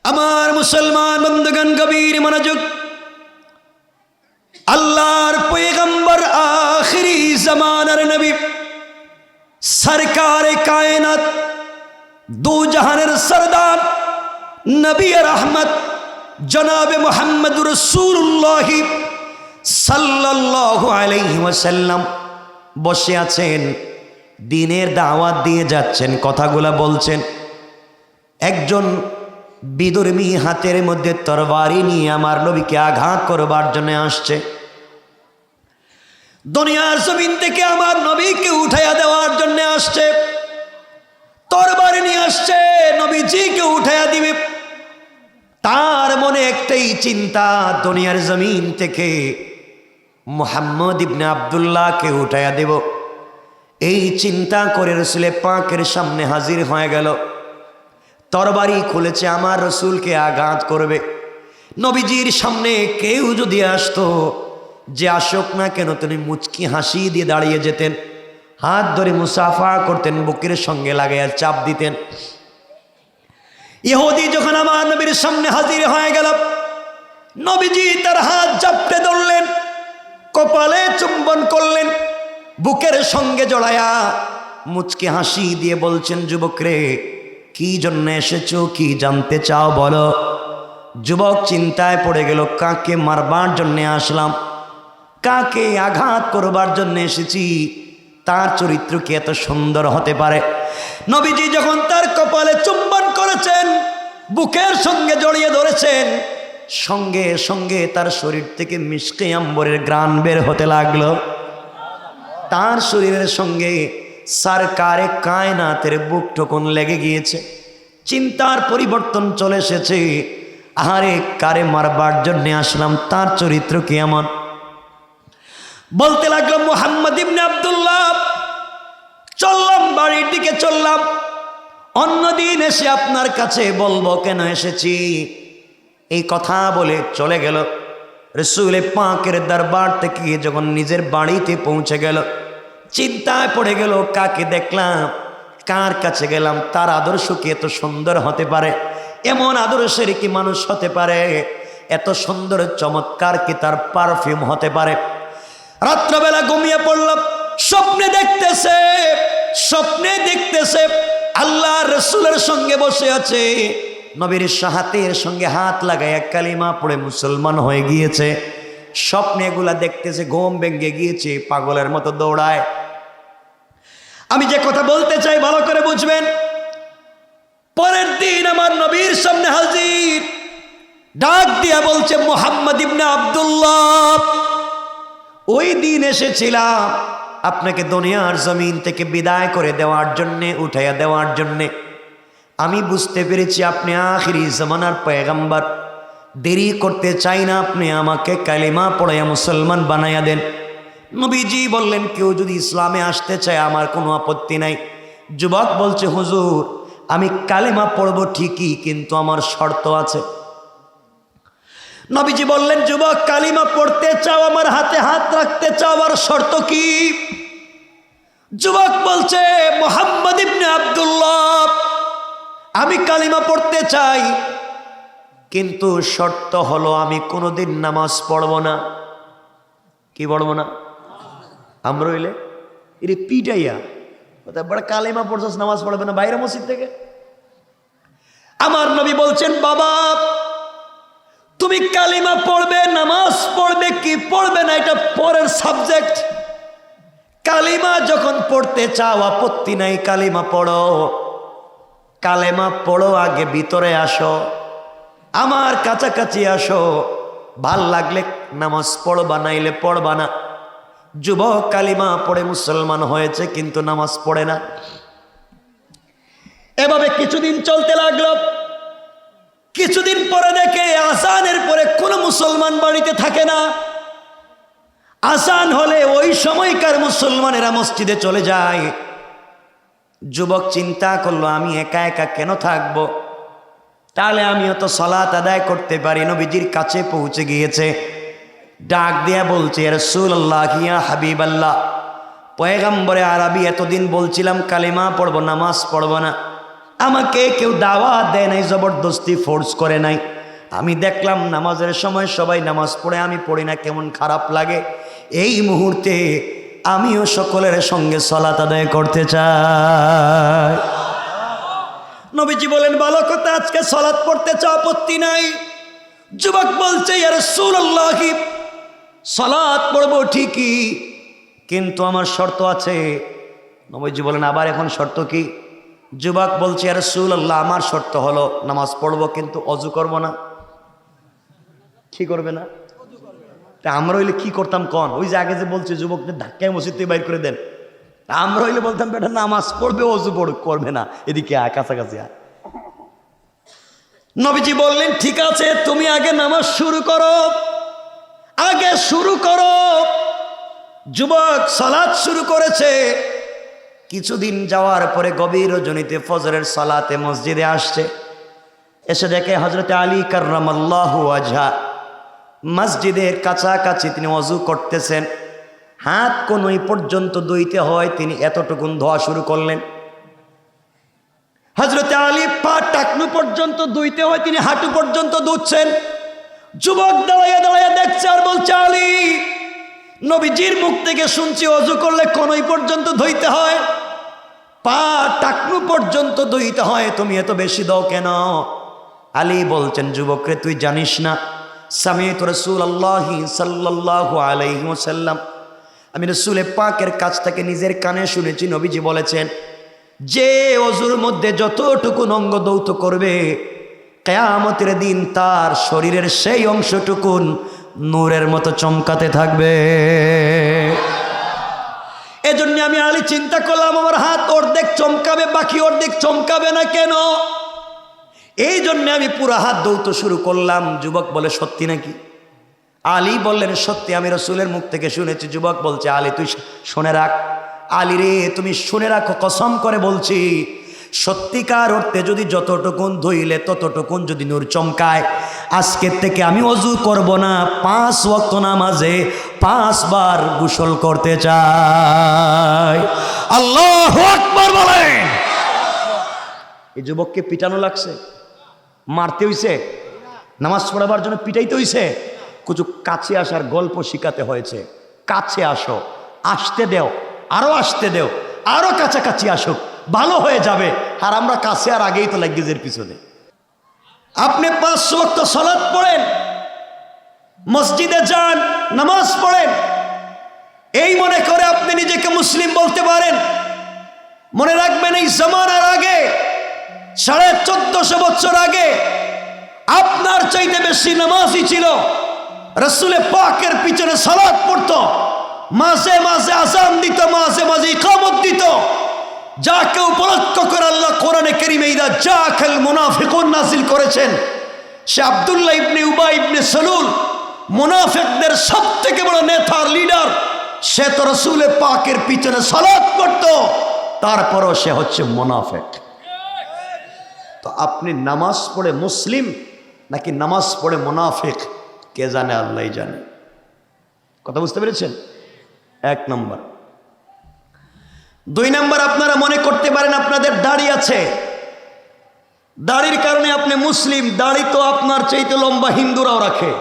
আমার মুসলমান বন্ধুগণ গভীর মনোযোগ। আল্লাহর পয়গম্বর আখিরি জামানার নবী সরকারে কায়নাত দু জাহানের সরদার নবী রহমত জনাবে মুহাম্মদুর রাসূলুল্লাহ সাল্লাল্লাহু আলাইহি ওয়াসাল্লাম বসে আছেন, দ্বীনের দাওয়াত দিয়ে যাচ্ছেন, কথাগুলা বলছেন। একজন বিদুর্মী হাতের মধ্যে তরবারি নিয়ে আমার নবীকে আঘাত করবার জন্য আসছে। দুনিয়ার জমিন থেকে আমার নবীকে উঠাইয়া দেওয়ার জন্য আসছে, তরবারি নিয়ে আসছে, নবীজিকে উঠাইয়া দিবে। তার মনে একটাই চিন্তা, দুনিয়ার জমিন থেকে মুহাম্মদ ইবনে আব্দুল্লাহকে উঠাইয়া দেব। এই চিন্তা করে রসুলে পাকের সামনে হাজির হয়ে গেল। তরবারি খুলেছে, আমার রসুলকে আঘাত করবে। নবীজির সামনে কেউ যদি আসতো, যে আসুক না কেন, তিনি মুচকি হাসি দিয়ে দাঁড়িয়ে যেতেন, হাত ধরে মুসাফা করতেন, বুকের সঙ্গে লাগাইয়া চাপ দিতেন। ইহুদি যখন আমার নবীর সামনে হাজির হয়ে গেল, নবীজি তার হাত জাপটে ধরলেন, কপালে চুম্বন করলেন, বুকের সঙ্গে জড়ায়া মুচকি হাসি দিয়ে বলছেন, যুবক রে, কি জন্য এসেছো, কি জানতে চাও বলো। যুবক চিন্তায় পড়ে গেল, কাকে মারবার জন্যে আসলাম, কাকে আঘাত করবার জন্য এসেছি, তার চরিত্র কি এত সুন্দর হতে পারে। নবীজি যখন তার কপালে চুম্বন করেছেন, বুকের সঙ্গে জড়িয়ে ধরেছেন, সঙ্গে সঙ্গে তার শরীর থেকে মিশকে আম্বরের গ্রাণ বের হতে লাগলো। তার শরীরের সঙ্গে সরকারে কায়নাতের বুক ঠোকন লেগে গিয়েছে। চিন্তার পরিবর্তন চলে এসেছে, আহারে কারে মারবার জন্যে আসলাম, তার চরিত্র কেমন। বলতে লাগলো, মুহাম্মদ ইবনে আব্দুল্লাহ, চললাম বাড়ির দিকে, চললাম, অন্যদিন এসে আপনার কাছে বলবো কেন এসেছি। এই কথা বলে চলে গেল। রাসূলে পাকের দরবার থেকে যখন নিজের বাড়িতে পৌঁছে গেল, চিন্তায় পড়ে গেল, কাকে দেখলাম, কার কাছে গেলাম, তার আদর্শ কি এত সুন্দর হতে পারে, এমন আদর্শের কি মানুষ হতে পারে, এত সুন্দর চমৎকার কি তার পারফিউম হতে পারে। রাত্রবেলা ঘুমিয়ে পড়লাম, স্বপ্নে দেখতেছে আল্লাহ রসুলের সঙ্গে বসে আছে, নবীর হাতের সঙ্গে হাত লাগাইয়া কালিমা পড়ে মুসলমান হয়ে গিয়েছে। স্বপ্নে এগুলা দেখতেছে, ঘুম ভেঙে গিয়েছে, পাগলের মতো দৌড়ায়। আমি যে কথা বলতে চাই ভালো করে বুঝবেন। পরের দিন আমার নবীর সামনে হাজির, ডাক দিয়া বলছে, মুহাম্মদ ইবনে আব্দুল্লাহ, ওই দিন এসেছিলাম আপনাকে দুনিয়ার জমিন থেকে বিদায় করে দেওয়ার জন্যে, উঠাইয়া দেওয়ার জন্যে। আমি বুঝতে পেরেছি আপনি আখিরি জামানার পয়গম্বর, দেরি করতে চাই না, আপনি আমাকে কালিমা পড়াইয়া মুসলমান বানাইয়া দেন। নবীজি বললেন, কেউ যদি ইসলামে আসতে চায় আমার কোনো আপত্তি নাই। যুবক বলছে, হুজুর, আমি কালিমা পড়ব ঠিকই, কিন্তু আমার শর্ত আছে। নবীজি বললেন, যুবক, কালিমা পড়তে চাও, আমার হাতে হাত রাখতে চাও, আমার শর্ত কি? যুবক বলছে, মুহাম্মদ ইবনে আব্দুল্লাহ, আমি কালিমা পড়তে চাই, কিন্তু শর্ত হলো আমি কোনোদিন নামাজ পড়ব না। কি পড়ব না? আমরা হইলে এর পিটাইয়া বড় কালিমা পড়ছস, নামাজ পড়বে না, বাইরে মসজিদ থেকে। আমার নবী বলছেন, বাবা, তুমি কালিমা পড়বে, নামাজ পড়বে কি পড়বে না, এটা পরের সাবজেক্ট। কালিমা যখন পড়তে চাও আপত্তি নাই, কালিমা পড়ো, কালেমা পড়ো, আগে ভিতরে আসো, আমার কাছাকাছি আসো, ভাল লাগলে নামাজ পড়বা, নাইলে পড়বা না। যুবক কালিমা পড়ে মুসলমান হয়েছে, কিন্তু নামাজ পড়ে না। এভাবে কিছুদিন চলতে লাগলো। কিছুদিন পরে দেখে আযানের পরে কোনো মুসলমান বাড়িতে থাকে না। আযান হলে ওই সময়কার মুসলমানেরা মসজিদে চলে যায়। যুবক চিন্তা করলো, আমি একা একা কেন থাকবো, তাহলে আমিও তো সালাত আদায় করতে পারি। নবীজির কাছে পৌঁছে গিয়েছে, ডাক দিয়া বলছে, ইয়া রাসূলুল্লাহ, ইয়া হাবিবাল্লাহ, পয়গম্বরে আরবি, এতদিন বলছিলাম কালিমা পড়বো, নামাজ পড়বো না, আমাকে কেউ দাওয়াত দেয় নাই, জবরদস্তি ফোর্স করে নাই। আমি দেখলাম নামাজের সময় সবাই নামাজ পড়ে, আমি পড়ি না, কেমন খারাপ লাগে। এই মুহূর্তে আমিও সকলের সঙ্গে সালাত আদায় করতে চাই। নবীজি বলেন, ভালো কথা, আজকে সালাত পড়তে চাও, আপত্তি নাই। যুবক বলছে, ইয়া রাসূলুল্লাহ, সালাত পড়বো ঠিকই, কিন্তু আমার শর্ত আছে। নবীজি বলেন, আবার এখন শর্ত কি? যুবক বলছে, ইয়া রাসূলুল্লাহ, আমার শর্ত হলো নামাজ পড়বো কিন্তু অজু করব না। কি করবে না? তা আমরা হইলে কি করতাম কন? ওই যে আগে যে বলছে যুবকদের ধাক্কায় মসজিদ থেকে বাইর করে দেন, আমরা হইলে বলতাম বেটা নামাজ পড়বে, অজু করবে না, এদিকে আয়, কাছাকাছি আয়। নবীজি বললেন, ঠিক আছে, তুমি আগে নামাজ শুরু করো, আগে শুরু করো। যুবক সালাত শুরু করেছে। কিছুদিন যাওয়ার পরে গভীর রজনীতে ফজরের সালাতে মসজিদে আসছে। এসে দেখে হযরত আলী কাররামাল্লাহু ওয়াজহা মসজিদের কাছাকাছি, তিনি ওযু করতেছেন। হাত কোনই পর্যন্ত ধুইতে হয়, তিনি এতটুকুন ধোয়া শুরু করলেন। হযরত আলী পা টাকনু পর্যন্ত ধুইতে হয়, তিনি হাঁটু পর্যন্ত ধুচ্ছেন। যুবক দাঁড়াইয়া দাঁড়াইয়া দেখছে আর বলছে, আলী, নবীজির মুখ থেকে শুনছি ওযু করলে কোনই পর্যন্ত ধুইতে হয়, পা টাকনু পর্যন্ত ধুইতে হয়, তুমি এত বেশি দাও কেন? আলী বলছেন, যুবকরে, তুই জানিস না, সামি'তু রাসূলুল্লাহি সাল্লাল্লাহু আলাইহি ওয়াসাল্লাম, আমি রাসূলে পাকের কাছ থেকে নিজের কানে শুনেছি, নবীজি বলেছেন, যে ওযুর মধ্যে যতটুকু অঙ্গ ধৌত করবে, কিয়ামতের দিন তার শরীরের সেই অংশটুকুন নূরের মতো চমকাতে থাকবে। এজন্য আমি আলী চিন্তা করলাম, আমার হাত অর্ধেক চমকাবে, বাকি অর্ধেক চমকাবে না কেন? এই জন্য আমি পুরো হাত ধৌত শুরু করলাম। যুবক বলে, সত্যি নাকি? আলী বললেন, সত্যি, আমি রাসূলের মুখ থেকে শুনেছি। যুবক বলছে, আলী, তুই শুনে রাখ। আলী রে, তুমি শুনে রাখো, কসম করে বলছি, সত্যিকার অর্থে যদি যতটুকুন ধুইলে ততটুকুন যদি নূর চমকায়, আজকের থেকে আমি ওযু করব না, 5 ওয়াক্ত নামাজে 5 বার গোসল করতে চাই। আল্লাহু আকবার বলেন। এই যুবককে পিটানো লাগছে, মারতে হইছে, নামাজ পড়াবার জন্য পিটাইতে হইছে, কিছু কাছে আসার গল্প শিখাতে হয়েছে। কাছে আসো, আসতে দেও, আরো আসতে দেও, আরো কাছাকাছি আসুক, ভালো হয়ে যাবে। আর আমরা কাছে আর আগেই তো লাগেজের পিছনে। আপনি 5 ওয়াক্ত সালাত পড়েন, মসজিদে যান, নামাজ পড়েন, এই মনে করে আপনি নিজেকে মুসলিম বলতে পারেন। মনে রাখবেন, এই জামানার আগে, 1450 বছর আগে আপনার চাইতে বেশি নামাজি ছিল। রাসূলে পাকের পিছনে সালাত পড়তো, মাঝে মাঝে আযান দিত, মাঝে মাঝে ইকামত দিত। যাকে উপলক্ষ করে আল্লাহ কোরআনে কারীমে ইদা জাআকাল মুনাফিকুন নাযিল করেছেন, সে আব্দুল্লাহ ইবনে উবাই ইবনে সালুল, মুনাফিকদের সবথেকে বড় নেতা, লিডার। সে তো রাসূলে পাকের পিছনে সালাত পড়তো, তারপরও সে হচ্ছে মুনাফিক। তো আপনি নামাজ পড়ে মুসলিম নাকি নামাজ পড়ে মুনাফিক, কে জানে? আল্লাহই জানে। কথা বুঝতে পেরেছেন? 1 নম্বর। 2 নম্বর, আপনারা মনে করতে পারেন আপনাদের দাড়ি আছে, দাড়ির কারণে আপনি মুসলিম। দাড়ি তো আপনার চাইতে লম্বা হিন্দুরাও রাখে।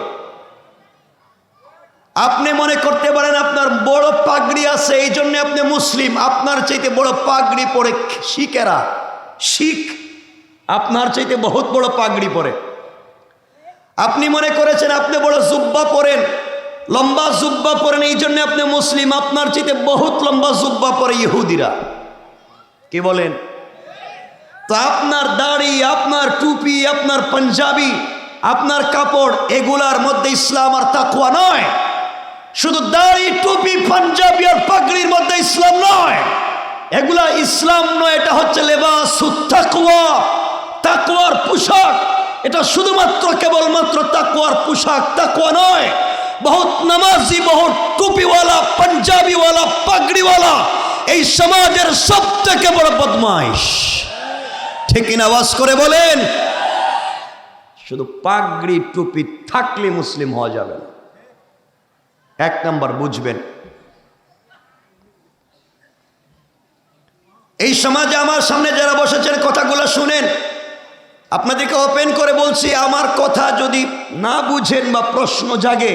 আপনি মনে করতে পারেন আপনার বড় পাগড়ি আছে, এই জন্য আপনি মুসলিম। আপনার চাইতে বড় পাগড়ি পরে শিখেরা, শিখ আপনার চাইতে বহুত বড় পাগড়ি পরে। আপনি মনে করেছেন আপনি বড় জুব্বা পরেন, লম্বা জুব্বা পরেন, এই জন্য আপনি মুসলিম। আপনার চাইতে বহুত লম্বা জুব্বা পরে ইহুদিরা। কি বলেন? তো আপনার দাড়ি, আপনার টুপি, আপনার পাঞ্জাবি, আপনার কাপড়, এগুলার মধ্যে ইসলাম আর তাকওয়া নয়। শুধু দাড়ি, টুপি, পাঞ্জাবি আর পাগড়ির মধ্যে ইসলাম নয়, এগুলা ইসলাম নয়। এটা হচ্ছে লেবাসুত তাকওয়া, তাকওয়ার পোশাক। এটা শুধুমাত্র কেবলমাত্র তাকওয়ার পোশাক, তাকওয়া নয়। বহুত নামাজি, বহুত টুপিওয়ালা, পাঞ্জাবিওয়ালা, পাগড়িওয়ালা এই সমাজের সবথেকে বড় বদমাইশ। ঠিক কিনা? আওয়াজ করে বলেন। শুধু পাগড়ি টুপি থাকলে মুসলিম হওয়া যাবে না। 1 নম্বর বুঝবেন। এই সমাজে আমার সামনে যারা বসেছেন কথাগুলো শুনেন, আপনাদেরকে ওপেন করে বলছি, আমার কথা যদি না বুঝেন বা প্রশ্ন জাগে,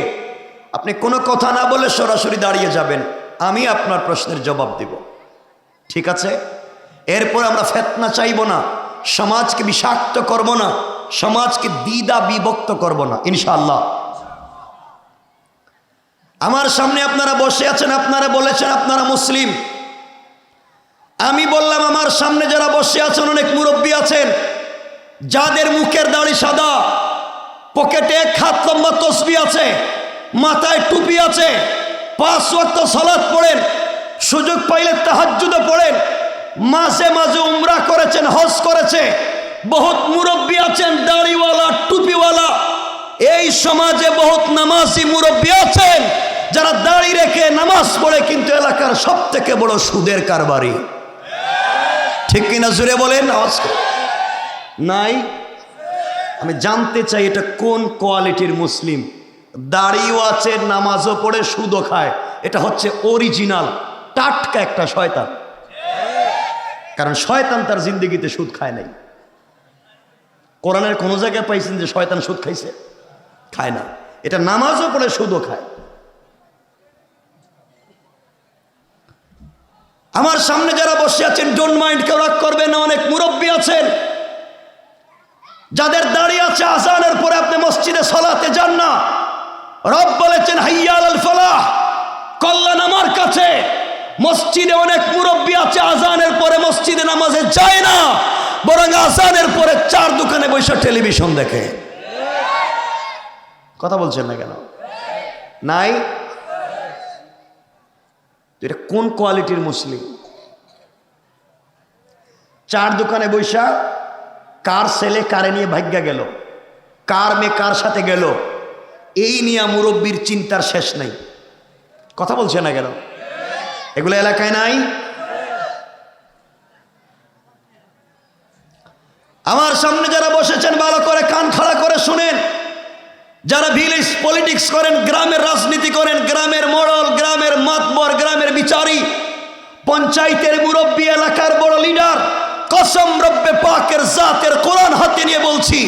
আপনি কোনো কথা না বলে সরাসরি দাঁড়িয়ে যাবেন, আমি আপনার প্রশ্নের জবাব দেব, ঠিক আছে? এরপর আমরা ফিতনা চাইব না, সমাজকে বিষাক্ত করব না, সমাজকে দ্বিধা বিভক্ত করব না, ইনশাআল্লাহ। আমার সামনে আপনারা বসে আছেন, আপনারা বলেছেন আপনারা মুসলিম। আমি বললাম আমার সামনে যারা বসে আছেন অনেক মুরব্বী আছেন, যাদের মুখের দাড়ি সাদা, পকেটে 1 হাত লম্বা তসবিহ আছে, মাথায় টুপি আছে, 5 ওয়াক্ত সালাত পড়েন, সুযোগ পাইলে তাহাজ্জুদে পড়েন, মাঝে মাঝে উমরা করেছেন, হজ করেছে, বহুত মুরব্বী আছেন দাড়িওয়ালা টুপিওয়ালা। এই সমাজে বহুত নামাজি মুরব্বী আছেন যারা দাড়ি রেখে নামাজ পড়ে, কিন্তু এলাকার সব থেকে বড় সুদের কারবারি, ঠিক কিনা জুড়ে বলেন? আওয়াজ নাই? আমি জানতে চাই এটা কোন কোয়ালিটির মুসলিম? দাড়িও আছে, নামাজও পড়ে, সুদও খায়, এটা হচ্ছে অরিজিনাল টাটকা একটা শয়তান। কারণ শয়তান তার জিন্দগিতে সুদ খায় নাই। কোরআনের কোন জায়গায় পাইছেন যে শয়তান সুদ খাইছে? খায় না। এটা নামাজও পড়ে, সুদও খায়। আমার সামনে যারা বসে আছেন, ডোন্ট মাইন্ড, কেউ রাগ করবেন না, অনেক মুরব্বী আছেন যাদের দাড়ি আছে, আযানের পরে আপনি মসজিদে সালাতে যান না। রব বলেছেন হাইয়া আলাল ফালাহ, কল্যাণ আমার কাছে। মসজিদে অনেক মুরব্বী আছে, আযানের পরে মসজিদে নামাজে যায় না, বরং আযানের পরে 4 দোকানে বসে টেলিভিশন দেখে। কথা বলছেন না কেন? নাই? এটা কোন কোয়ালিটির মুসলিম? 4 দোকানে বৈশা, কার ছেলে কারে নিয়ে ভাগ্যা গেল, কার মেয়ে কার সাথে গেল, এই নিয়ে মুরব্বীর চিন্তার শেষ নাই। কথা বলছে না কেন? এগুলো এলাকায় নাই? আমার সামনে যারা বসেছেন ভালো করে কান খাড়া করে শুনেন, যারা ভিলেজ পলিটিক্স করেন, গ্রামের রাজনীতি করেন, গ্রামের মোড়ল, গ্রামের মাতবর, গ্রামের বিচারী, পঞ্চায়েতের মুরব্বী, এলাকার বড় লিডার, কসম রব্বে পাকের জাতের কোরআন হাতে নিয়ে বলছি,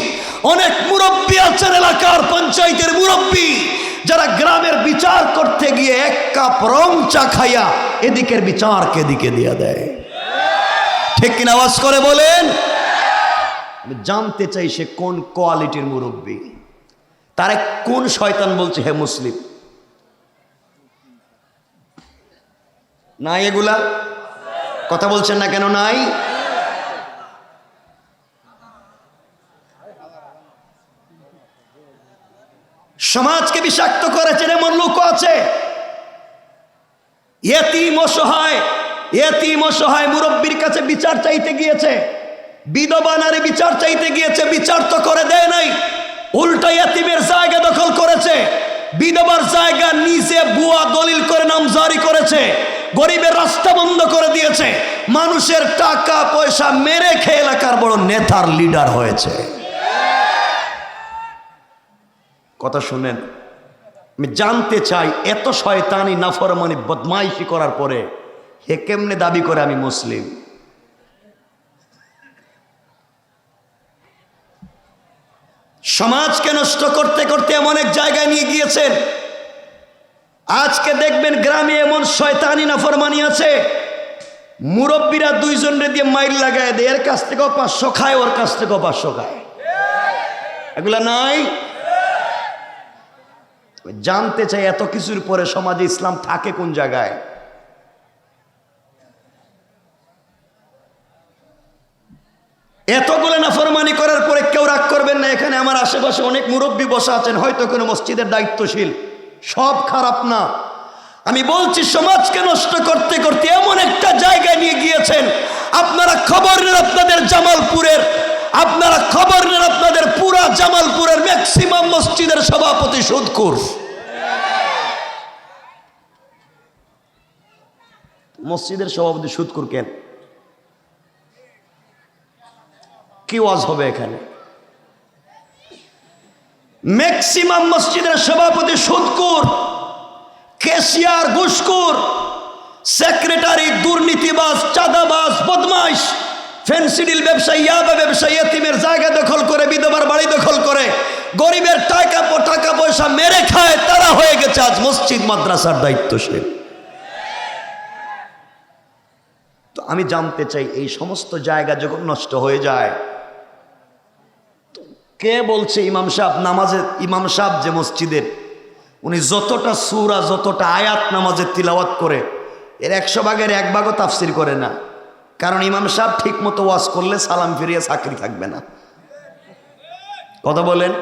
অনেক মুরব্বী আছেন এলাকার পঞ্চায়েতের মুরব্বী, যারা গ্রামের বিচার করতে গিয়ে 1 কাপ রং চা খাইয়া এদিকের বিচারকে এদিকে দিয়ে দেয়। ঠিক কিনা? আওয়াজ করে বলেন। আমি জানতে চাই সে কোন কোয়ালিটির মুরব্বী, তারা কোন শয়তান বলছে হে মুসলিম? নাই এগুলা? কথা বলছেন না কেন? নাই? সমাজকে বিষাক্ত করেছেন এমন লোক আছে। ইয়েতিম অসহায় মুরব্বীর কাছে বিচার চাইতে গিয়েছে, বিধবা নারী বিচার চাইতে গিয়েছে, বিচার তো করে দেয় নাই, উল্টা ইয়েতিমের জায়গা দখল করেছে, বিধবার জায়গা নিজে ভুয়া দলিল করে নামজারি করেছে, গরিবের রাস্তা বন্ধ করে দিয়েছে, মানুষের টাকা পয়সা মেরে খেয়ে এলাকার বড় নেতার লিডার হয়েছে। কথা শুনেন, আমি জানতে চাই এত শয়তানি নাফরমানি বদমাইশি করার পরে হে কেমনে দাবি করে আমি মুসলিম? সমাজকে নষ্ট করতে করতে এমন এক জায়গায় নিয়ে গিয়েছেন, আজকে দেখবেন গ্রামে এমন শয়তানি নাফরমানি আছে, মুরব্বীরা 2 জনরে দিয়ে মাইল লাগায় দেয়, এর কাছ থেকেও 500 খায়, ওর কাছ থেকেও 500 খায়। এগুলা নাই? জানতে চাই এত কিছুর পরে সমাজে ইসলাম থাকে কোন জায়গায়? এতগুলো নাফরমানি করার পরে কেউ রাগ করবেন না। এখানে আমার আশেপাশে অনেক মুরব্বী বসা আছেন, হয়তো কোনো মসজিদের দায়িত্বশীল, সব খারাপ না। আমি বলছি সমাজকে নষ্ট করতে করতে এমন একটা জায়গায় নিয়ে গিয়েছেন, আপনারা খবর নেন আপনাদের জামালপুরের, আপনারা খবর নেন আপনাদের পুরা জামালপুরের ম্যাক্সিমাম মসজিদের সভাপতি সুদখোর। মসজিদের সভাপতি সুদখোর কেন? কি ওয়াজ হবে এখানে? ম্যাক্সিমাম মসজিদের সভাপতি সুদখোর, ক্যাশিয়ার ঘুষখোর, সেক্রেটারি দুর্নীতিবাজ, চাঁদাবাজ, বদমাইশ, ফেন্সিডিল ব্যবসায়ী, ইয়াবা ব্যবসায়ী, এতিমের জায়গা দখল করে, বিধবার বাড়ি দখল করে, গরিবের টাকা পয়সা মেরে খায়, তারা হয়ে গেছে আজ মসজিদ মাদ্রাসার দায়িত্বশীল। তো আমি জানতে চাই, এই সমস্ত জায়গা যখন নষ্ট হয়ে যায়, কে বলছে ইমাম সাহেব নামাজে, ইমাম সাহেব যে মসজিদের, উনি যতটা সূরা যতটা আয়াত নামাজে তিলাওয়াত করে, এর 100 ভাগের 1 ভাগও তাফসির করে না। কারণ ইমাম সাহেব ঠিক মতো ওয়াজ করলে সালাম ফিরিয়ে চাকরি থাকবে না। কথা বলেন।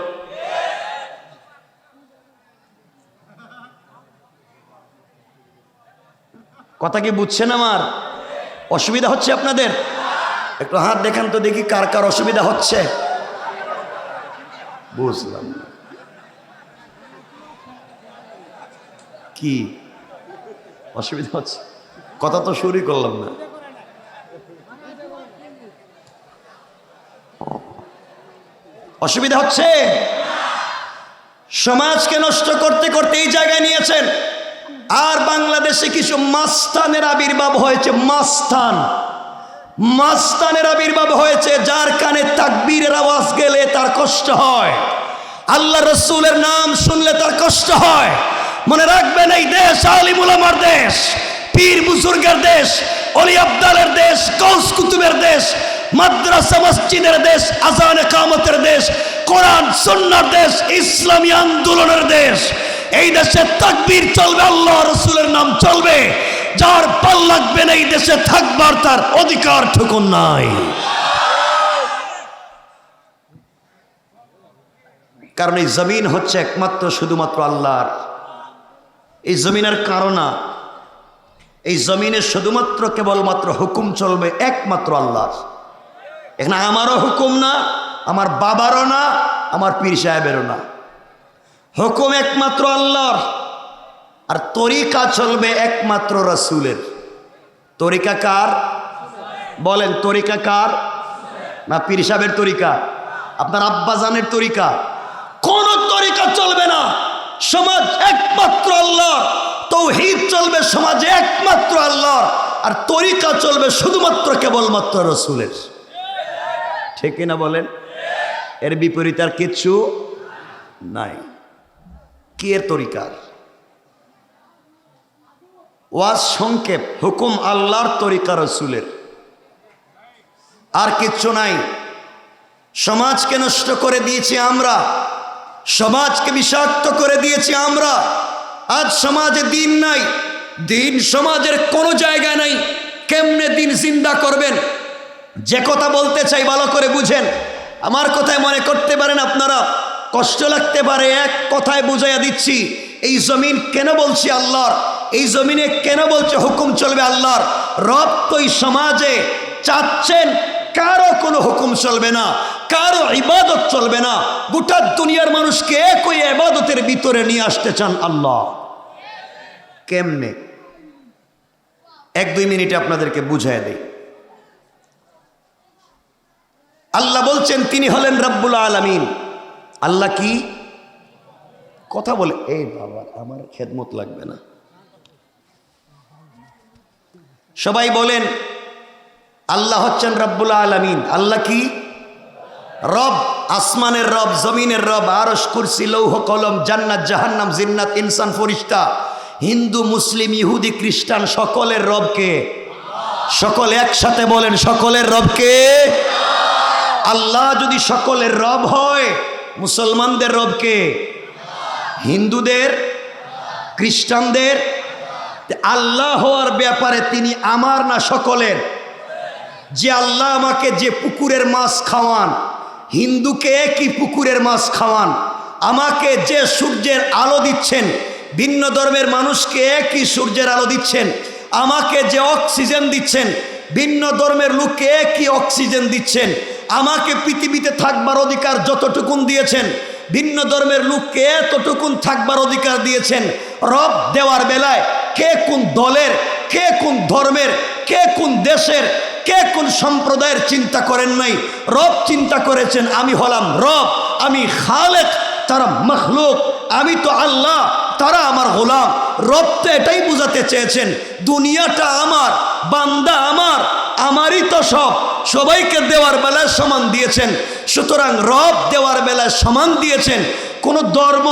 কথা কি বুঝছেন? আমার অসুবিধা হচ্ছে আপনাদের? একটু হাত দেখান তো দেখি কার কার অসুবিধা হচ্ছে। বুঝলাম না কি অসুবিধা হচ্ছে, কথা তো শুরুই করলাম না। অসুবিধা হচ্ছে? সমাজকে নষ্ট করতে করতে এই জায়গায় নিয়েছেন। আর বাংলাদেশে কিছু মাস্তানের আবির্ভাব হয়েছে। মাস্তানের আবির্ভাব হয়েছে, যার কানে তাকবীরের আওয়াজ গেলে তার কষ্ট হয়, আল্লাহ রসুলের নাম শুনলে তার কষ্ট হয়। মনে রাখবেন, এই দেশ আলিম উলামার দেশ, পীর বুজুর্গের দেশ, অলি আব্দালের দেশ, গৌস কুতুবের দেশ, মাদ্রাসা মসজিদের দেশ, আযান ইকামতের দেশ, কোরআন সুন্নাহর দেশ, ইসলামী আন্দোলনের দেশ। এই দেশে তাকবীর চলবে, আল্লাহ রসুলের নাম চলবে। যার ভাল লাগবে না এই দেশে থাকবার তার অধিকার ঠুকুন নাই। কারণ এই জমিন হচ্ছে একমাত্র শুধুমাত্র আল্লাহর। এই জমিনের কারণ না, এই জমিনে শুধুমাত্র কেবলমাত্র হুকুম চলবে একমাত্র আল্লাহর। এখানে আমারও হুকুম না, আমার বাবারও না, আমার পীর সাহেবেরও না। হুকুম একমাত্র আল্লাহর, আর তরিকা চলবে একমাত্র রাসূলের। তরিকা কার? বলেন, তরিকা কার? না পীর সাহেবের তরিকা, আপনার আব্বাজানের তরিকা? কোন তরিকা চলবে না। সমাজ একমাত্র আল্লাহর, তাওহীদ চলবে সমাজে একমাত্র আল্লাহর, আর তরিকা চলবে শুধুমাত্র কেবলমাত্র রাসূলের। ঠিক না বলেন? এর বিপরীত আর কিচ্ছু নাই। কি এর তরিকার? ওয়াজ সংক্ষেপ, হুকুম আল্লাহর, তরিকা রাসূলের, আর কিচ্ছু নাই। সমাজকে নষ্ট করে দিয়েছি আমরা, সমাজকে বিষাক্ত করে দিয়েছি আমরা। আজ সমাজে দিন নাই, দিন সমাজের কোনো জায়গা নাই। কেমনে দিন জিন্দা করবেন? যে কথা বলতে চাই ভালো করে বুঝেন। আমার কথায় মনে করতে পারেন আপনারা, কষ্ট লাগতে পারে, এক কথায় বুঝাইয়া দিচ্ছি। এই জমিন কেন বলছি আল্লাহর, এই জমিনে কেন বলছে হুকুম চলবে আল্লাহর। রব তো এই সমাজে চাচ্ছেন কারো কোনো হুকুম চলবে না, কারো ইবাদত চলবে না। গোটা দুনিয়ার মানুষকে একই ইবাদতের ভিতরে নিয়ে আসতে চান আল্লাহ। কেমনে? 1-2 মিনিটে আপনাদেরকে বুঝাইয়া দেই। আল্লাহ বলছেন তিনি হলেন রব্বুল আলামিন। আল্লাহ কি? কথা বলে, এই বাবা আমার খেদমত লাগবে না। সবাই বলেন, আল্লাহ হচ্ছেন রব্বুল আলামিন। আল্লাহ কি? রব, আসমানের রব, জমিনের রব, আরশ, কুরসি, লৌহ কলম, জান্নাত, জাহান্নাম, জিন্নাত, ইনসান, ফেরেশতা, হিন্দু, মুসলিম, ইহুদি, খ্রিস্টান, সকলের রবকে। সকলে একসাথে বলেন, সকলের রবকে। আল্লাহ যদি সকলের রব হয়, মুসলমানদের রবকে? হিন্দুদের, খ্রিস্টানদের? আল্লাহ হওয়ার ব্যাপারে তিনি আমার না সকলের? যে আল্লাহ আমাকে যে পুকুরের মাছ খাওয়ান, হিন্দুকে একই পুকুরের মাছ খাওয়ান। আমাকে যে সূর্যের আলো দিচ্ছেন, ভিন্ন ধর্মের মানুষকে একই সূর্যের আলো দিচ্ছেন। আমাকে যে অক্সিজেন দিচ্ছেন, ভিন্ন ধর্মের লোককে একই অক্সিজেন দিচ্ছেন। আমাকে পৃথিবীতে থাকবার অধিকার যতটুকুন দিয়েছেন, ভিন্ন ধর্মের লোককে এতটুকুন থাকবার অধিকার দিয়েছেন। রব দেওয়ার বেলায় কে কোন দলের, কে কোন ধর্মের, কে কোন দেশের, কে কোন সম্প্রদায়ের চিন্তা করেন নাই। রব চিন্তা করেছেন আমি হলাম রব, আমি খালেক, তারা মখলুক। আমি তো আল্লাহ, তারা আমার গোলাম। রব তো এটাই বুঝাতে চেয়েছেন, দুনিয়াটা আমার, বান্দা আমার, আমারই তো সব, সবাইকে দেওয়ার বেলায় সমান দিয়েছেন। সুতরাং রব দেওয়ার বেলায় সমান দিয়েছেন, কোনো ধর্ম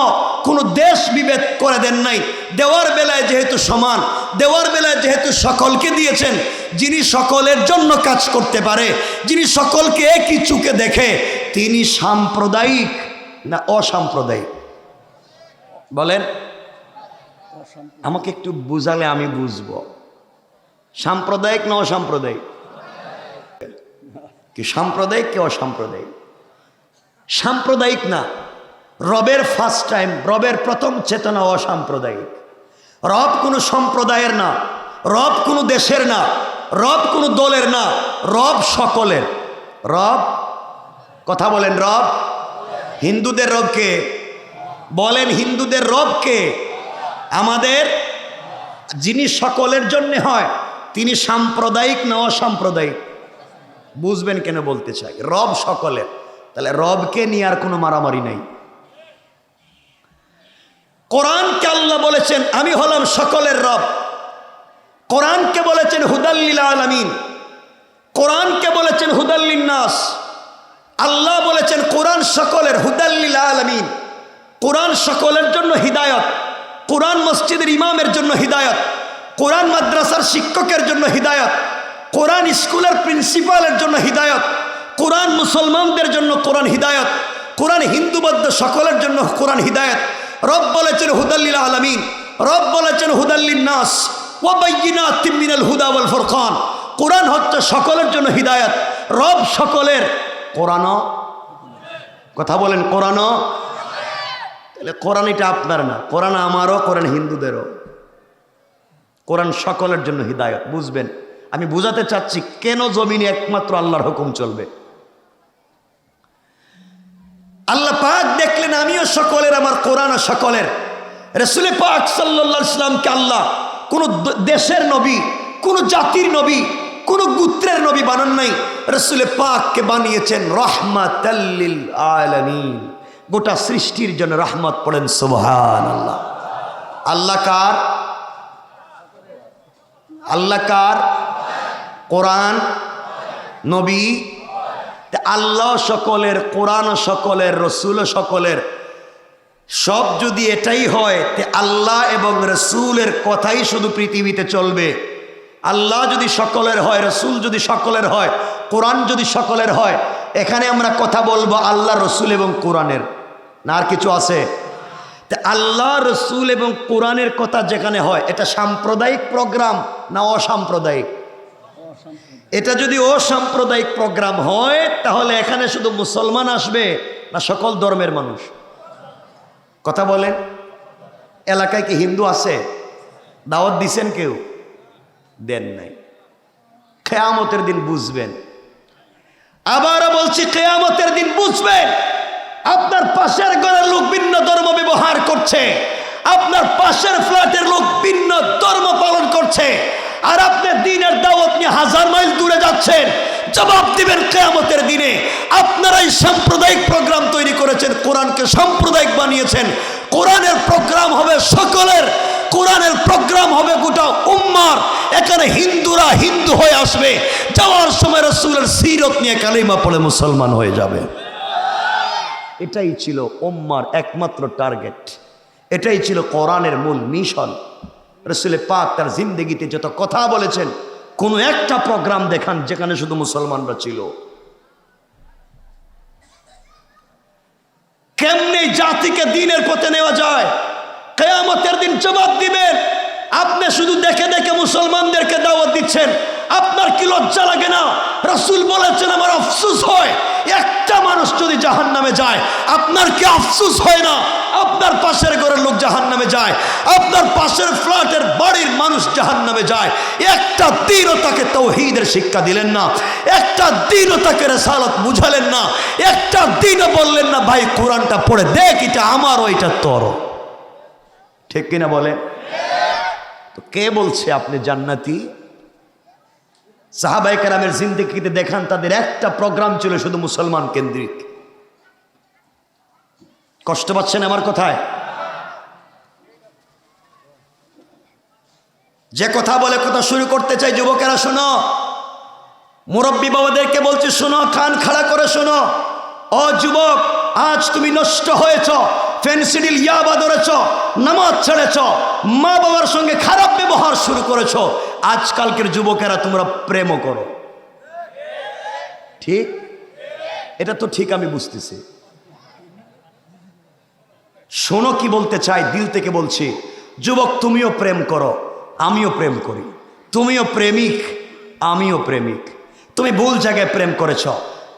কোনো দেশ বিভেদ করে দেন নাই। দেওয়ার বেলায় যেহেতু সমান, দেওয়ার বেলায় যেহেতু সকলকে দিয়েছেন, যিনি সকলের জন্য কাজ করতে পারে, যিনি সকলকে একই চোখে দেখে, তিনি সাম্প্রদায়িক না অসাম্প্রদায়িক? বলেন, আমাকে একটু বুঝালে আমি বুঝবো। সাম্প্রদায়িক না অসাম্প্রদায়িক? কি সাম্প্রদায়িক কি অসাম্প্রদায়িক? সাম্প্রদায়িক না, রবের ফার্স্ট টাইম, রবের প্রথম চেতনা অসাম্প্রদায়িক। রব কোনো সম্প্রদায়ের না, রব কোনো দেশের না, রব কোনো দলের না, রব সকলের। রব, কথা বলেন, রব হিন্দুদের রবকে বলেন, হিন্দুদের রবকে আমাদের, যিনি সকলের জন্য হয়, তিনি সাম্প্রদায়িক না অসাম্প্রদায়িক? বুঝবেন কেন বলতে চাই, রব সকলের, তাহলে রবকে নিয়ে আর কোনো মারামারি নাই। কোরআনকে আল্লাহ বলেছেন আমি হলাম সকলের রব। কোরআনকে বলেছেন হুদাল্লিল আলামিন, কোরআনকে বলেছেন হুদাল্লিন নাস। আল্লাহ বলেছেন কোরআন সকলের, হুদাল্লিল আলামিন। কোরআন সকলের জন্য হিদায়ত, কোরআন মসজিদের ইমামের জন্য হিদায়ত, কোরআন মাদ্রাসার শিক্ষকের জন্য হিদায়ত, কোরআন স্কুলের প্রিন্সিপালের জন্য হিদায়ত, কোরআন মুসলমানদের জন্য কোরআন হিদায়ত, কোরআন হিন্দু বৌদ্ধ সকলের জন্য কোরআন হিদায়ত। রব বলেছেন হুদাল্লিল আলামিন, রব বলেছেন হুদাল্লিন নাস ওয়া বাইয়িনাতিম মিনাল হুদা ওয়াল ফুরকান। কোরআন হচ্ছে সকলের জন্য হিদায়ত, রব সকলের, কোরআনও, কথা বলেন, কোরআনও। তাহলে কোরআন এটা আপনার না, কোরআন আমারও, কোরআন হিন্দুদেরও। কোরআন সকলের জন্য হিদায়ত। বুঝবেন, আমি বুঝাতে চাচ্ছি কেন জমিনে একমাত্র আল্লাহর হুকুম চলবে। আল্লাহ পাক দেখলেন আমিও সকলের, আমার কোরআন সকলের। রাসূল পাক সাল্লাল্লাহু আলাইহি ওয়াসাল্লামকে আল্লাহ কোন দেশের নবী, কোন জাতির নবী, কোন গোত্রের নবী বানান নাই। রাসূল পাককে বানিয়েছেন রাহমাতাল লিল আলামিন, গোটা সৃষ্টির জন্য রহমত। পড়েন সুবহানাল্লাহ। আল্লাহ কার? আল্লাহ কার? কোরআন, নবী, আল্লাহ সকলের, কোরআন সকলের, রসুল সকলের। সব যদি এটাই হয়, তে আল্লাহ এবং রসুলের কথাই শুধু পৃথিবীতে চলবে। আল্লাহ যদি সকলের হয়, রসুল যদি সকলের হয়, কোরআন যদি সকলের হয়, এখানে আমরা কথা বলবো আল্লাহ, রসুল এবং কোরআনের, না আর কিছু আছে? তে আল্লাহ, রসুল এবং কোরআনের কথা যেখানে হয়, এটা সাম্প্রদায়িক প্রোগ্রাম না অসাম্প্রদায়িক? এটা যদি অসাম্প্রদায়িক প্রোগ্রাম হয়, তাহলে এখানে শুধু মুসলমান আসবে না সকল ধর্মের মানুষ? কথা বলেন। এলাকায় কি হিন্দু আছে? দাওয়াত দিছেন কেউ? দেন নাই। কিয়ামতের দিন বুঝবেন। আবারও বলছি, কিয়ামতের দিন বুঝবেন। আপনার পাশের ঘরের লোক ভিন্ন ধর্ম ব্যবহার করছে, আপনার পাশের ফ্ল্যাটের লোক ভিন্ন ধর্ম পালন করছে, আর আপনি দ্বীনের দাওয়াত নিয়ে 1000 মাইল দূরে যাচ্ছেন। জবাব দিবেন কিয়ামতের দিনে। আপনারাই সাম্প্রদায়িক প্রোগ্রাম তৈরি করেছেন, কোরআনকে সাম্প্রদায়িক বানিয়েছেন। কোরআনের প্রোগ্রাম হবে সকলের, কোরআনের প্রোগ্রাম হবে গোটা উম্মার। এখানে হিন্দুরা হিন্দু হয়ে আসবে, যাওয়ার সময় রাসূলের সিরত নিয়ে কালিমা পড়ে মুসলমান হয়ে যাবে। এটাই ছিল উম্মার একমাত্র টার্গেট, এটাই ছিল কোরআনের মূল মিশন। রাসূল পাক তার জিন্দেগিতে যত কথা বলেছেন, কোনো একটা প্রোগ্রাম দেখান যেখানে শুধু মুসলমানরা ছিল। কেমনে জাতিকে দ্বীনের পথে নেওয়া যায়? কিয়ামতের দিন জবাব দিবেন। আপনি শুধু দেখে দেখে মুসলমানদেরকে দাওয়াত দিচ্ছেন, আপনার কি লজ্জা লাগে না? রাসূল বলেছেন আমার আফসোস হয় একটা মানুষ যদি জাহান্নামে যায়। আপনার কি আফসোস হয় না আপনার পাশের ঘরের লোক জাহান্নামে যায়, আপনার পাশের ফ্ল্যাটের বাড়ির মানুষ জাহান্নামে যায়? একটা দিনও তাকে তাওহীদের শিক্ষা দিলেন না, একটা দিনও তাকে রিসালাত বুঝালেন না, একটা দিনও বললেন না ভাই কোরআনটা পড়ে দেখ, এটা আমারও এটা তোর। ঠিক কিনা বলে? তো কে বলছে আপনি জান্নাতি? সাহাবায়ে কেরামের জিন্দেগিতে দেখান, তাদের একটা প্রোগ্রাম ছিল শুধু মুসলমান কেন্দ্রিক। কষ্ট পাচ্ছেন আমার কথায়? যে কথা বলে কথা শুরু করতে চাই, যুবকেরা শোনো, মুরব্বী বাবাদেরকে বলছি শোনো, কান খাড়া করে শোনো। ও যুবক, আজ তুমি নষ্ট হয়েছ, ফেনসিডিল ইয়াবা ধরেছ, নামাজ ছেড়েছ, মা বাবার সঙ্গে খারাপ ব্যবহার শুরু করেছ। আজকালকের যুবকেরা তোমরা প্রেমও করো, ঠিক? এটা তো ঠিক, আমি বুঝতেছি। শোনো কি বলতে চাই, দিল থেকে বলছি। যুবক, তুমিও প্রেম করো, আমিও প্রেম করি। তুমিও প্রেমিক, আমিও প্রেমিক। তুমি ভুল জায়গায় প্রেম করেছ,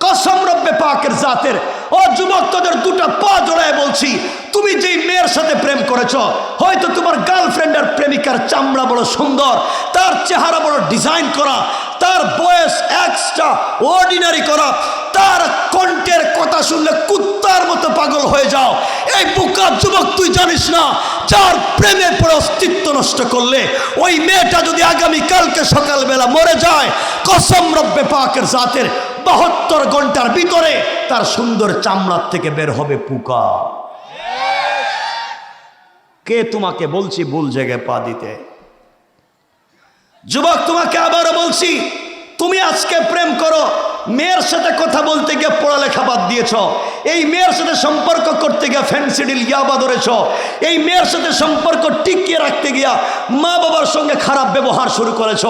কসম রব্বে পাকের জাতের। ও যুবক, তোদের দুটো পা জোড়ায় বলছি, তুমি যেই মেয়ের সাথে প্রেম করেছ, হয়তো তোমার গার্লফ্রেন্ড আর প্রেমিকার চামড়া বড় সুন্দর, তার চেহারা বড় ডিজাইন করা, তার বয়স এক্সট্রা অর্ডিনারি করা, তার কণ্ঠের কথা শুনলে কুত্তার মতো পাগল হয়ে যাও। এই বোকা যুবক, তুই জানিস না, যার প্রেমে পড়ে অস্তিত্ব নষ্ট করলে ওই মেয়েটা যদি আগামী কালকে সকালবেলা মরে যায়, কসম রব্বে পাকের জাতের 72 ঘন্টার ভিতরে তার সুন্দর চামড়ার থেকে বের হবে পোকা। কে তোমাকে বলছি ভুল জায়গায় পা দিতে? যুবক, তোমাকে আবারও বলছি, তুমি আজকে প্রেম করো, মেয়ের সাথে কথা বলতে গিয়ে পড়ালেখা বাদ দিয়েছ, এই মেয়ের সাথে সম্পর্ক করতে গিয়ে ফেনসিডিল ইয়াবা ধরেছ, এই মেয়ের সাথে সম্পর্ক টিকিয়ে রাখতে গিয়া মা বাবার সঙ্গে খারাপ ব্যবহার শুরু করেছ,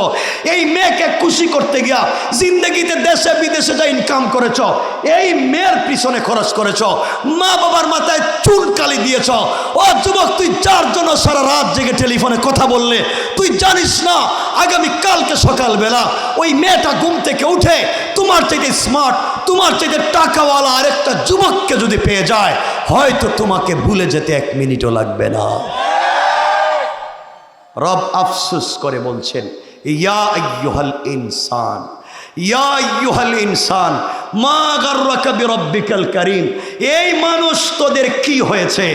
এই মেয়েকে খুশি করতে গিয়া জিন্দগিতে দেশে বিদেশে যা ইনকাম করেছ, এই মেয়ের পিছনে খরচ করেছ, মা বাবার মাথায় চুনকালি দিয়েছ। ও যুবক, তুই যার জন্য সারা রাত জেগে টেলিফোনে কথা বললে, তুই জানিস না আগামী কালকে সকালবেলা ওই মেয়েটা ঘুম থেকে উঠে তোমার চাইতে স্মার্ট, তোমার চাইতে টাকাওয়ালা আরেকটা যুবককে যদি পেয়ে যায়, হয়তো তোমাকে ভুলে যেতে 1 মিনিটও লাগবে না। রব আফসোস করে বলছেন, ইয়া আইয়ুহাল ইনসান, ইয়া আইয়ুহাল ইনসান মা গাররাকা বিরব্বিকাল কারীম। এই মানুষ, তোদের কি হয়েছে?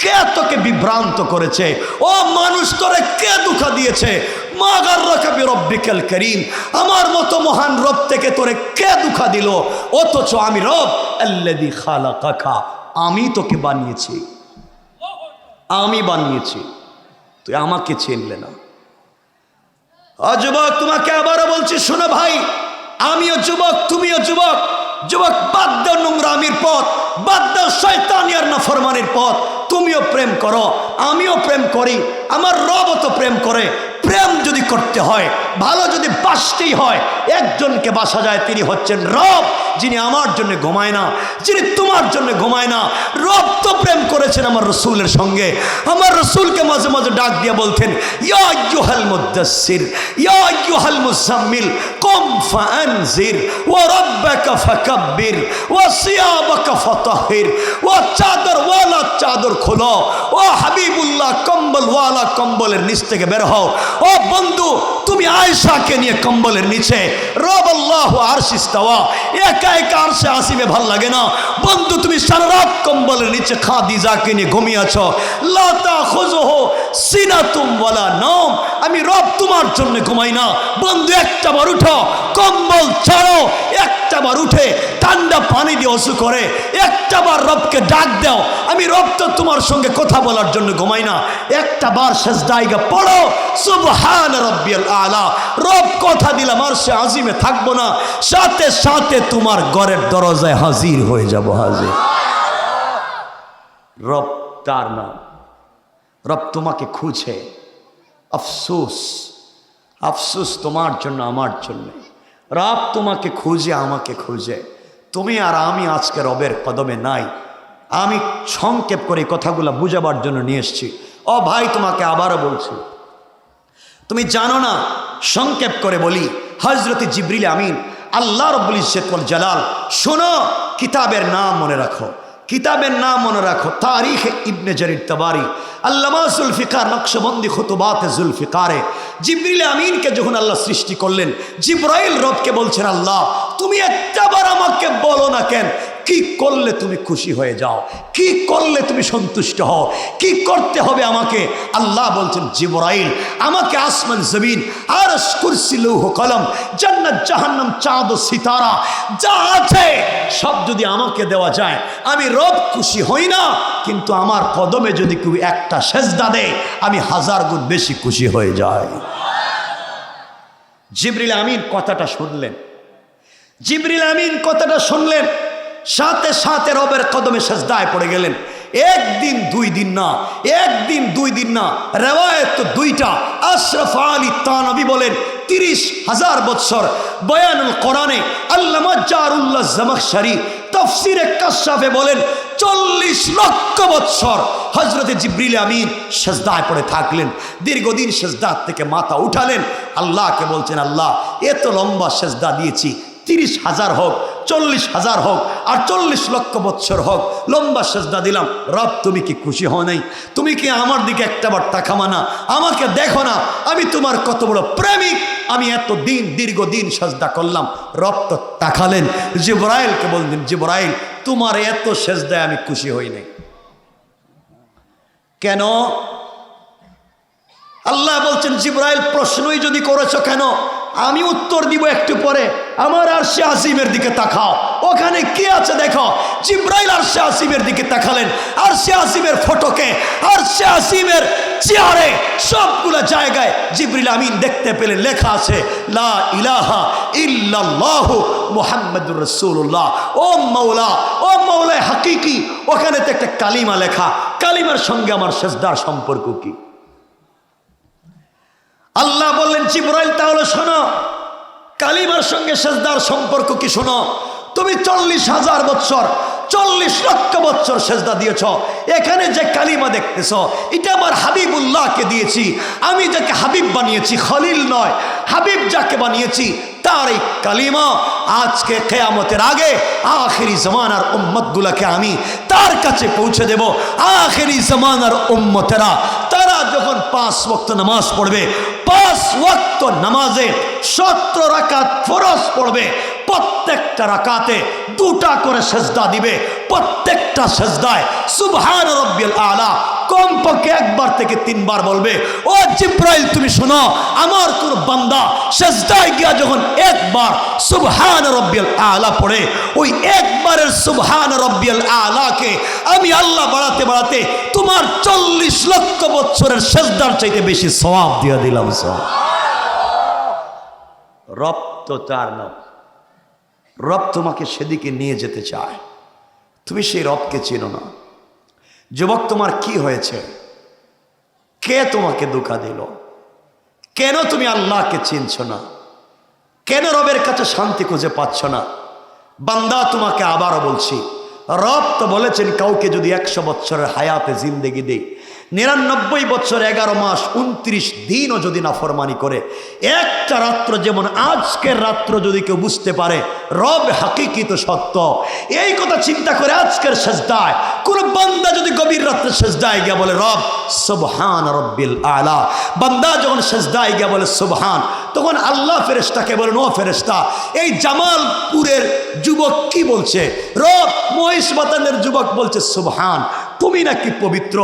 কে তোকে বিভ্রান্ত করেছে? ও মানুষ, তোরে কে ধোঁকা দিয়েছে? মা গাররাকা বিরব্বিকাল কারীম, আমার মতো মহান রব থেকে তোরে কে ধোঁকা দিল? অথচ আমি রব আল্লাযী খালাকাকা, আমি তোকে বানিয়েছি, আমি বানিয়েছি, তুই আমাকে চিনলে না। যুবক, তোমাকে আবারও বলছি, শোনো ভাই, আমিও যুবক, তুমিও যুবক। যুবক, বাদ দাও নোংরামির পথ, বাদ দাও শয়তানি আর নাফরমানির পথ। তুমিও প্রেম করো, আমিও প্রেম করি, আমার রবও তো প্রেম করে। প্রেম যদি করতে হয়, ভালো যদি বাসতেই হয়, একজনকে বাসা যায়, তিনি হচ্ছেন রব, যিনি আমার জন্য ঘুমায় না, যিনি তোমার জন্য ঘুমায় না। রব তো প্রেম করেছেন আমার রসুলের সঙ্গে। আমার রসুলকে মাঝে মাঝে ডাক দিয়ে বলতেন, ইয়া আইয়ুহাল মুদ্দাসসির, ইয়া আইয়ুহাল মুযাম্মিল, কুম ফাআনজির, ওয়া রাব্বাকা ফাকাব্বির, ওয়া সিয়াবাকা ফাতাহির, ওয়া চাদরওয়ালা চাদর খোলো, ও হাবিবুল্লাহ কম্বলওয়ালা কম্বলের নিচ থেকে বের হও। ও বন্ধু, তুমি আয়েশাকে নিয়ে কম্বলের নিচে, রব আল্লাহ আরশে ইস্তাওয়া, একা একা আরশে আসিমে ভাল লাগে না। বন্ধু, তুমি সারা রাত কম্বলের নিচে খাদিজাকে নিয়ে ঘুমিয়ে আছো। লা তাখুযুহু সিনাতুম ওয়ালা নাওম, আমি রব তোমার জন্য ঘুমাই না। বন্ধু, একটা বার উঠো, কম্বল ছাড়ো, একটা বার উঠে ঠান্ডা পানি দিয়ে ওযু করে একটা বার রবকে ডাক দাও। আমি রব তো তোমার সঙ্গে কথা বলার জন্য ঘুমাই না। একটা বার সিজদায় গিয়ে পড়ো সুবহান রাব্বিয়াল আলা, রব কথা দিলাম আরশে আজিমে থাকবো না, সাথে সাথে তোমার ঘরের দরজায় হাজির হয়ে যাব। হাজির রব, তার নাম রব তোমাকে খুঁজে। আফসোস, আফসোস তোমার জন্য, আমার জন্য। রব তোমাকে খুঁজে, আমাকে খুঁজে। তুমি আর আমি আজকে রবের কদমে নাই। আমি সংক্ষেপ করে কথাগুলো বুঝাবার জন্য নিয়ে এসেছি। ও ভাই, তোমাকে আবারও বলছি, তুমি জানো না, সংক্ষেপ করে বলি, হযরত জিবরিল আমিন আল্লাহ রাব্বুল ইজ্জত ওয়াল জালাল, শোনো, কিতাবের নাম মনে রাখো, কিতাবের নাম মনে রাখো। তারিখ ইবনে জারির তাবারি, আল্লামা জুলফিকার নকশবন্দি খুতুবাতে জুলফিকারে, জিবরিল আমিনকে যখন আল্লাহ সৃষ্টি করলেন, জিবরাইল রবকে বলছেন, আল্লাহ তুমি একটাবার আমাকে বলো না কেন, কি করলে তুমি খুশি হয়ে যাও, কি করলে তুমি সন্তুষ্ট হও, কি করতে হবে আমাকে? আল্লাহ বলছেন, জিবরাইল আমাকে আসমান জমিন আরশ কুরসি লৌহ কলম জান্নাত জাহান্নাম চাঁদ ও সিতারা যা আছে সব যদি আমাকে দেওয়া যায়, আমি রব খুশি হই না, কিন্তু আমার কদমে যদি কেউ একটা সেজদা দেয়, আমি 1000 গুণ বেশি খুশি হয়ে যাই। জিবরিল আমিন কথাটা শুনলেন। জিবরিল আমিন কথাটা শুনলেন, সাথে সাথে রবের কদমে সেজদায় পড়ে গেলেন। একদিন দুই দিন না, একদিন দুই দিন না, রেওয়ায়েত তো দুইটা। আশরাফ আলী তানভী বলেন 30,000 বছর। বয়ানুল কোরআনে আল্লামা জারুল্লাহ জামাখশারী তাফসীরে কাশফে বলেন 40 লক্ষ বছর হযরতে জিবরিল আমিন সেজদায় পড়ে থাকলেন। দীর্ঘদিন সেজদা থেকে মাথা উঠালেন, আল্লাহকে বলছেন, আল্লাহ এত লম্বা সেজদা দিয়েছি, 30,000 হোক, 40,000 হোক, আর 40 লক্ষ বছর হোক, লম্বা সেজদা দিলাম। রব তুমি কি খুশি হও নাই? তুমি কি আমার দিকে একটাবার তাকামা না? আমাকে দেখো না, আমি তোমার কত বড় প্রেমিক। আমি এত দিন দীর্ঘদিন সেজদা করলাম। রব তো তাকালেন, জিবরাইলকে বললেন, জিবরাইল তোমার এত সেজদায় আমি খুশি হই নাই। কেন? আল্লাহ বলছেন, জিবরাইল প্রশ্নই যদি করেছো কেন, আমি উত্তর দিব একটু পরে। আমার আরশে আসিমের দিকে তাকাও, ওখানে কি আছে দেখো। জিবরাইল আরশে আসিমের দিকে তাকালেন। আরশে আসিমের ফটকে, আরশে আসিমের চেয়ারে, সবগুলো জায়গায় জিবরিল আমিন দেখতে পেলেন লেখা আছে লা ইলাহা ইল্লাল্লাহ মুহাম্মাদুর রাসূলুল্লাহ। ও মাওলা, ও মাওলা হাকিকি, ওখানে তো একটা কালিমা লেখা। কালিমার সঙ্গে আমার সেজদার সম্পর্ক কি? আল্লাহ বললেন, জিবরাইল তাহলে শোনো, কালিমার সঙ্গে সেজদার সম্পর্ক কি শোনো। তুমি 40,000 বছর, 40 লক্ষ বছর সেজদা দিয়েছ। এখানে যে কালিমা দেখতেছ, এটা আমার হাবিবুল্লাহকে দিয়েছি। আমি যাকে হাবিব বানিয়েছি, খলিল নয়, হাবিব যাকে বানিয়েছি তার এই কালিমা আজকে কিয়ামতের আগে আখিরি জামানার উম্মতগুলোকে আমি তার কাছে পৌঁছে দেব। আখিরি জামানার উম্মতেরা তারা যখন 5 ওয়াক্ত নামাজ পড়বে, 5 ওয়াক্ত নামাজে 17 রাকাত ফরজ পড়বে, প্রত্যেকটা রাকাতে 2টা করে সেজদা দিবে। প্রত্যেকটা সেজদায় সুবহান রাব্বিল আলা কমপক্ষে 1 বার থেকে 3 বার বলবে। ও জিবরাইল তুমি শোনো, আমার কোন বান্দা সেজদায় গিয়া যখন 1 বার সুবহান রাব্বিল আলা পড়ে, ওই 1 বারের সুবহান রাব্বিল আলাকে আমি আল্লাহ বাড়াতে বাড়াতে তোমার 40 লক্ষ বছরের সেজদার চাইতে বেশি সওয়াব দিয়ে দিলাম। রব তো তার নাম, রব তোমাকে সেদিকে নিয়ে যেতে চায়, তুমি সেই রবকে চেনো না। যুবক, তোমার কি হয়েছে? কে তোমাকে ধোঁকা দিল? কেন তুমি আল্লাহকে চিনছ না? কেন রবের কাছে শান্তি খুঁজে পাচ্ছ না? বান্দা, তোমাকে আবারও বলছি, রব তো বলেছেন কাউকে যদি 100 বছরের হায়াতে জিন্দেগি দেই, 99 বছর 11 মাস 29 দিনও যদি নাফরমানি করে, একটা রাত্র যেমন আজকের রাত্র যদি কেউ বুঝতে পারে রব হাকিকি তো সত্য, এই কথা চিন্তা করে আজকের সেজদায় কোন বান্দা যদি গভীর রাত্রে সেজদায় গিয়া বলে রব সুবহান রাব্বিল আলা, বান্দা যখন সেজদায় গিয়া বলে সুবহান, তখন আল্লাহ ফেরেশতাকে বলেন, ও ফেরেশতা, এই জামালপুরের যুবক কি বলছে? রব মহিষবাতানের যুবক বলছে সুবহান। তুমি নাকি পবিত্র,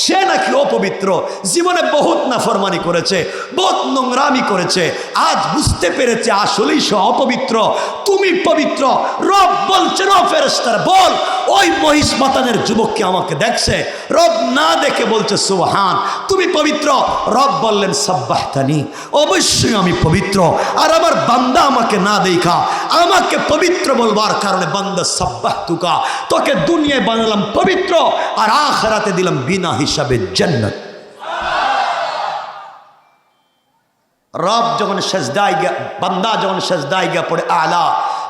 সে নাকি অপবিত্র, জীবনে বহুত নাফরমানি করেছে, বহুত নোংরামি করেছে, আজ বুঝতে পেরেছে আসলেই সে অপবিত্র, তুমি পবিত্র। রব বলছে, রব ফেরেশতারা বল, ওই মহিষ মাতানের যুবককে আমাকে দেখছে? রব না দেখে বলছে সুবহান, তুমি পবিত্র। রব বললেন সাব্বাহতানি, অবশ্যই আমি পবিত্র, আর আমার বান্দা আমাকে না দেখা আমাকে পবিত্র বলবার কারণে বান্দা সাব্বাহতুকা, তোকে দুনিয়ায় বানালাম পবিত্র, আর আখিরাতে দিলাম বিনা হিসাবে জান্নাত। রব যখন সেজদায় গিয়া, বান্দা যখন সেজদায় গিয়া পড়ে আলা,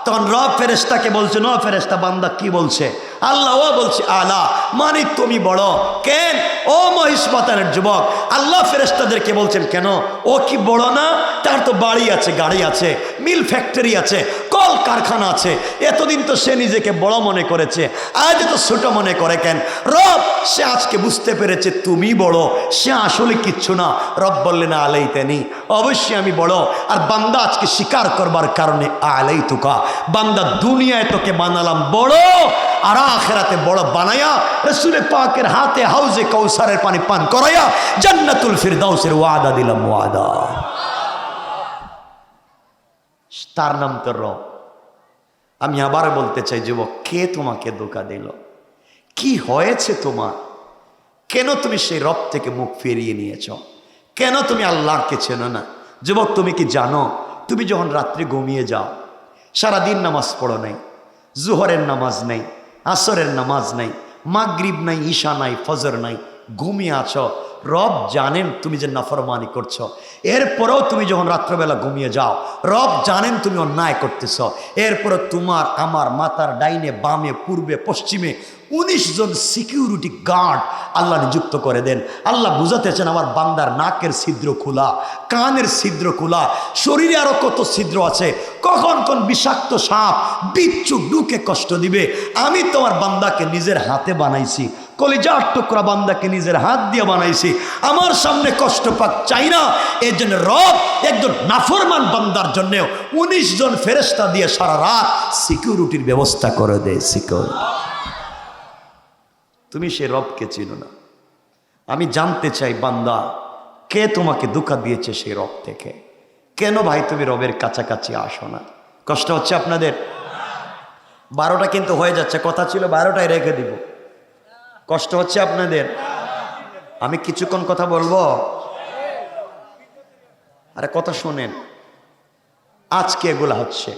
তখন রব ফেরেশতাকে বলছে, নো ফেরেশতা, বান্দা কি বলছে? আল্লাহ ও বলছে আলা, মানে তুমি বড়। কেন? ও মহিষবাতানের যুবক, আল্লাহ ফেরেশতাদেরকে বলছেন কেন? ও কি বড় না? তার তো বাড়ি আছে, গাড়ি আছে, মিল ফ্যাক্টরি আছে, কল কারখানা আছে। এতদিন তো সে নিজেকে বড় মনে করেছে, আজ তো ছোট মনে করে কেন? রব সে আজকে বুঝতে পেরেছে তুমি বড়, সে আসলে কিচ্ছু না। রব বললেন আলাইতানি, অবশ্যই আমি বড়, আর বান্দা আজকে স্বীকার করবার কারণে আলাইতুকা, বান্দা দুনিয়ায় তোকে বানালাম বড়, আর আখিরাতে বড় বানায়া রাসূল পাকের হাতে হাউজে কাউসারের পানি পান করায়া জান্নাতুল ফিরদাউসের ওয়াদা দিলাম। ওয়াদা, তার নাম তো রব। আমি আবার বলতে চাই যুবক, কে তোমাকে ধোঁকা দিল? কি হয়েছে তোমার? কেন তুমি সেই রব থেকে মুখ ফিরিয়ে নিয়েছ? কেন তুমি আল্লাহকে চেনো না? যুবক, তুমি কি জানো তুমি যখন রাত্রে ঘুমিয়ে যাও, সারাদিন নামাজ পড়ো নাই, জোহরের নামাজ নাই, আসরের নামাজ নাই, মাগরিব নাই, ঈশা নাই, ফজর নাই, ঘুমিয়ে আছো। রব জানেন তুমি যে নাফরমানি করছো। এরপরেও তুমি যখন রাত্রবেলা ঘুমিয়ে যাও, রব জানেন তুমি অন্যায় করতেছ। এরপরে তোমার আমার মাথার ডাইনে বামে পূর্বে পশ্চিমে 19 জন সিকিউরিটি গার্ড আল্লাহ নিযুক্ত করে দেন। আল্লাহ বুঝাতেছেন আমার বান্দার নাকের ছিদ্র খোলা, কানের ছিদ্র খোলা, শরীরে আরো কত ছিদ্র আছে, কখন কোন বিষাক্ত সাপ বিচ্ছু ঢুকে কষ্ট দিবে। আমি তোমার বান্দাকে নিজের হাতে বানাইছি, কলিজার টুকরা বান্দাকে নিজের হাত দিয়ে বানাইছি, আমার সামনে কষ্ট পাক চাই না। এর জন্য রব একজন নাফরমান বান্দার জন্য 19 জন ফেরেশতা দিয়ে সারা রাত সিকিউরিটির ব্যবস্থা করে দেয়। সিকিউরিটি। তুমি সে রবকে চিনো না। আমি জানতে চাই বান্দা, কে তোমাকে ধোঁকা দিয়েছে সেই রব থেকে? কেন ভাই তুমি রবের কাছাকাছি আসো না? কষ্ট হচ্ছে আপনাদের? 12টা কিন্তু হয়ে যাচ্ছে, কথা ছিল 12টায় রেখে দিব। কষ্ট হচ্ছে আপনাদের? আমি কিছুক্ষণ কথা বলবো, আরে কথা শোনেন। আজকে এগুলা হচ্ছে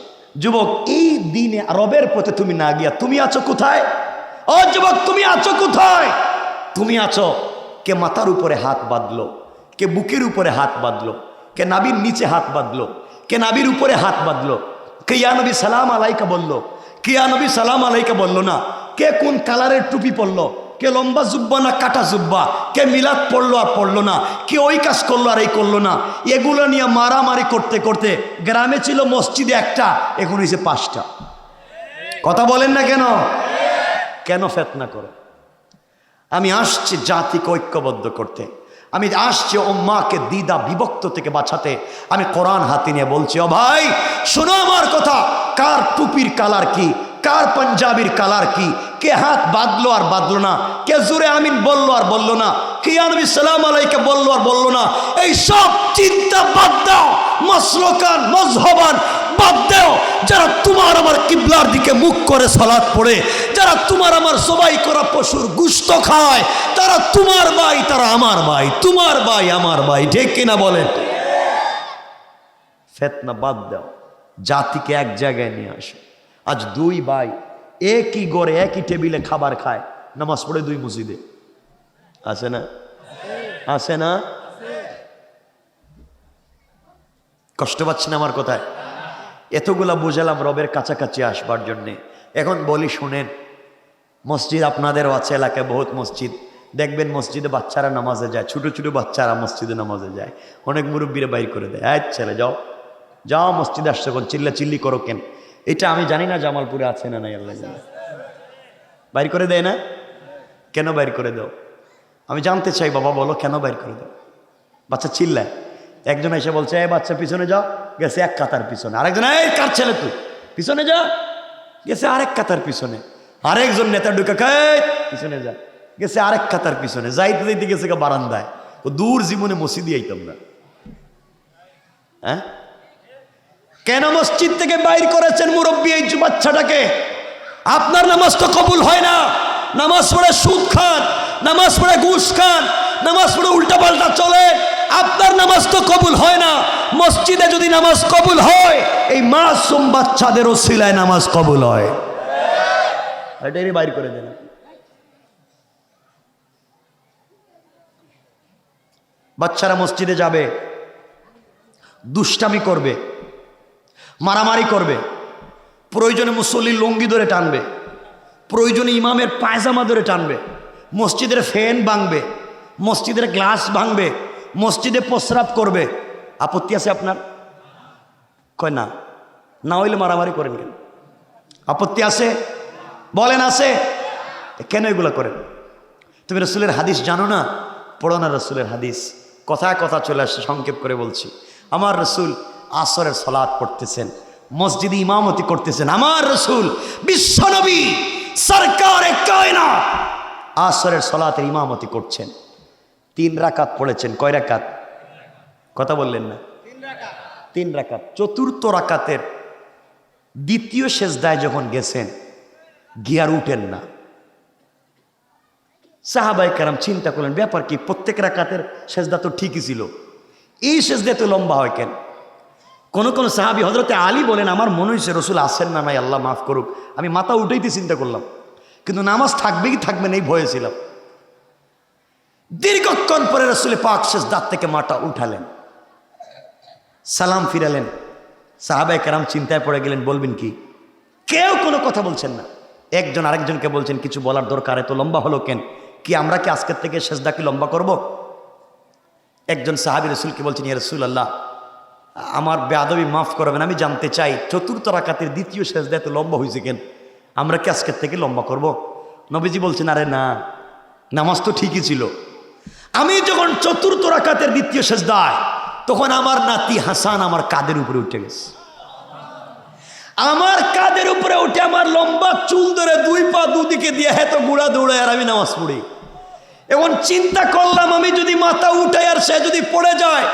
যুবক, এই দিনে রবের পথে তুমি না গিয়া তুমি আছো কোথায়? ও যুবক, তুমি আছো কোথায়? তুমি আছো, কে মাথার উপরে হাত বাঁধলো, কে বুকের উপরে হাত বাঁধলো, কে নাবির নিচে হাত বাঁধলো, কে নাবির উপরে হাত বাঁধলো, কে ইয়া নবী সালাম আলাইকা বললো, কে ইয়া নবী সালাম আলাইকা বললো না, কে কোন কালারের টুপি পরলো, কে লম্বা জুব্বা না কাটা জুব্বা, কে মিলাদ পড়লো আর পড়লো না, কে ওই কাজ করলো আর এই করলো না, এগুলো নিয়ে মারামারি করতে করতে গ্রামে ছিল মসজিদে একটা, এখন হয়েছে 5টা। কথা বলেন না কেন? কেন ফিতনা করে? আমি আসছি জাতিকে ঐক্যবদ্ধ করতে, আমি আসছি উম্মাহকে দ্বিধা বিভক্ত থেকে বাঁচাতে। আমি কোরআন হাতে নিয়ে বলছি, ও ভাই শোনো আমার কথা, কার টুপির কালার কি, কার পাঞ্জাবির কালার কি, কে হাত বাঁধলো আর বাঁধলো না, কে জোরে আমিন বললো আর বললো না, কে ইয়া নবী সালাম আলাইকা বললো আর বললো না, এই সব চিন্তা বাদ দাও, মাসলকান মযহবান বাদ দাও। যারা তোমার আমার কিবলার দিকে মুখ করে সালাত পড়ে, যারা তোমার আমার জবাই করা পশুর গোশত খায়, তারা তোমার ভাই, তারা আমার ভাই, তোমার ভাই আমার ভাই, ঠিক কিনা বলেন? ফিতনা বাদ দাও, জাতিকে এক জায়গায় নিয়ে আসো। আজ 2 ভাই একই ঘরে একই টেবিলে খাবার খায়, নামাজ পড়ে 2 মসজিদে। আছে না? আছে না? কষ্ট পাচ্ছেন আমার কথায়? এতগুলা বুঝালাম রবের কাছাকাছি আসবার জন্যে। এখন বলি শুনেন, মসজিদ আপনাদেরও আছে এলাকায়, বহুত মসজিদ দেখবেন মসজিদে বাচ্চারা নামাজে যায়, ছোট ছোট বাচ্চারা মসজিদে নামাজে যায়, অনেক মুরব্বীরা বাইর করে দেয়, এই ছেলে যাও যাও মসজিদে আসছে, কোন চিল্লা চিল্লি করো কেন? এটা আমি জানি না জামালপুরে আছে না নাই, আল্লাহ জানে। বাইর করে দেয় না? কেন বাইর করে দাও? আমি জানতে চাই, বাবা বলো কেন বাইর করে দাও? বাচ্চা চিল্লায়, একজন এসে বলছে এই বাচ্চা পিছনে যাও, গেছে 1 কাতার পিছনে। আরেকজন, এই কার ছেলে তুই, পিছনে যা, গেছে আরেক কাতার পিছনে। আরেকজন নেতা ঢুকে পিছনে যা, গেছে আরেক কাতার পিছনে। যাইতে যাইতে গেছে বারান্দায়। ও দূর জীবনে মসজিদে আইতাম না। হ্যাঁ, কেন মসজিদ থেকে বাইর করেছেন মুরব্বী এই বাচ্চাটাকে? আপনার নামাজ তো কবুল হয় না, নামাজ পড়ে সুদ খান, নামাজ পড়ে ঘুষ খান, নামাজ পড়ে উল্টাপাল্টা চলে, আপনার নামাজ তো কবুল হয় না। মসজিদে যদি নামাজ কবুল হয়, এই মাসুম বাচ্চাদের ওসিলায় নামাজ কবুল হয়। এটাই বাইর করে দেন। বাচ্চারা মসজিদে যাবে, দুষ্টামি করবে, মারামারি করবে, প্রয়োজনে মুসল্লির লুঙ্গি ধরে টানবে, প্রয়োজনে ইমামের পায়জামা ধরে টানবে, মসজিদের ফ্যান ভাঙবে, মসজিদের গ্লাস ভাঙবে, মসজিদে প্রস্রাব করবে। আপত্তি আছে আপনার? কয় না, না হইলে মারামারি করেন কেন? আপত্তি আছে? বলেন আছে? কেন এগুলো করেন? তুমি রসুলের হাদিস জানো না? পড়ো না রসুলের হাদিস। কথায় কথা চলে আসছে, সংক্ষেপ করে বলছি। আমার রসুল আসরের সালাত পড়তেছেন, মসজিদে ইমামতি করতেছেন। আমার রসুল বিশ্বনবী সরকারে কায়নাত আসরের সালাতের ইমামতি করছেন। 3 রাকাত পড়েছেন। কয় রাকাত? কথা বললেন না? 3 রাকাত। চতুর্থ রাকাতের দ্বিতীয় সেজদায় যখন গেছেন, গিয়ার উঠেন না। সাহাবায়ে কেরাম চিন্তা করলেন, ব্যাপার কি? প্রত্যেক রাকাতের সেজদা তো ঠিকই ছিল, এই সেজদা তো লম্বা হয় কেন? কোন কোন সাহাবী হযরতে আলী বলেন, আমার মনে হয়েছে রসুল আসেন না, নাই আল্লাহ মাফ করুক, আমি মাথা উঠাইতে চিন্তা করলাম, কিন্তু নামাজ থাকবে কি থাকবে না এই ভয়ে ছিলাম। দীর্ঘক্ষণ পরে রসুল পাক সিজদার থেকে মাথা উঠালেন, সালাম ফিরালেন। সাহাবায়ে কেরাম চিন্তায় পড়ে গেলেন, বলবেন কি? কেউ কোনো কথা বলছেন না। একজন আরেকজনকে বলছেন, কিছু বলার দরকার, এত লম্বা হলো কেন? কি আমরা কি আজকের থেকে সিজদা কি লম্বা করব? একজন সাহাবী রাসূলকে বলছেন, ইয়া রাসূলুল্লাহ, আমার বেয়াদবি মাফ করবেন, আমি জানতে চাই চতুর্থ রাকাতের দ্বিতীয় সিজদা এত লম্বা হয়েছে কেন? আমরা কি আজকের থেকে লম্বা করব? নবীজি বলছেন, আরে না, নামাজ তো ঠিকই ছিল। আমি যখন চতুর্থ রাকাতের দ্বিতীয় সিজদায়, তখন আমার নাতি হাসান আমার কাঁধের উপরে উঠে গেছে। আমার কাঁধের উপরে উঠে আমার লম্বা চুল ধরে দুই পা দুদিকে দিয়ে এত গুড়া দৌড়ে আর আমি নামাজ পড়ি। এখন চিন্তা করলাম, আমি যদি মাথা উঠাই আর সে যদি পড়ে যায়,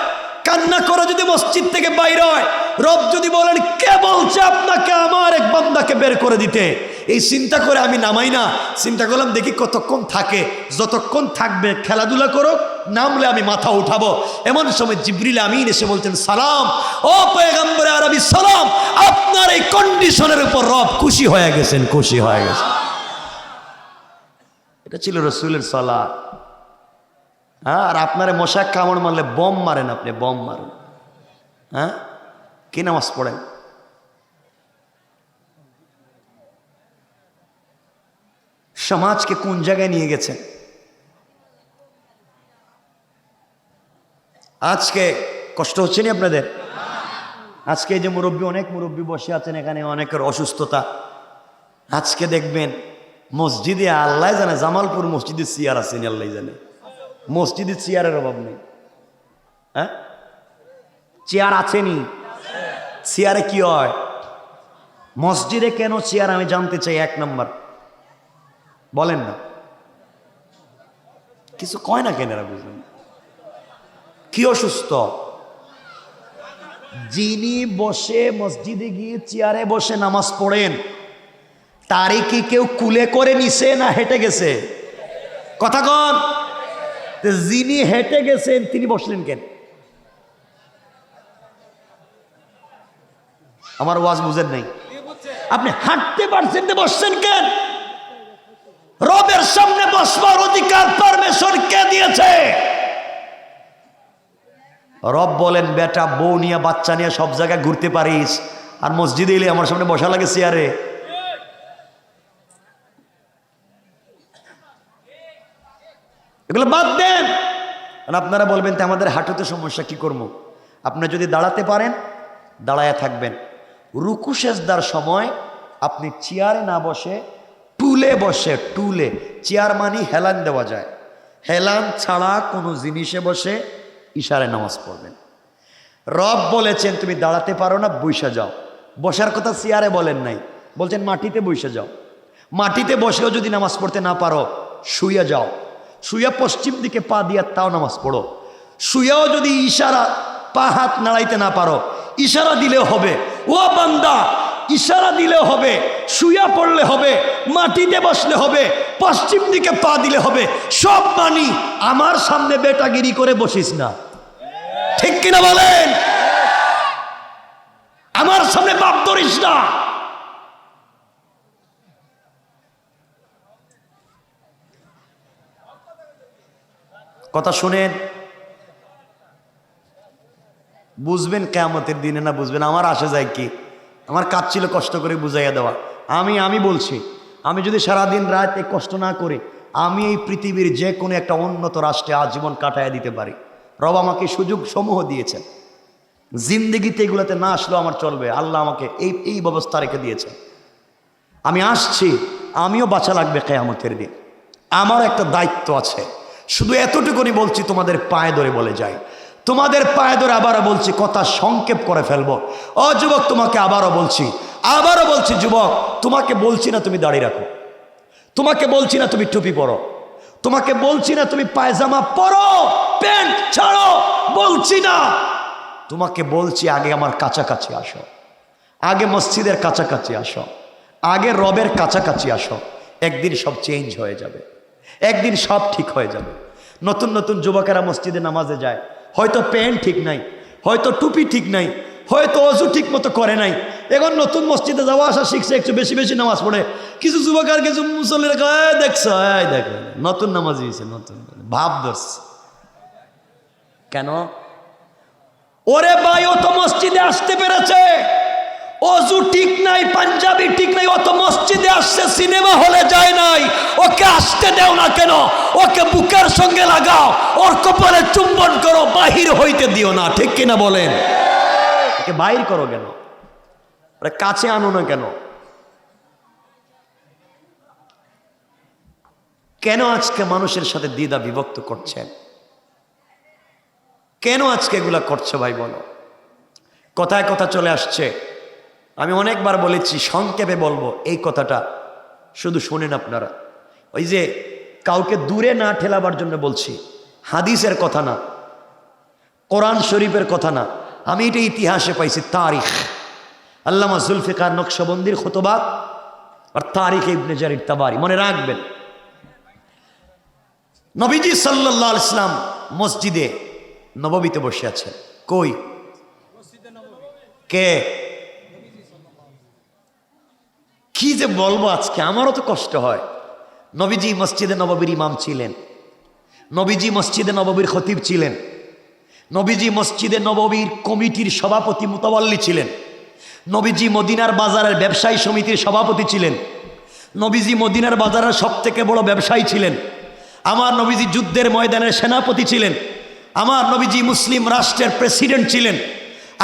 কান্না করে যদি মসজিদ থেকে বাইর হয়, রব যদি বলেন, কে বলছে আপনাকে আমার এক বান্দাকে বের করে দিতে? এই চিন্তা করে আমি নামাই না। চিন্তা করলাম, দেখি কতক্ষণ থাকে, যতক্ষণ থাকবে খেলাধুলা করুক, নামলে আমি মাথা উঠাবো। এমন সময় জিবরিল আমিন এসে বলছেন, সালাম ও পয়গম্বরে আরবি, সালাম, আপনার এই কন্ডিশনের উপর রব খুশি হয়ে গেছেন, খুশি হয়ে গেছেন। এটা ছিল রাসূলের সালাত। হ্যাঁ, আর আপনারে মশা কামড় মারলে বম মারেন, আপনি বম মারেন। হ্যাঁ, কি নামাজ পড়েন? সমাজকে কোন জায়গায় নিয়ে গেছেন? আজকে কষ্ট হচ্ছে না আপনাদের? আজকে যে মুরব্বী, অনেক মুরব্বী বসে আছেন এখানে, অনেকের অসুস্থতা। আজকে দেখবেন মসজিদে, আল্লাহ জানে, জামালপুর মসজিদে চেয়ার আছেন, আল্লাহ জানে, মসজিদে চেয়ারের অভাব নেই। হ্যাঁ, চেয়ার আছেনি? চেয়ারে কি হয়? মসজিদে কেন চেয়ার আমি জানতে চাই। এক নম্বর বলেন না, কিছু কয় না কেন? বুঝলেন কি অসুস্থ? যিনি বসে মসজিদে গিয়ে চেয়ারে বসে নামাজ পড়েন, তারই কি কেউ কুলে করে নিছে না হেঁটে গেছে? কথা কন। যিনি হেঁটে গেছেন তিনি বসলেন কেন? আমার ওয়াজ বুঝেন নাই? আপনি হাঁটতে পারছেন তো বসছেন কেন? রবের সামনে বসবার অধিকার পারমিশন কে দিয়েছে? রব বলেন, বেটা বউ নিয়ে বাচ্চা নিয়ে সব জায়গায় ঘুরতে পারিস, আর মসজিদে এলে আমার সামনে বসা লাগে চেয়ারে। এগুলো বাদ দেন। আপনারা বলবেন, তো আমাদের হাঁটুতে সমস্যা, কি করব? আপনি যদি দাঁড়াতে পারেন দাঁড়ায় থাকবেন। রুকু সেজদার সময় আপনি চেয়ারে না বসে টুলে বসে, টুলে, চেয়ার মানে হেলান দেওয়া যায়, হেলান ছাড়া কোনো জিনিসে বসে ইশারায় নামাজ পড়বেন। রব বলেছেন তুমি দাঁড়াতে পারো না, বইসা যাও। বসার কথা চেয়ারে বলেন নাই, বলছেন মাটিতে বইসা যাও। মাটিতে বসেও যদি নামাজ পড়তে না পারো, শুয়ে যাও। শুয়া পশ্চিম দিকে পা দিয়া তাও নামাজ পড়ো। শুয়াও যদি ইশারা, পা হাত নাড়াইতে না পারো, ইশারা দিলেও হবে। ও বান্দা, ইশারা দিলেও হবে, শুয়া পড়লে হবে, মাটিতে বসলে হবে, পশ্চিম দিকে পা দিলে হবে, সব মানি। আমার সামনে বেটাগিরি করে বসিস না, ঠিক কিনা বলেন? আমার সামনে বাপ ধরিস না। কথা শুনেন, বুঝবেন কিয়ামতের দিনে না বুঝবেন আমার আসে যায় কি? আমার কাজ ছিল কষ্ট করে বুঝাইয়া দেওয়া। আমি বলছি, আমি যদি সারাদিন রাত এই কষ্ট না করি, আমি এই পৃথিবীর যে কোনো একটা উন্নত রাষ্ট্রে আজীবন কাটাইয়া দিতে পারি। রব আমাকে সুযোগ সমূহ দিয়েছেন, জিন্দেগিতে এগুলোতে না আসলেও আমার চলবে। আল্লাহ আমাকে এই ব্যবস্থা রেখে দিয়েছেন। আমি আসছি, আমিও বাঁচা লাগবে কিয়ামতের দিন। আমার একটা দায়িত্ব আছে। শুধু এতটুকুনি বলছি, তোমাদের পায়ে ধরে বলে যাই, তোমাদের পায়ে ধরে আবারও বলছি, কথা সংক্ষেপ করে ফেলবো। ও যুবক, তোমাকে আবারও বলছি যুবক, তোমাকে বলছি না তুমি দাড়ি রাখো, তোমাকে বলছি না তুমি টুপি পরো, তোমাকে বলছি না তুমি পায়জামা পরো, প্যান্ট ছাড়ো, বলছি না। তোমাকে বলছি, আগে আমার কাছাকাছি আসো, আগে মসজিদের কাছাকাছি আসো, আগে রবের কাছাকাছি আসো। একদিন সব চেঞ্জ হয়ে যাবে, একদিন সব ঠিক হয়ে যাবে। নতুন নতুন যুবকেরা মসজিদে নামাজে যায়, হয়তো প্যান্ট ঠিক নাই, হয়তো টুপি ঠিক নাই, হয়তো অজু ঠিক মতো করে নাই, এখন নতুন মসজিদে যাওয়া আসা শিখছে, একটু বেশি বেশি নামাজ পড়ে। কিছু যুবক আর কিছু মুসল্লির দেখছো, দেখ নতুন নামাজ হয়েছে, নতুন ভাব ধরছে কেন? ওরে ভাই, ও তো মসজিদে আসতে পেরেছে, অজু ঠিক নাই, পাঞ্জাবি ঠিক নাই, ও তো মসজিদে আসছে, সিনেমা হলে যায় নাই। ওকে আসতে দেও না কেন? ওকে বুকের সঙ্গে লাগাও, ওর কপালে চুম্বন করো, বাহির হইতে দিও না। ঠিক কিনা বলেন? ওকে বাহির করো কেন? ওরে কাছে আনো না কেন? কেন আজকে মানুষের সাথে দ্বিধা বিভক্ত করছেন? কেন আজকে এগুলা করছে ভাই বলো? কথায় কথা চলে আসছে। আমি অনেকবার বলেছি, সংক্ষেপে বলবো এই কথাটা, শুধু শোনেন আপনারা। ওই যে কাউকে দূরে না ঠেলাবার জন্য বলছি, হাদিসের কথা না, কোরআন শরীফের কথা না, আমি এটা ইতিহাসে পাইছি। তারিখ, আল্লামা জুলফিকার নকশবন্দির খুতবাত আর তারিখ ইবনে জারির তাবারি, মনে রাখবেন। নবীজি সাল্লাল্লাহু আলাইহি ওয়াসাল্লাম মসজিদে নববীতে বসে আছেন। কই? কে? কি যে বলবো আজকে, আমারও তো কষ্ট হয়। নবীজি মসজিদে নববীর ইমাম ছিলেন, নবীজি মসজিদে নববীর খতিব ছিলেন, নবীজি মসজিদে নববীর কমিটির সভাপতি মুতাওয়াল্লি ছিলেন, নবীজি মদিনার বাজারের ব্যবসায়ী সমিতির সভাপতি ছিলেন, নবীজি মদিনার বাজারের সবথেকে বড় ব্যবসায়ী ছিলেন, আমার নবীজি যুদ্ধের ময়দানের সেনাপতি ছিলেন, আমার নবীজি মুসলিম রাষ্ট্রের প্রেসিডেন্ট ছিলেন,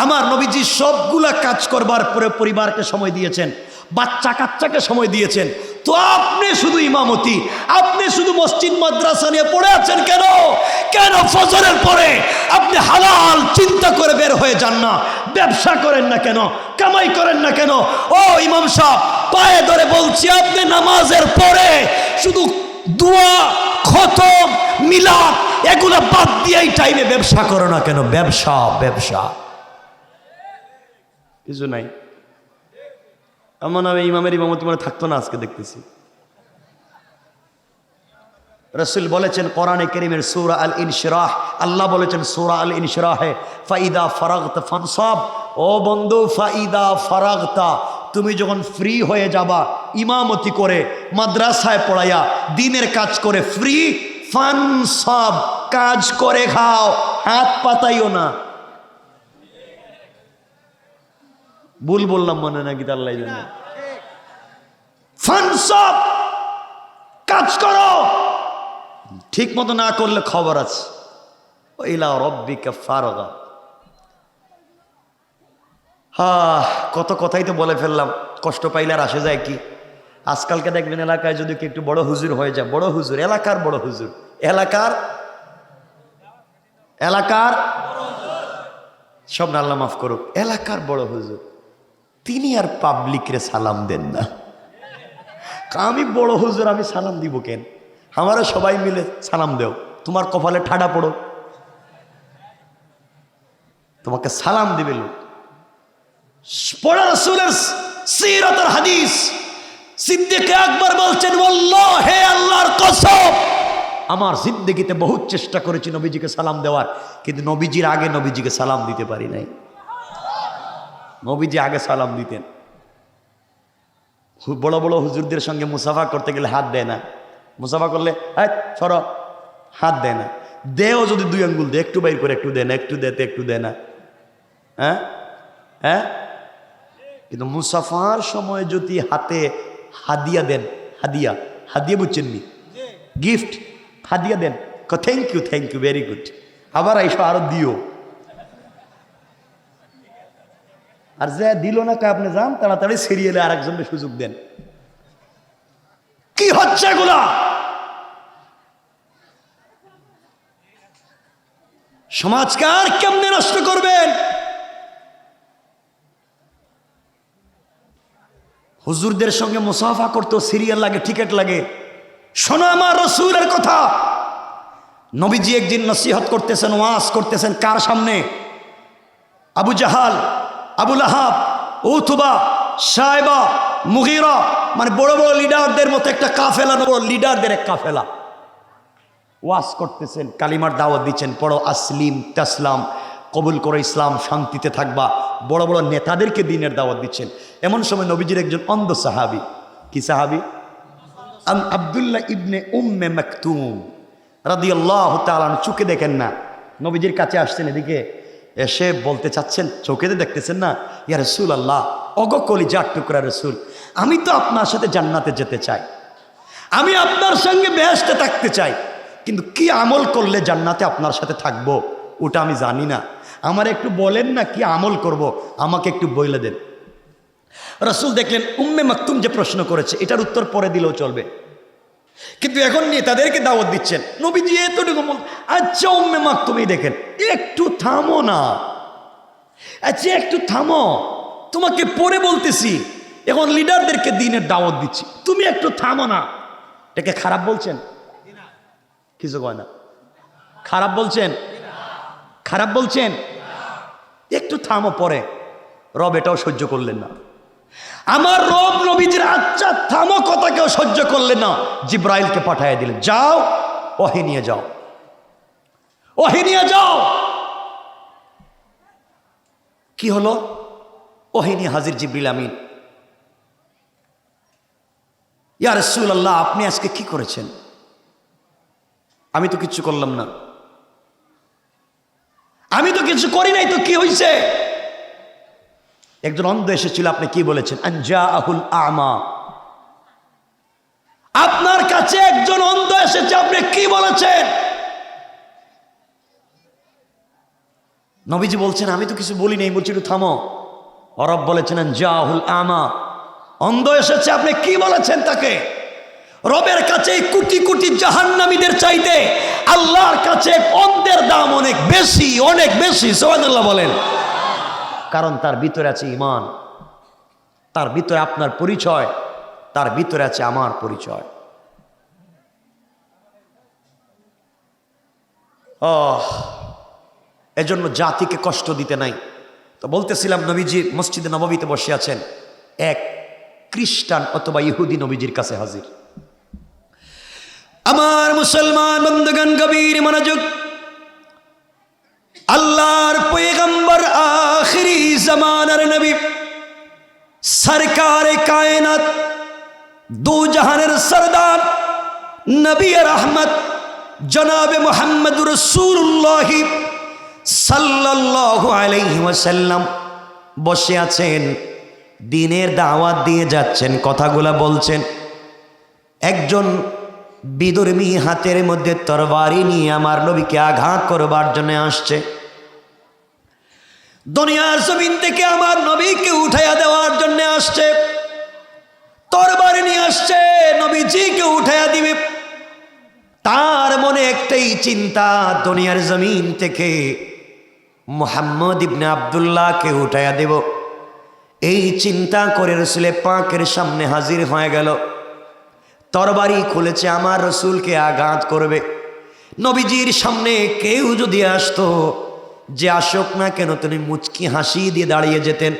আমার নবীজি সবগুলা কাজ করবার পরে পরিবারকে সময় দিয়েছেন, বাচ্চা কাচ্চাকে সময় দিয়েছেন। তো আপনি শুধু ইমামতি, আপনি শুধু মসজিদ মাদ্রাসা নিয়ে পড়ে আছেন কেন? কেন ফজরের পরে আপনি হালাল চিন্তা করে বের হয়ে যান না? ব্যবসা করেন না কেন? কামাই করেন না কেন? ও ইমাম সাহেব, পায়ে ধরে বলছি, আপনি নামাজের পরে শুধু দোয়া, খতম, মিলাদ এগুলা বাদ দিয়ে এই টাইমে ব্যবসা করো না কেন? ব্যবসা ব্যবসা কিছু নাই। এমন আমি ইমামের ইমামতি মনে থাকতো না, আজকে দেখতেছি। রাসূল বলেছেন কোরআনে কারীমের সূরা আল ইনশিরাহ, আল্লাহ বলেছেন সূরা আল ইনশিরাহে, ফাইদা ফারাগতা ফানসাব। ও বন্ধু, ফাইদা ফারাগতা, তুমি যখন ফ্রি হয়ে যাবা ইমামতি করে, মাদ্রাসায় পড়াইয়া, দিনের কাজ করে ফ্রি, ফানসাব, কাজ করে খাও, হাত পাতাইও না। ভুল বললাম মনে নাকি? আল্লাহ জানে। ফানসাব, কাজ করো, ঠিক মতো না করলে খবর আছে। ইলা রব্বিকা ফারগা। কত কথাই তো বলে ফেললাম, কষ্ট পাইলে আর আসে যায় কি? আজকালকে দেখবেন এলাকায় যদি একটু বড় হুজুর হয়ে যায়, বড় হুজুর, এলাকার বড় হুজুর, এলাকার সব আল্লাহ মাফ করুক, এলাকার বড় হুজুর, তিনি আর পাবলিকরে সালাম দেন না। আমি বড় হুজুর, আমি সালাম দিব কেন? আমারও সবাই মিলে সালাম দেও, তোমার কপালে ঠাডা পড়ো, তোমাকে সালাম দিবে লোক। পড়া রাসূলের সিরাতের হাদিস, সিদ্দিক আকবর বলছেন, ওয়াল্লাহি, আল্লাহর কসম, আমার জিন্দেগিতে বহুত চেষ্টা করেছি নবীজিকে সালাম দেওয়ার, কিন্তু নবীজির আগে নবীজিকে সালাম দিতে পারি নাই। নবীজি আগে সালাম দিতেন। বড় বড় হুজুরদের সঙ্গে মুসাফা করতে গেলে হাত দেয় না, মুসাফা করলে সর, হাত দেয় না। দেও যদি 2 আঙ্গুল দে, একটু বাইর করে একটু দেয় না, একটু দেতে একটু দেয় না। হ্যাঁ হ্যাঁ, কিন্তু মুসাফার সময় যদি হাতে হাদিয়া দেন, হাদিয়া, হাদিয়া বুঝছেন নি? গিফট, হাদিয়া দেন, thank you, thank you, very good, আবার আইসো আরো দিও। আর যে দিল না, আপনি যান তাড়াতাড়ি সিরিয়ালে আরেকজনকে সুযোগ দেন। কি হচ্ছে এগুলা? সমাজকে আর কেমনে নষ্ট করবেন? হুজুরদের সঙ্গে মুসাফা করতে সিরিয়াল লাগে, টিকিট লাগে। শোনো আমার রাসূলের কথা। নবীজি একদিন নসিহত করতেছেন, ওয়াজ করতেছেন, কার সামনে? আবু জাহাল, আবু লাহাব, উতবা, সাইবা, মুগীরা, মানে বড় বড় লিডারদের মতো একটা কাফেলা, বড় লিডারদের এক কাফেলা ওয়াজ করতেছেন, কালিমার দাওয়াত দিচ্ছেন, পড়ো আসলিম তাসলাম, কবুল করো ইসলাম, শান্তিতে থাকবা, বড় বড় নেতাদেরকে দিনের দাওয়াত দিচ্ছেন। এমন সময় নবীজির একজন অন্ধ সাহাবী, কি সাহাবী? আব্দুল্লাহ ইবনে উম্মে মাকতুম রাদিয়াল্লাহু তাআলা চোখে দেখেন না, নবীজির কাছে আসছেন, এদিকে এসে বলতে চাচ্ছেন, চোখেতে দেখতেছেন না, ইয়া রাসূলুল্লাহ, ওগো কলিজার টুকরা রাসূল, আমি তো আপনার সাথে জান্নাতে যেতে চাই, আমি আপনার সঙ্গে বেহেশতে থাকতে চাই, কিন্তু কি আমল করলে জান্নাতে আপনার সাথে থাকবো ওটা আমি জানি না, আমার একটু বলেন না কি আমল করব, আমাকে একটু বলে দেন। রাসূল দেখলেন উম্মে মাকতুম যে প্রশ্ন করেছে এটার উত্তর পরে দিলেও চলবে, কিন্তু এখন নিয়ে তাদেরকে দাওয়াত দিচ্ছেন। নবীজি এতটুকু বল, আচ্ছা উম্মে মাকতুমই দেখেন, একটু থামো না, আচ্ছা একটু থামো, তোমাকে পরে বলতেছি, এখন লিডারদেরকে দিনের দাওয়াত দিচ্ছি, তুমি একটু থামো না। এটাকে খারাপ বলছেন? কিছু কয় না, খারাপ বলছেন? খারাপ বলছেন? একটু থামো পরে। রব এটাও সহ্য করলেন না, আমার রব নবীজির আচ্ছা থামো কথাকেও সহ্য করলেন না, জিব্রাইলকে পাঠিয়ে দিলেন, যাও ওহী নিয়ে যাও, ওহী নিয়ে যাও। কি হলো? ওহী নিয়ে হাজির জিবরিল আমিন। ইয়া রাসূলুল্লাহ, আপনি আজকে কি করেছেন? আমি তো কিছু করলাম না, আমি তো কিছু করি নাই, তো কি হয়েছে? একজন অন্ধ এসেছিল, আপনি কি বলেছেন? আনজাআহুল আ'মা, আপনার কাছে একজন অন্ধ এসেছে, আপনি কি বলেছেন? নবীজি বলছেন আমি তো কিছু বলি নাই, বলছি একটু থামো। রব বলেছেন আনজাআহুল আ'মা, অন্ধ এসেছে, আপনি কি বলেছেন তাকে? রবের কাছে কোটি কোটি জাহান্নামীদের চাইতে আল্লাহর কাছে অন্ধের দাম অনেক বেশি, অনেক বেশি। সুবহানাল্লাহ বলেন। কারণ তার ভিতরে আছে ঈমান, তার ভিতরে আপনার পরিচয়, তার ভিতরে আছে আমার পরিচয়। এজন্য জাতিকে কষ্ট দিতে নাই। তো বলতেছিলাম, নবীজি মসজিদে নববীতে বসে আছেন, এক খ্রিস্টান অথবা ইহুদি নবীজির কাছে হাজির। আমার মুসলমান বন্ধুগণ, গভীর মনোযোগ। আল্লাহর পয়গম্বর, আখিরি জামানার নবী, সরকারে কায়নাত, দু জাহানের সরদার, নবী রহমত জনাবে মুহাম্মদুর রাসূলুল্লাহ সাল্লাল্লাহু আলাইহি ওয়াসাল্লাম বসে আছেন, দ্বীনের দাওয়াত দিয়ে যাচ্ছেন, কথাগুলা বলছেন। একজন বিধর্মী হাতের মধ্যে তরবারি নিয়ে আমার নবীকে আঘাত করবার জন্য আসছে। দুনিয়ার জমিন থেকে আমার নবীকে উঠাইয়া দেওয়ার জন্য আসছে, তরবারি নিয়ে আসছে, নবীজিকে উঠাইয়া দিবে। তার মনে একটাই চিন্তা, দুনিয়ার জমিন থেকে মুহাম্মদ ইবনে আব্দুল্লাহকে উঠাইয়া দেব। এই চিন্তা করে রাসূলে পাকের সামনে হাজির হয়ে গেল। তরবারি খুলেছে, আমার রসুলকে আঘাত করবে। নবীজির সামনে কেউ যদি আসতো, যে আসুক না কেন, তিনি মুচকি হাসি দিয়ে দাঁড়িয়ে যেতেন,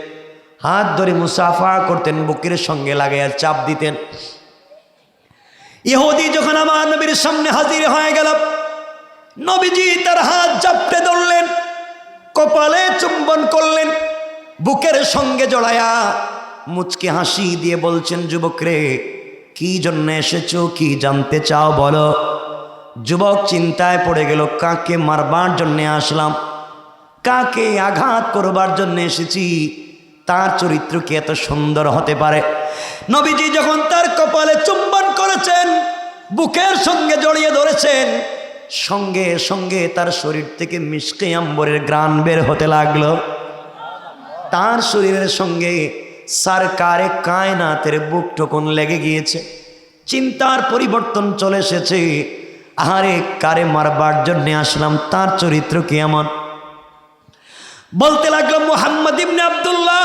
হাত ধরে মুসাফা করতেন, বুকের সঙ্গে লাগাইয়া চাপ দিতেন। ইহুদি যখন আমার নবীর সামনে হাজির হয়ে গেল, নবীজি তার হাত চাপটে ধরলেন, কপালে চুম্বন করলেন, বুকের সঙ্গে জড়ায়া মুচকি হাসি দিয়ে বলছেন, যুবক রে, কি জন্য এসেছো, কি জানতে চাও বলো। যুবক চিন্তায় পড়ে গেল, কাকে মারবার জন্য আসলাম, কাকে আঘাত করবার জন্য এসেছি, তার চরিত্র কি এত সুন্দর হতে পারে? নবীজি যখন তার কপালে চুম্বন করেছেন, বুকের সঙ্গে জড়িয়ে ধরেছেন, সঙ্গে সঙ্গে তার শরীর থেকে মিশকে আম্বরের ঘ্রাণ বের হতে লাগলো। তার শরীরের সঙ্গে সরকারে কায়নাতের বুক ঠোকন লেগে গিয়েছে। চিন্তার পরিবর্তন চলে এসেছে, আহারে কারে মারবার জন্য আসলাম, তার চরিত্র কি এমন? বলতে লাগলো, মুহাম্মদ ইবনে আব্দুল্লাহ,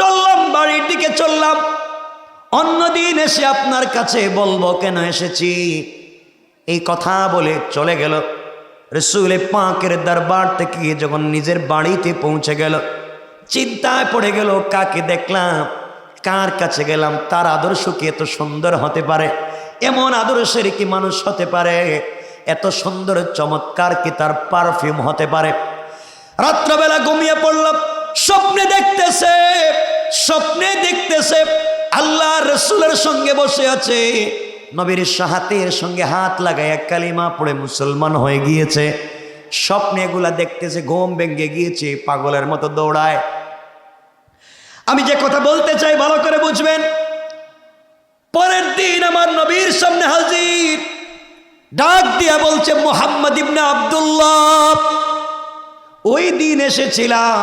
চললাম বাড়ির দিকে চললাম, অন্যদিন এসে আপনার কাছে বলবো কেন এসেছি। এই কথা বলে চলে গেল। রাসূল পাকের দরবার থেকে যখন নিজের বাড়িতে পৌঁছে গেল, চিন্তায় পড়ে গেল, কাকে দেখলাম, কার কাছে গেলাম, তার আদর্শ কি এত সুন্দর হতে পারে? এমন আদর্শের কি মানুষ হতে পারে? এত সুন্দর চমৎকার কি তার পারফিউম হতে পারে? রাত্রবেলা ঘুমিয়ে পড়লাম, স্বপ্নে দেখতেছে আল্লাহ রসুলের সঙ্গে বসে আছে, নবীর হাতের সঙ্গে হাত লাগায় এক কালিমা পড়ে মুসলমান হয়ে গিয়েছে। স্বপ্নে এগুলা দেখতেছে, ঘুম ভেঙে গিয়েছে, পাগলের মতো দৌড়ায়। আমি যে কথা বলতে চাই ভালো করে বুঝবেন। পরের দিন আমার নবীর সামনে হাজির, ডাক দিয়া বলছে, মুহাম্মদ ইবনে আব্দুল্লাহ, ওই দিন এসেছিলাম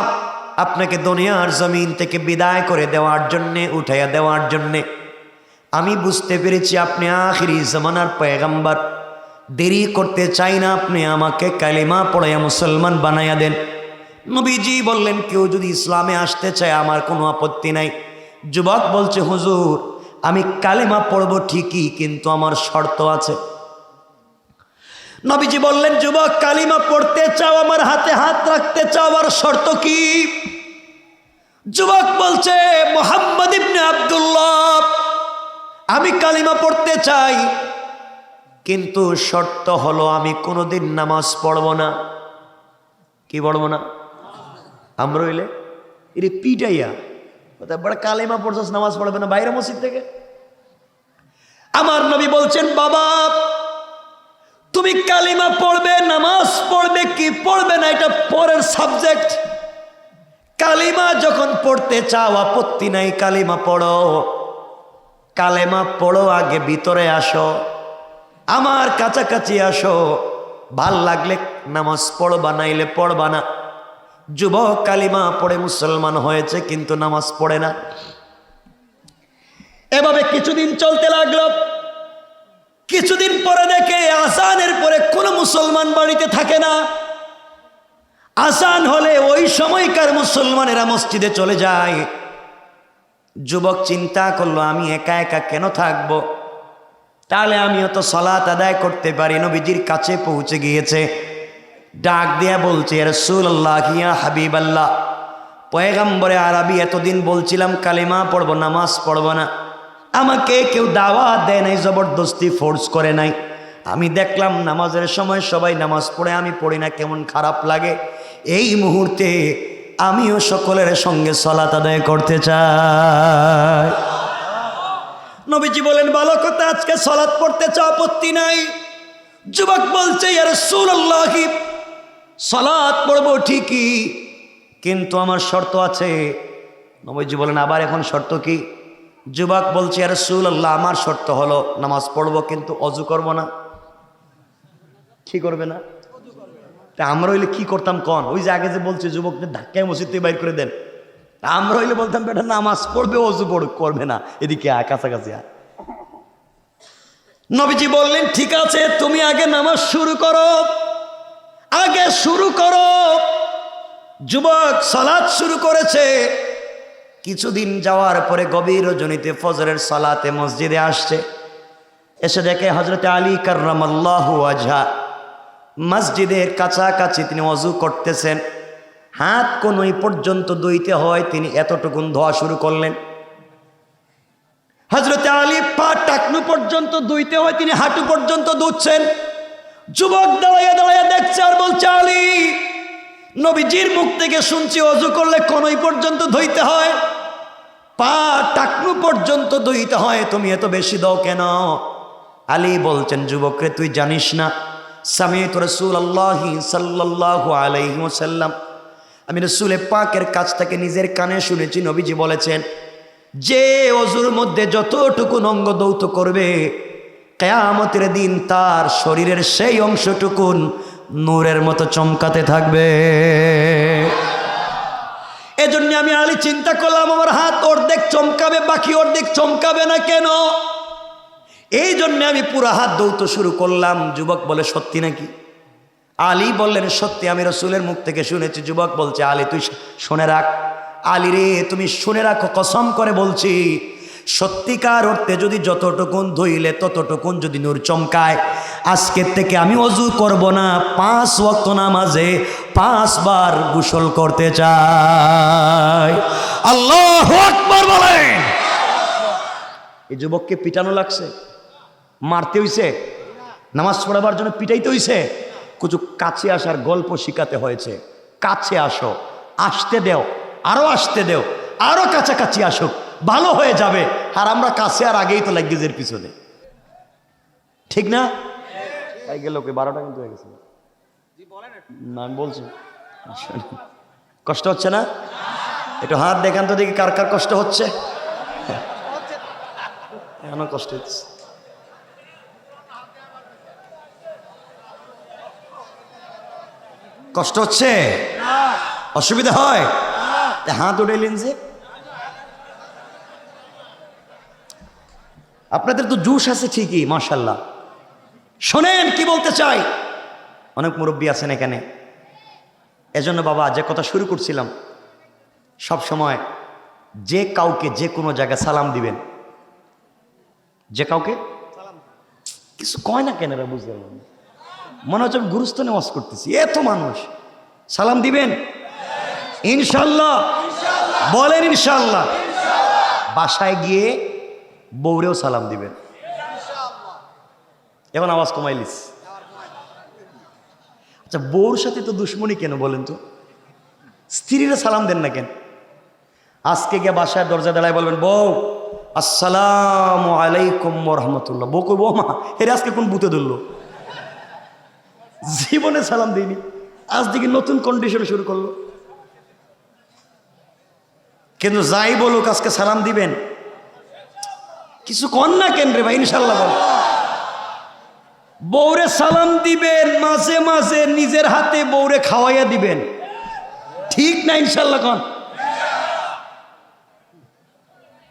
আপনাকে দুনিয়ার জমিন থেকে বিদায় করে দেওয়ার জন্যে, উঠাইয়া দেওয়ার জন্যে। আমি বুঝতে পেরেছি আপনি আখিরি জামানার পয়গম্বর, দেরি করতে চাই না, আপনি আমাকে কালিমা পড়াইয়া মুসলমান বানাইয়া দেন। নবীজি বললেন, কেউ যদি ইসলামে আসতে চায় আমার কোনো আপত্তি নাই। যুবক বলছে, হুজুর আমি কালিমা পড়ব ঠিকই, কিন্তু আমার শর্ত আছে। নবীজি বললেন, যুবক কালিমা পড়তে চাও, আমার হাতে হাত রাখতে চাও, আমার শর্ত কি? যুবক বলছে, মুহাম্মদ ইবনে আব্দুল্লাহ, আমি কালিমা পড়তে চাই, কিন্তু শর্ত হলো আমি কোনোদিন নামাজ পড়ব না। কি পড়ব না? আমরা হইলে এরে পিটাইয়া বড় কালিমা পড়ছস, নামাজ পড়বে না, বাইরে মসজিদ থেকে। আমার নবী বলছেন, বাবা তুমি কালিমা পড়বে, নামাজ পড়বে কি পড়বে না এটা পরের সাবজেক্ট। কালিমা যখন পড়তে চাও আপত্তি নাই, কালিমা পড়ো। কালেমা পড়ো, আগে ভিতরে আসো, আমার কাছাকাছি আসো। ভাল লাগলে নামাজ পড়বা, নাইলে পড়বা না। যুবক কালিমা পড়ে মুসলমান হয়েছে, কিন্তু নামাজ পড়ে না। এভাবে কিছুদিন চলতে লাগলো। কিছুদিন পরে দেখে আজানের পরে কোনো মুসলমান বাড়িতে থাকে না। আজান হলে ওই সময়কার মুসলমানেরা মসজিদে চলে যায়। যুবক চিন্তা করলো, আমি একা একা কেন থাকবো, তাহলে আমিও তো সালাত আদায় করতে পারি। নবীজির কাছে পৌঁছে গিয়েছে, ডাক দিয়া বলছে, ইয়া রাসূলুল্লাহ, ইয়া হাবিবাল্লাহ, পয়গম্বরে আরবি এতদিন বলছিলাম কালিমা পড়বো, নামাজ পড়বো না, আমাকে কেউ দাওয়াত দেয় নাই, জবরদস্তি ফোর্স করে নাই। আমি দেখলাম নামাজের সময় সবাই নামাজ পড়ে, আমি পড়ি না, কেমন খারাপ লাগে। এই মুহূর্তে আমিও সকলের সঙ্গে সালাত আদায় করতে চাই। নবীজি বলেন, ভালো কথা, আজকে সালাত পড়তে চাও, আপত্তি নাই। যুবক বলছে, ইয়া রাসূলুল্লাহ, সালাত পড়বো ঠিকই, কিন্তু আমার শর্ত আছে। নবীজি বলেন, আবার এখন শর্ত কি? যুবক বলছে, ইয়া রাসূলুল্লাহ, আমার শর্ত হলো নামাজ পড়বো, কিন্তু অজু করব না। কি করবে না? তা আমরা হইলে কি করতাম কন? ওই যে আগে যে বলছে যুবকদের ধাক্কায় মসজিদ থেকে বাইর করে দেন, আমরা হইলে বলতাম, বেটা নামাজ পড়বে, অজু করবে না, এদিকে আয়, কাছাকাছি আয়। নবীজি বললেন, ঠিক আছে, তুমি আগে নামাজ শুরু করো, আগে শুরু করো। যুবক সালাত শুরু করেছে। কিছুদিন যাওয়ার পরে গভীর রজনীতে ফজরের সালাতে মসজিদে আসছে। এসে দেখে হযরত আলী কাররামাল্লাহু ওয়াজহা মসজিদের কাছাকাছি, তিনি ওযু করতেছেন। হাত কোনই পর্যন্ত ধুইতে হয়, তিনি এতটুকুন ধোয়া শুরু করলেন। হযরত আলী পা টাকনু পর্যন্ত ধুইতে হয়, তিনি হাঁটু পর্যন্ত ধুচ্ছেন। যুবক দাঁড়াইয়া দাঁড়াইয়া দেখছে আর বলছে, আলী, নবীজির মুখ থেকে শুনছি ওযু করলে কোনই পর্যন্ত ধুইতে হয়, পা টাকনু পর্যন্ত ধুইতে হয়, তুমি এত বেশি দাও কেন? আলী বলছেন, যুবকরে তুই জানিস না, সামি'তু রাসূলুল্লাহি সাল্লাল্লাহু আলাইহি ওয়াসাল্লাম, আমি রাসূলে পাকের কাছ থেকে নিজের কানে শুনেছি, নবীজি বলেছেন, যে ওযুর মধ্যে যতটুকু অঙ্গ দৌত করবে, কিয়ামতের দিন তার শরীরের সেই অংশটুকুন নূরের মতো চমকাতে থাকবে। এজন্য আমি আলী চিন্তা করলাম, আমার হাত অর্ধেক চমকাবে, বাকি অর্ধেক চমকাবে না কেন? এই জন্য আমি পুরো হাত দৌত শুরু করলাম। যুবক বলে, সত্যি নাকি? আলী বললেন, সত্যি, আমি রাসূলের মুখ থেকে শুনেছি। যুবক বলছে, আলী তুই শুনে রাখ। আলী রে, তুমি শুনে রাখো, কসম করে বলছি, সত্যিকার অর্থে যদি যতটুকুন ধুইলে ততটুকুন যদি নূর চমকায়, আজকের থেকে আমি ওযু করব না, 5 ওয়াক্ত নামাজে 5 বার গোসল করতে চাই। আল্লাহু আকবার বলেন। এই যুবককে পিটানো লাগছে, মারতে হইছে, নামাজ পড়াবার জন্য পিটাইতে হইছে, কিছু কাছে আসার গল্প শিখাতে হয়েছে। কাছে আসো, আসতে দেও, আরো আসতে দেও, আরো কাছাকাছি আসুক, ভালো হয়ে যাবে। আর আমরা কাছে আর আগেই তো লাগেজের পিছনে, ঠিক না? তাই গেল 12টা কিন্তু হয়ে গেছে না, আমি বলছি কষ্ট হচ্ছে না? একটু হাত দেখান তো দেখি কার কার কষ্ট হচ্ছে। এখনো কষ্ট হচ্ছে। কষ্ট হচ্ছে, অসুবিধা হয়, হাত উঠাইলেন যে। আপনাদের তো জুস আছে ঠিকই, মাশাআল্লাহ। শোনেন কি বলতে চাই, অনেক মুরব্বী আছেন এখানে। এজন্য বাবা যে কথা শুরু করছিলাম, সব সময় যে কাউকে যে কোনো জায়গায় সালাম দিবেন, যে কাউকে কিছু কয় না কেন, এরা বুঝতে পারবেন, মনে হচ্ছে আমি গুরুস্থানে ওয়াজ করতেছি, এত মানুষ। সালাম দিবেন ইনশাল্লাহ, বলেন ইনশাল্লাহ। বাসায় গিয়ে বউরেও সালাম দিবেন। এখন আওয়াজ কমাইলিস। আচ্ছা, বউর সাথে তো দুশ্মনী কেন বলেন তো? স্ত্রীরা সালাম দেন না কেন? আজকে গিয়ে বাসায় দরজা দাঁড়ায় বলবেন, বউ আসসালামু আলাইকুম ওয়া রাহমাতুল্লাহ। বউ কই, বউ মা এর আজকে কোন বুতে ধরলো? জীবনে সালাম দিইনি, আজ দিকে নতুন কন্ডিশন শুরু করলো। কিন্তু যাই বলুক আজকে সালাম দিবেন, কিছু কন না কেন রে ভাই? ইনশাল্লাহ বল। বউরে সালাম দিবেন, মাঝে মাঝে নিজের হাতে বউরে খাওয়াইয়া দিবেন, ঠিক না? ইনশাল্লাহ কন।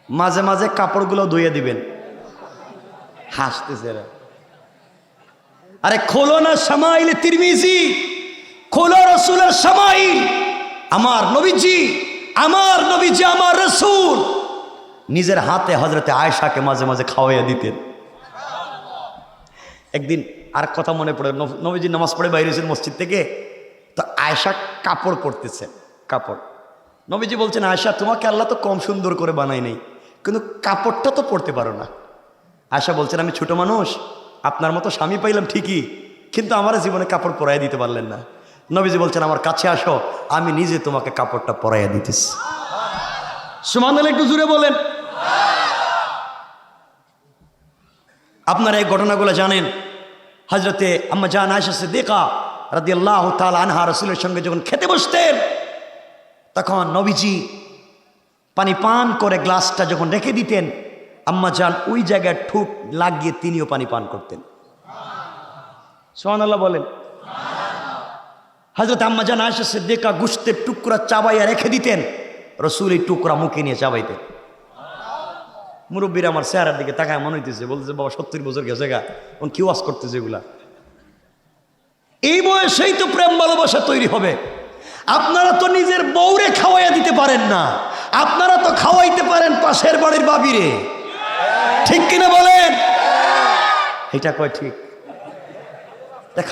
মাঝে মাঝে কাপড়গুলো ধুইয়া দিবেন। হাসতেছে রে। আরে খোলো না শামাইল তিরমিজি, খোলো রাসূলের শামাইল। আমার নবীজি, আমার নবীজি, আমার রাসূল নিজের হাতে হযরতে আয়েশাকে মাঝে মাঝে খাওয়াইয়া দিতেন। একদিন আর কথা মনে পড়ে, নবীজি নামাজ পড়ে বাইরে হয়েছেন মসজিদ থেকে, তো আয়েশা কাপড় পরতেছে, কাপড়। নবীজি বলছেন, আয়েশা তোমাকে আল্লাহ তো কম সুন্দর করে বানাই নাই, কিন্তু কাপড়টা তো পরতে পারো না। আয়েশা বলছেন, আমি ছোট মানুষ, আপনার মতো স্বামী পাইলাম ঠিকই, কিন্তু আমার জীবনে কাপড় পরাইয়া দিতে পারলেন না। নবীজি বলছেন, আমার কাছে আসো, আমি নিজে তোমাকে কাপড়টা পরাইয়া দিতেছি। সুবহানাল্লাহ, একটু জুড়ে বলেন। আপনারা এই ঘটনাগুলো জানেন। হযরতে আম্মা জান আয়েশা সিদ্দিকা রাদিয়াল্লাহু তাআলা আনহা রাসূলের সঙ্গে যখন খেতে বসতেন, তখন নবীজি পানি পান করে গ্লাসটা যখন রেখে দিতেন, আম্মা জান ওই জায়গায় ঠুক লাগিয়ে তিনিও পানি পান করতেন। সুবহানাল্লাহ বলেন। হযরত আম্মা জান আয়েশা সিদ্দিকা গোশতের টুকরা চাবাইয়া রেখে দিতেন, রাসূল এই টুকরা মুখে নিয়ে চাবাইতেন। মুরব্বীরা আমার চেহারার দিকে তাকায় মনে হইতেছে, বলতেছে বাবা 70 বছর গেছে গা, এখন কি ওয়াজ করতেছে এগুলা? এই বয়সেই তো প্রেম ভালোবাসা তৈরি হবে। আপনারা তো নিজের বউরে খাওয়াইয়া দিতে পারেন না, আপনারা তো খাওয়াইতে পারেন পাশের বাড়ির বাবিরে, ঠিক কিনা বলেন? এটা কয় ঠিক?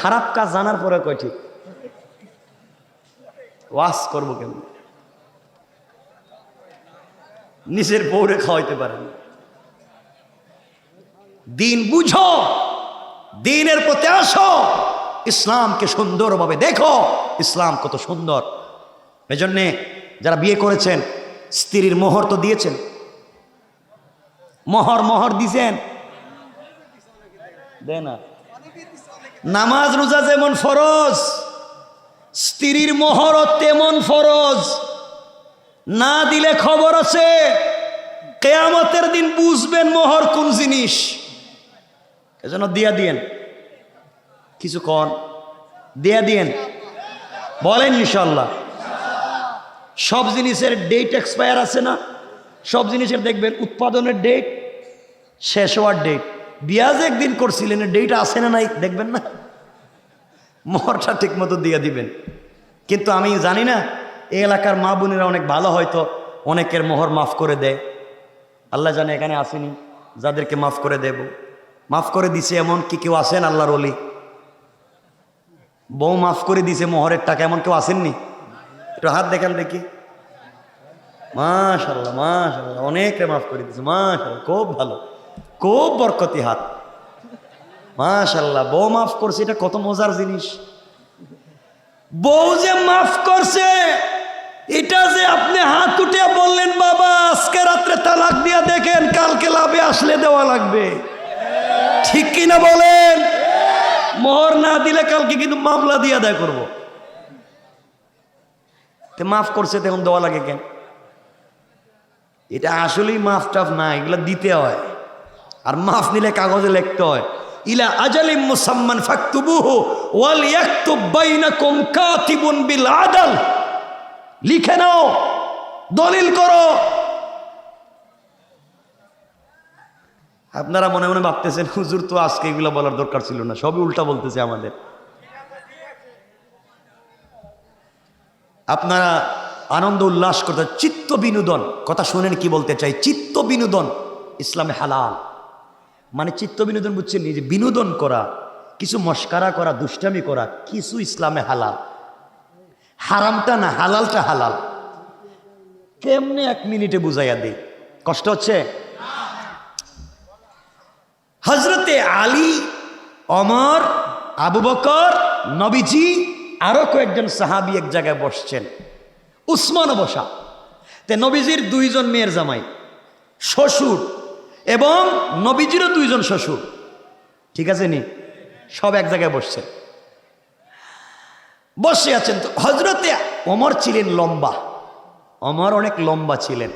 খারাপ কাজ জানার পরে কয় ঠিক? ওয়াজ করবো কেন? নিজের বউরে খাওয়াইতে পারেন। দিন বুঝো, দিনের প্রতি আসো, ইসলামকে সুন্দরভাবে দেখো, ইসলাম কত সুন্দর। এজন্যে যারা বিয়ে করেছেন, স্ত্রীর মোহর তো দিয়েছেন, মোহর দিয়েছেন, দেয় না? নামাজ রোজা যেমন ফরজ, স্ত্রীর মোহরও তেমন ফরজ। না দিলে খবর আছে, কিয়ামতের দিন বুঝবেন মোহর কোন জিনিস। এজন্য দিয়া দিয়েন, কিছু কন, দিয়া দিয়েন, বলেন ইনশাল্লাহ। সব জিনিসের ডেট এক্সপায়ার আছে না? সব জিনিসের দেখবেন উৎপাদনের ডেট, শেষ হওয়ার ডেট। বিয়াজ একদিন করছিলেন, ডেট আছে না নাই দেখবেন না? মোহরটা ঠিক মতো দিয়ে দিবেন। কিন্তু আমি জানি না, এই এলাকার মা বোনেরা অনেক ভালো, হয়তো অনেকের মোহর মাফ করে দেয়, আল্লাহ জানে। এখানে আসেনি যাদেরকে মাফ করে দেব, মাফ করে দিছে এমন কি কেউ আসেন? আল্লাহর ওলি বউ মাফ করে দিছে মোহরের টাকা, এমন কেউ আসেননি? একটু হাত দেখান দেখি। মাশাআল্লাহ, মাশাআল্লাহ, অনেকে মাফ করে দিছে, মাশাআল্লাহ, খুব ভালো, খুব বরকতি হাত, মাশাআল্লাহ। বউ মাফ করছে, এটা কত মজার জিনিস। বউ যে মাফ করছে এটা যে আপনি হাত উঠে বললেন বাবা আজকে রাত্রে তালাক দিয়া দেখেন কালকে লাভে আসলে দেওয়া লাগবে, ঠিক কিনা বলেন? মোহর না দিলে কালকে কিন্তু মামলা দিয়ে আদায় করবো। মাফ করছে তখন দেওয়া লাগে কেন? এটা আসলেই মাফ টাফ না, এগুলো দিতে হয়। আর মাফ নিলে কাগজে লিখতে হয় ইলা আজালিম মুসাম্মান ফাকতুবুহু ওয়াল ইয়াকতুব বাইনাকুম কাতিবুন বিল আদল। লিখে নাও, দলিল করো। আপনারা মনে মনে ভাবতেছেন হুজুর তো আজকে এগুলো বলার দরকার ছিল না, সবই উল্টা বলতেছে আমাদের। আপনারা আনন্দ উল্লাস করতে, চিত্ত বিনোদন, কথা শুনেন কি বলতে চাই। চিত্ত বিনোদন ইসলামে হালাল। মানে চিত্ত বিনোদন বুঝছেন, যে বিনোদন করা, কিছু মস্কারা করা, দুষ্টামি করা, কিছু ইসলামে হালাল। হারামটা না, হালালটা হালাল। কেমনে এক মিনিটে বুঝাইয়া দিই, কষ্ট হচ্ছে? হজরতে আলী, ওমর, আবু বকর, নবীজি, আরো কয়েকজন সাহাবী এক জায়গায় বসছেন। উসমানও বসা। তে নবীজির দুইজন মেয়ের জামাই, শ্বশুর, এবং নবীজিরও দুইজন শ্বশুর, ঠিক আছে নি, সব এক জায়গায় বসছেন, বসে আছেন। তো হজরতে ওমর ছিলেন লম্বা, ওমর অনেক লম্বা ছিলেন।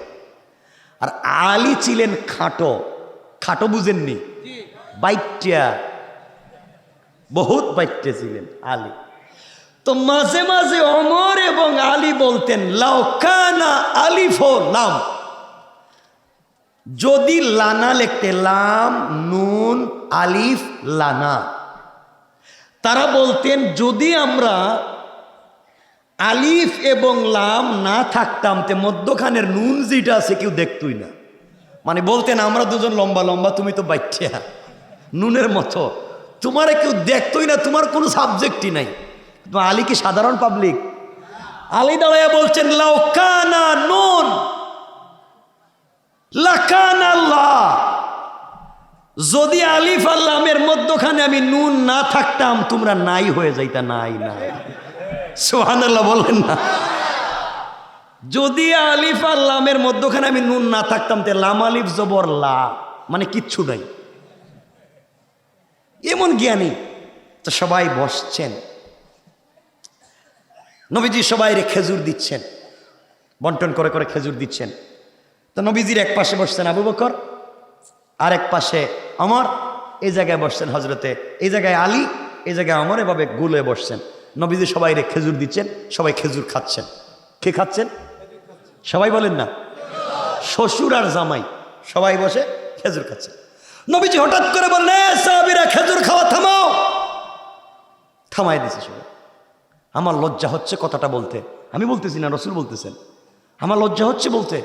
আর আলী ছিলেন খাটো। খাটো বুঝেননি? বাইট্টা, বহুত বাইট্টা ছিলেন আলী। তো মাঝে মাঝে ওমর এবং আলী বলতেন লাউ কানা আলিফো লাম, যদি লানা লিখতে, লাম নুন আলিফ লানা, তারা বলতেন যদি আমরা আলিফ এবং লাম না থাকতাম তে মধ্যখানের নুন যেটা আছে কেউ দেখতই না। মানে বলতেন আমরা দুজন লম্বা লম্বা, তুমি তো বাইট্টা নুনের মতো, তোমারে কেউ দেখতই না, তোমার কোনো সাবজেক্টই নাই। আলী কি সাধারণ পাবলিক? আলী দাঁড়াইয়া বলছেন লাউ কানা নুন লাকান আল্লাহ, যদি আলিফ আল্লামের মধ্যখানে আমি নুন না থাকতাম তোমরা নাই হয়ে যাইতা। নাই নাই, সুবহানাল্লাহ বলেন না। যদি আলিফ আল্লামের মধ্যখানে আমি নুন না থাকতাম তে লাম আলিফ জবর লা, মানে কিচ্ছু নাই। এমন জ্ঞানী। তো সবাই বসছেন, নবীজি সবাইরে খেজুর দিচ্ছেন, বন্টন করে করে খেজুর দিচ্ছেন। তো নবীজির এক পাশে বসছেন আবু বকর, আর এক পাশে ওমর, এই জায়গায় বসছেন হজরতে, এই জায়গায় আলী, এই জায়গায় ওমর, এভাবে গুলে বসছেন। নবীজি সবাইরে খেজুর দিচ্ছেন, সবাই খেজুর খাচ্ছেন। কে খাচ্ছেন? সবাই বলেন না, শ্বশুর আর জামাই সবাই বসে খেজুর খাচ্ছেন। নবীজি হঠাৎ করে বললেন সাহাবীরা খেজুর খাওয়া থামাও। থামাই দিছে সবাই। আমার লজ্জা হচ্ছে কথাটা বলতে, আমি বলতেছি না, রসুল বলতেছেন। আমার লজ্জা হচ্ছে বলতে।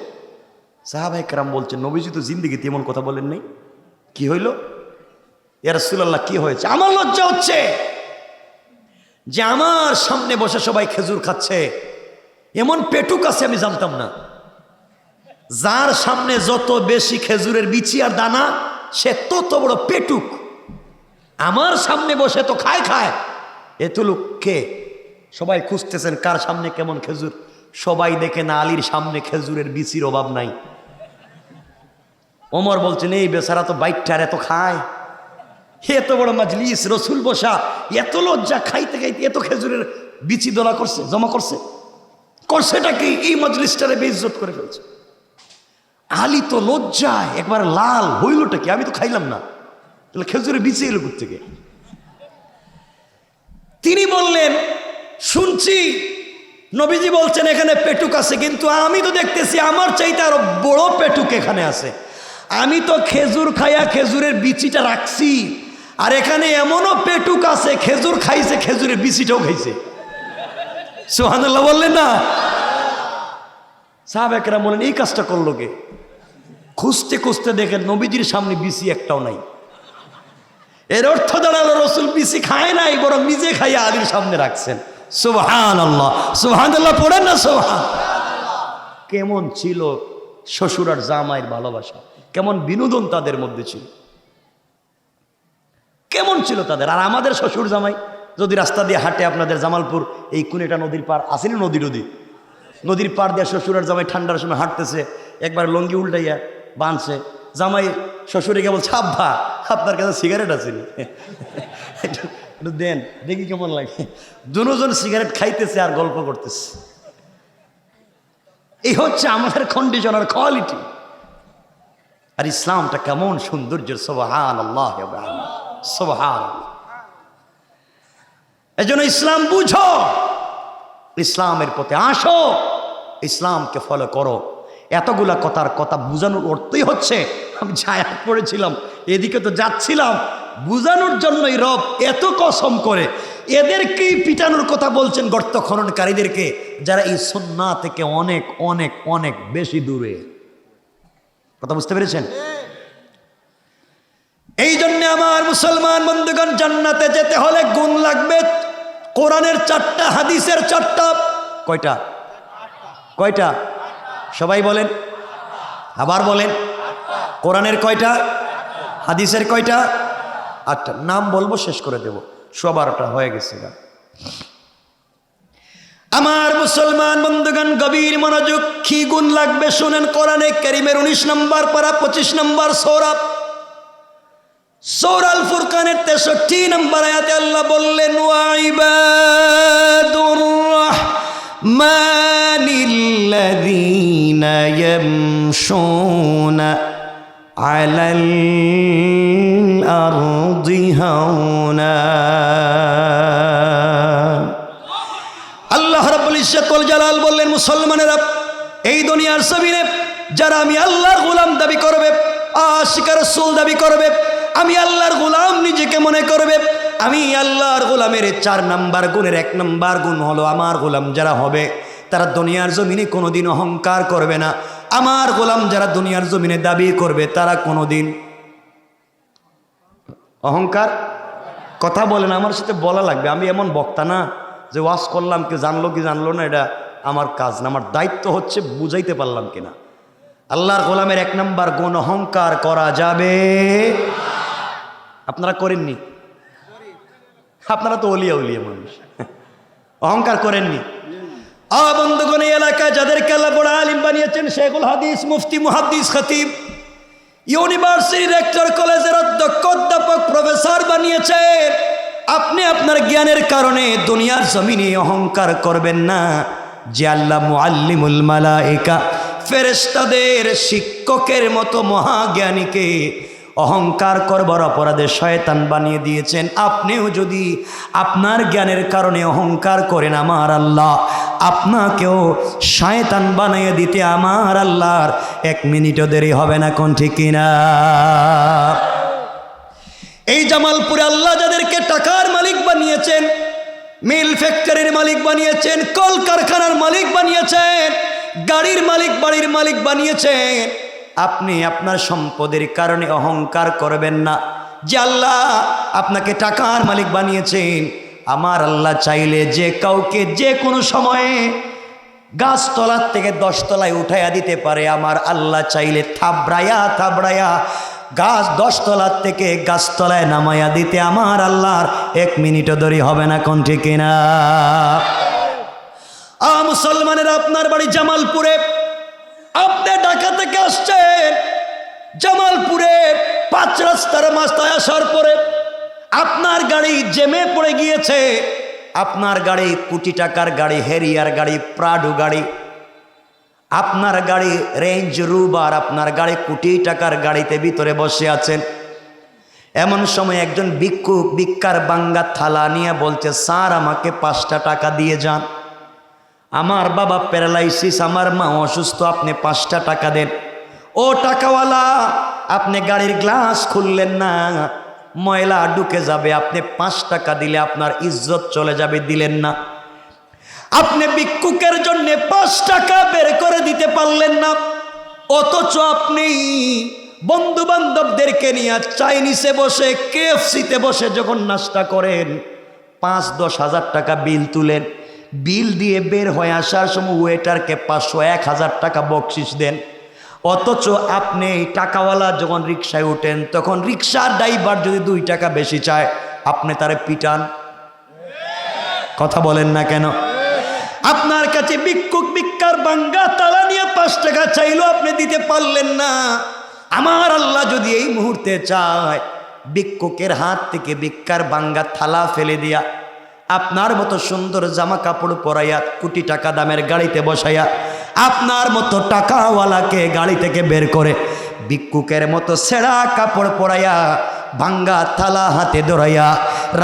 সাহাবায়ে কেরাম বলছেন নবীজি তো জিন্দেগিতে এমন কথা বলেন নাই। কি হইল? ইয়া রাসূলুল্লাহ কি হয়েছে? আমার লজ্জা হচ্ছে যে আমার সামনে বসে সবাই খেজুর খাচ্ছে, এমন পেটুক আছে আমি জানতাম না। যার সামনে যত বেশি খেজুরের বিচি আর দানা সে তত বড় পেটুক। আমার সামনে বসে তো খায় খায়, এত লোক কে? সবাই খুঁজতেছেন কার সামনে কেমন খেজুর। সবাই দেখে না আলীর সামনে খেজুরের বিচির অভাব নাই। ওমর বলছেন এই বেচারা তো বাইটটার এত খায়, এত বড় মাজলিস, রসুল বসা, এত লজ্জা, খাইতে খাইতে এত খেজুরের বিচি দোলা করছে, জমা করছে। করছেটা কি? এই মজলিসটারে বেইজ্জত করে ফেলছে। আলী তো লজ্জায় একবার লাল হইলটা কি? আমি তো খাইলাম না, তাহলে খেজুরের বিচি এলো থেকে। তিনি বললেন শুনছি নবীজি বলছেন এখানে পেটুক আছে, কিন্তু আমি তো দেখতেছি আমার চাইতে আরো বড় পেটুক এখানে আছে। আমি তো খেজুর খাইয়া খেজুরের বিচিটা রাখছি, আর এখানে এমনও পেটুক আছে খেজুর খাইছে, খেজুরের বিচিটাও খাইছে। সুবহানাল্লাহ বললেন না? সাহাবায়ে কেরাম বলেন এই কাজটা করলো কে? খুঁজতে খুঁজতে দেখেন নবীজির সামনে বিচি একটাও নাই। এর অর্থ দাঁড়ালো রসুল বিচি খায় নাই, বরং নিজে খাইয়া আলীর সামনে রাখছেন। সুবহানাল্লাহ, সুবহানাল্লাহ পড়েন না সুবহান। কেমন ছিল শ্বশুর আর জামাইয়ের ভালোবাসা, কেমন বিনোদন তাদের মধ্যে ছিল, কেমন ছিল তাদের। আর আমাদের শ্বশুর জামাই যদি রাস্তা দিয়ে হাঁটে, আপনাদের জামালপুর এই কুনেটা নদীর পার আসেনি, নদী নদীর পাড় দিয়ে শ্বশুরের জামাই ঠান্ডার সময় হাঁটতেছে, একবার লঙ্গি উল্টাইয়া বাঁধছে, জামাই শ্বশুরে বলছে আব্বা আপনার কাছে সিগারেট আছে নি, একটু দেন দেখি কেমন লাগে। দুজন সিগারেট খাইতেছে আর গল্প করতেছে। এই হচ্ছে আমাদের কন্ডিশন আর কোয়ালিটি। আর ইসলামটা কেমন সৌন্দর্য, সুবহানাল্লাহ সুবহানাল্লাহ। এজন্য ইসলাম বুঝো, ইসলামের পথে আসো, ইসলামকে ফলো করো। এতগুলা কথা বুঝানোর অর্থই হচ্ছে, আমি ছায়া পড়েছিলাম এদিকে তো যাচ্ছিলাম, বুঝানোর জন্যই রব এত কসম করে এদেরকেই পিটানোর কথা বলছেন, গর্ত খননকারীদেরকে, যারা এই সুন্নাহ থেকে অনেক অনেক অনেক বেশি দূরে। কথা বুঝতে পেরেছেন? এই জন্য আমার মুসলমান বন্ধুগণ, জান্নাতে যেতে হলে গুণ লাগবে। কোরআনের 4টা, হাদিসের 4টা। কয়টা? কয়টা? সবাই বলেন, আবার বলেন। কোরআনের কয়টা? হাদিসের কয়টা? 8টা। নাম বলবো, শেষ করে দেব, 12টা হয়ে গেছে। আমার মুসলমান বন্ধুগণ, গভীর মনোযোগ। কি গুণ লাগবে শুনেন। কোরআনে কারীমের 19 নম্বর পারা 25 নম্বর সূরা, সূরা আল ফুরকানের 63 নম্বর আয়াতে আল্লাহ বললেন, ওয়া ইবাদুর রাহমানিল্লাযীনা ইয়ামশুনা আলাল আরদি হাওনা। আল্লাহ রাব্বুল ইজ্জত ওয়াল জালাল বললেন, মুসলমানেরা, এই দুনিয়ার জমিনে যারা আমি আল্লাহর গোলাম দাবি করবে, আশিকা রাসূল দাবি করবে, আমি আল্লাহর গোলাম নিজেকে মনে করবে, আমি আল্লাহর গোলামের 4 নাম্বার গুণের 1 নাম্বার গুণ হলো, আমার গোলাম যারা হবে তারা দুনিয়ার জমিনে কোনোদিন অহংকার করবে না। আমার গোলাম যারা দুনিয়ার জমিনে দাবি করবে তারা কোনোদিন অহংকার, কথা বলেন, আমার সাথে বলা লাগবে। আমি এমন বক্তা না যে ওয়াজ করলাম, কে জানলো কি জানলো না এটা আমার কাজ না। আমার দায়িত্ব হচ্ছে বুঝাইতে পারলাম কিনা। আল্লাহর গোলামের 1 নাম্বার গুণ, অহংকার করা যাবে। আপনারা করেননি? আপনারা তো ওলিয়া উলিয়া মানুষ, অহংকার করেননি। বন্ধুগণ, এই এলাকায় যাদেরকে আল্লাহ বড় আলিম বানিয়েছেন, শেখুল হাদিস, মুফতি, মুহাদ্দিস, খতিব, ইউনিভার্সিটি, রেক্টর, কলেজের অধ্যক্ষ, অধ্যাপক, প্রফেসর বানিয়েছেন, আপনি আপনার জ্ঞানের কারণে দুনিয়ার জমিনে অহংকার করবেন না। যে আল্লাহ মুআল্লিমুল মালায়েকা, ফেরেশতাদের শিক্ষকের মতো মহাজ্ঞানীকে অহংকার করবার অপরাধে শয়তান বানিয়ে দিয়েছেন, আপনিও যদি আপনার জ্ঞানের কারণে অহংকার করেন, আমার আল্লাহ আপনাকেও শয়তান বানিয়ে দিতে আমার আল্লাহর 1 মিনিটও দেরি হবে না। কোন ঠিক কিনা? এই জামালপুরে আল্লাহ যাদেরকে টাকার মালিক বানিয়েছেন, মিল ফ্যাক্টরির মালিক বানিয়েছেন, কল কারখানার মালিক বানিয়েছেন, গাড়ির মালিক, বাড়ির মালিক বানিয়েছেন, আপনি আপনার সম্পদের কারণে অহংকার করবেন না। যে আল্লাহ আপনাকে টাকার মালিক বানিয়েছেন, আমার আল্লাহ চাইলে যে কাউকে যে কোনো সময়ে গাছতলার থেকে 10 তলায় উঠাইয়া দিতে পারে। আমার আল্লাহ চাইলে থাবড়াইয়া থাবড়াইয়া গাছ 10 তলার থেকে গাছতলায় নামাইয়া দিতে আমার আল্লাহর 1 মিনিটও দেরি হবে না। কোন ঠিক কিনা? মুসলমানের, আপনার বাড়ি জামালপুরে, আপনি ঢাকা থেকে আসছেন, জামালপুরে 5 রাস্তার মাথায় আসার পরে আপনার গাড়ি জ্যামে পড়ে গিয়েছে। আপনার গাড়ি কোটি টাকার গাড়ি, হেরিয়ার গাড়ি, প্রাডো গাড়ি, আপনার গাড়ি রেঞ্জ রোভার, আপনার গাড়ি কোটি টাকার গাড়িতে ভিতরে বসে আছেন। এমন সময় একজন ভিক্ষুক ভিক্ষার বাঙ্গা থালা নিয়ে বলছে, স্যার আমাকে 5টা টাকা দিয়ে যান, আমার বাবা প্যারালাইসিস, আমার মা অসুস্থ, আপনি 5টা টাকা দেন। ও টাকাওয়ালা, আপনি গাড়ির গ্লাস খুললেন না, ময়লা ঢুকে যাবে, আপনি 5 টাকা দিলে আপনার ইজ্জত চলে যাবে, দিলেন না। আপনি ভিক্ষুকের জন্য 5 টাকা বের করে দিতে পারলেন না, অথচ আপনি বন্ধু বান্ধবদেরকে নিয়ে চাইনিজে বসে, কেএফসিতে বসে যখন নাস্তা করেন, 5-10 হাজার টাকা বিল তুলেন, বিল দিয়ে বের হয়ে আসার সময় ওয়েটারকে 500-1000 টাকা বকশিস দেন। অথচ আপনি টাকাওয়ালা যখন রিক্সায় উঠেন, তখন রিক্সার ড্রাইভার যদি 2 টাকা বেশি চায়, আপনি তারে পিটান। কথা বলেন না কেন? আপনার কাছে ভিক্ষুক ভিক্ষার ভাঙ্গা তালা নিয়ে 5 টাকা চাইলো, আপনি দিতে পারলেন না। আমার আল্লাহ যদি এই মুহূর্তে চায়, ভিক্ষুকের হাত থেকে ভিক্ষার ভাঙ্গা থালা ফেলে দিয়া আপনার মতো সুন্দর জামা কাপড় পরাইয়া কোটি টাকা দামের গাড়িতে বসাইয়া আপনার মতো টাকাওয়ালাকে গাড়ি থেকে বের করে ভিক্ষুকের মতো ছেঁড়া কাপড় পরাইয়া ভাঙ্গা থালা হাতে ধরাইয়া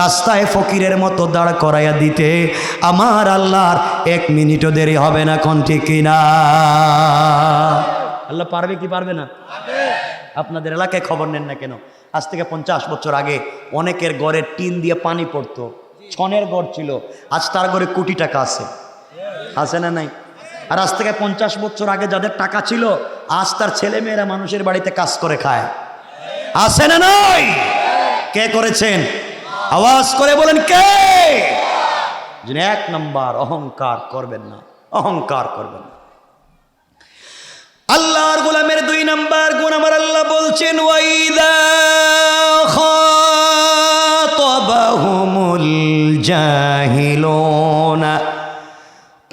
রাস্তায় ফকিরের মতো দাঁড় করাইয়া দিতে আমার আল্লাহর 1 মিনিটও দেরি হবে না। কোন ঠিক কিনা? আল্লাহ পারবে কি পারবে না? আপনাদের এলাকায় খবর নেন না কেন? আজ থেকে 50 বছর আগে অনেকের ঘরে টিন দিয়ে পানি পড়তো, ছনের ঘর ছিল, আজ তার ঘরে কোটি টাকা আছে, আছে না নাই? আর আজ থেকে 50 বছর আগে যাদের টাকা ছিল, আজ তার ছেলে মেয়েরা মানুষের বাড়িতে কাজ করে খায়, আছে না নাই? কে করেছেন? আওয়াজ করে বলেন কে? 1 নাম্বার, অহংকার করবেন না, অহংকার করবেন না। আল্লাহর গোলামের 2 নাম্বার গুণ আমার আল্লাহ বলছেন, ওয়াইদা খাতাবাহুমুল জাহিলুনা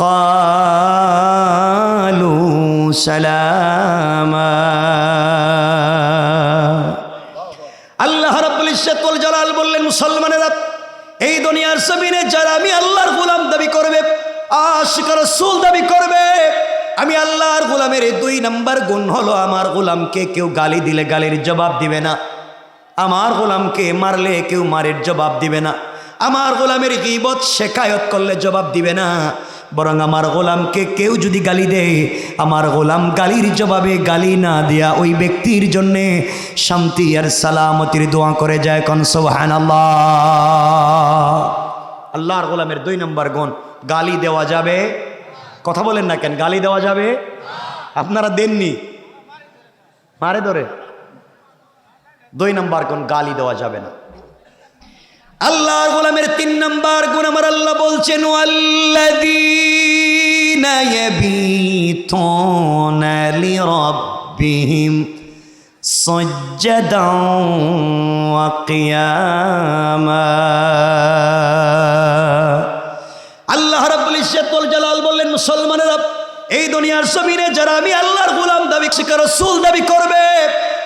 ক্বালু সালামা। আল্লাহ রাব্বুল ইজ্জত ওয়াল জালাল বললেন, মুসলমানেরা, এই দুনিয়ার জমিনে যারা আমি আল্লাহর গোলাম দাবি করবে, আশিক রাসূল দাবি করবে, আমি আল্লাহর গোলামের 2 নাম্বার গুণ হলো, আমার গোলামকে কেউ গালি দিলে গালির জবাব দিবে না, আমার গোলামকে মারলে কেউ মারের জবাব দিবে না, আমার গোলামের গীবত শেখায়ত করলে জবাব দিবে না, বরং আমার গোলামকে কেউ যদি গালি দেয়, আমার গোলাম গালির জবাবে গালি না দিয়া ওই ব্যক্তির জন্যে শান্তি আর সালামতির দোয়া করে যায়। কোন সুবহানাল্লাহ। আল্লাহর গোলামের 2 নম্বর গুণ, গালি দেওয়া যাবে। কথা বলেন না কেন? গালি দেওয়া যাবে? আপনারা দেননি, মারে ধরে। 2 নম্বর গুণ, গালি দেওয়া যাবে না। আল্লাহর গোলামের 3 নম্বর গুণ আমার আল্লাহ বলছেন, ওয়াল্লাযীনা ইয়াবীতুনা লিরাব্বিহিম সাজ্জাদান ওয়া কিয়ামা। আল্লাহ রাব্বুল ইজ্জত ওয়াল জালাল বললেন, মুসলমানেরা, এই দুনিয়ার জমিনে যারা আমি আল্লাহর গোলাম দাবি রাসূল দাবি করবে,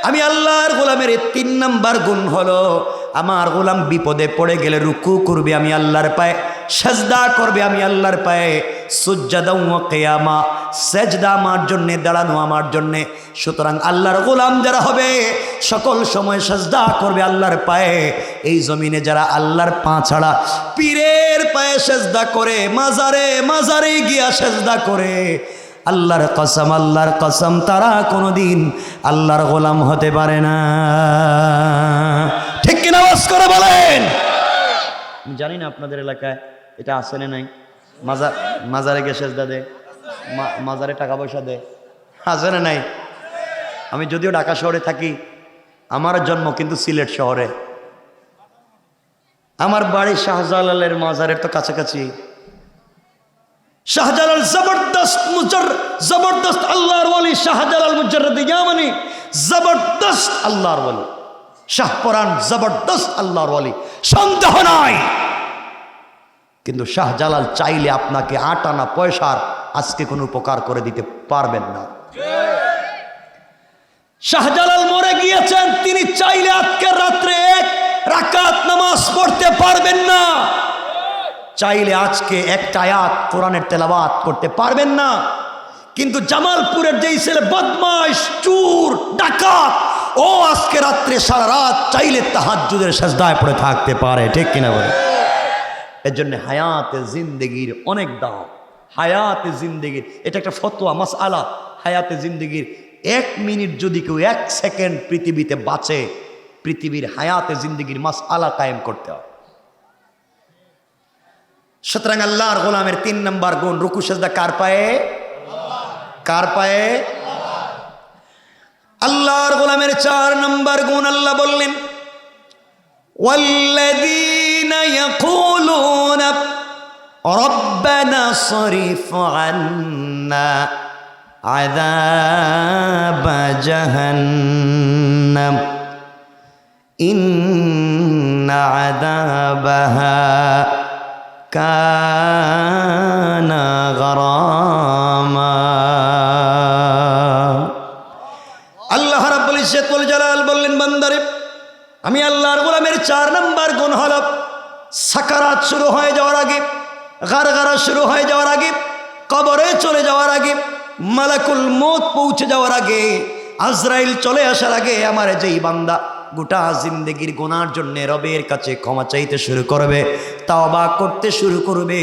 আমি আল্লাহর গোলামের 3 নম্বর গুণ হলো, আমার গোলাম বিপদে পড়ে গেলে রুকু করবে আমি আল্লাহর পায়ে, সাজদা করবে আমি আল্লাহর পায়ে, সুজদা ওয়া কিয়ামা, সাজদা আমার জন্যে, দাঁড়ানো আমার জন্যে। সুতরাং আল্লাহর গোলাম যারা হবে সকল সময় সাজদা করবে আল্লাহর পায়ে। এই জমিনে যারা আল্লাহর পা ছাড়া পীরের পায়ে সাজদা করে, মাজারে মাজারে গিয়া সাজদা করে, আল্লাহর কসম তারা কোনোদিন আল্লাহর গোলাম হতে পারে না। ঠিক কিনা? আওয়াজ করে বলেন। আমি জানি না আপনাদের এলাকায় এটা আছে না নাই, মাজারে গিয়ে সেজদা দেয়, মাজারে টাকা পয়সা দেয়, আছে না নাই? আমি যদিও ঢাকা শহরে থাকি, আমার জন্ম কিন্তু সিলেট শহরে। আমার বাড়ি শাহজালালের মাজারের তো কাছাকাছি। শাহজালাল জবরদস্ত আল্লাহর ওয়ালি, শাহজালাল মুজাররদ ইয়ামানি জবরদস্ত আল্লাহর ওয়ালি, শাহপরান জবরদস্ত আল্লাহর ওয়ালি, সন্দেহ নাই। কিন্তু শাহজালাল চাইলে আপনাকে 8 আনা পয়সার আজকে কোনো উপকার করে দিতে পারবেন না। শাহজালাল মরে গিয়েছেন, তিনি চাইলে আজকের রাত্রে 1 রাকাত নামাজ পড়তে পারবেন না, চাইলে আজকে 1টা আয়াত কোরআনের তেলাওয়াত করতে পারবেন না। কিন্তু জামালপুরের যেই ছেলে বদমাইশ, চোর, ডাকাত, ও আজকে রাত্রে সারা রাত চাইলে তাহাজ্জুদের সাজদায় পড়ে থাকতে পারে। ঠিক কিনা বলে? এর জন্য হায়াতে জিন্দেগির অনেক দাম। হায়াতে জিন্দেগির এটা একটা ফতোয়া, মাসআলা। হায়াতে জিন্দেগির 1 মিনিট যদি কেউ 1 সেকেন্ড পৃথিবীতে বাঁচে, পৃথিবীর হায়াতে জিন্দেগির মাসআলা কায়েম করতে হবে। সুতরাং আল্লাহর গোলামের 3 নম্বর গুণ, রুকু সেজদা কার পায়ে? কার পায়ে? আল্লাহর গোলামের 4 নম্বর গুণ আল্লাহ বললেন, ওয়াল্লাযীনা ইয়াকুলুনা রাব্বানা সরিফ আন্না আযাবা জাহান্নাম ইন্না আযাবাহা কানা كان غراما আল্লাহ রাব্বুল ইজ্জত ওয়াল জালাল বললেন বান্দারে আমি আল্লাহর গোলামের 4 নাম্বার গুণ হলো সাকারাত শুরু হয়ে যাওয়ার আগে গারগারা শুরু হয়ে যাওয়ার আগে কবরে চলে যাওয়ার আগে মালাকুল মউত পৌঁছে যাওয়ার আগে আজরাইল চলে আসার আগে আমার যেই বান্দা গোটা জিন্দেগির গুনার জন্য রবের কাছে ক্ষমা চাইতে শুরু করবে তওবা করতে শুরু করবে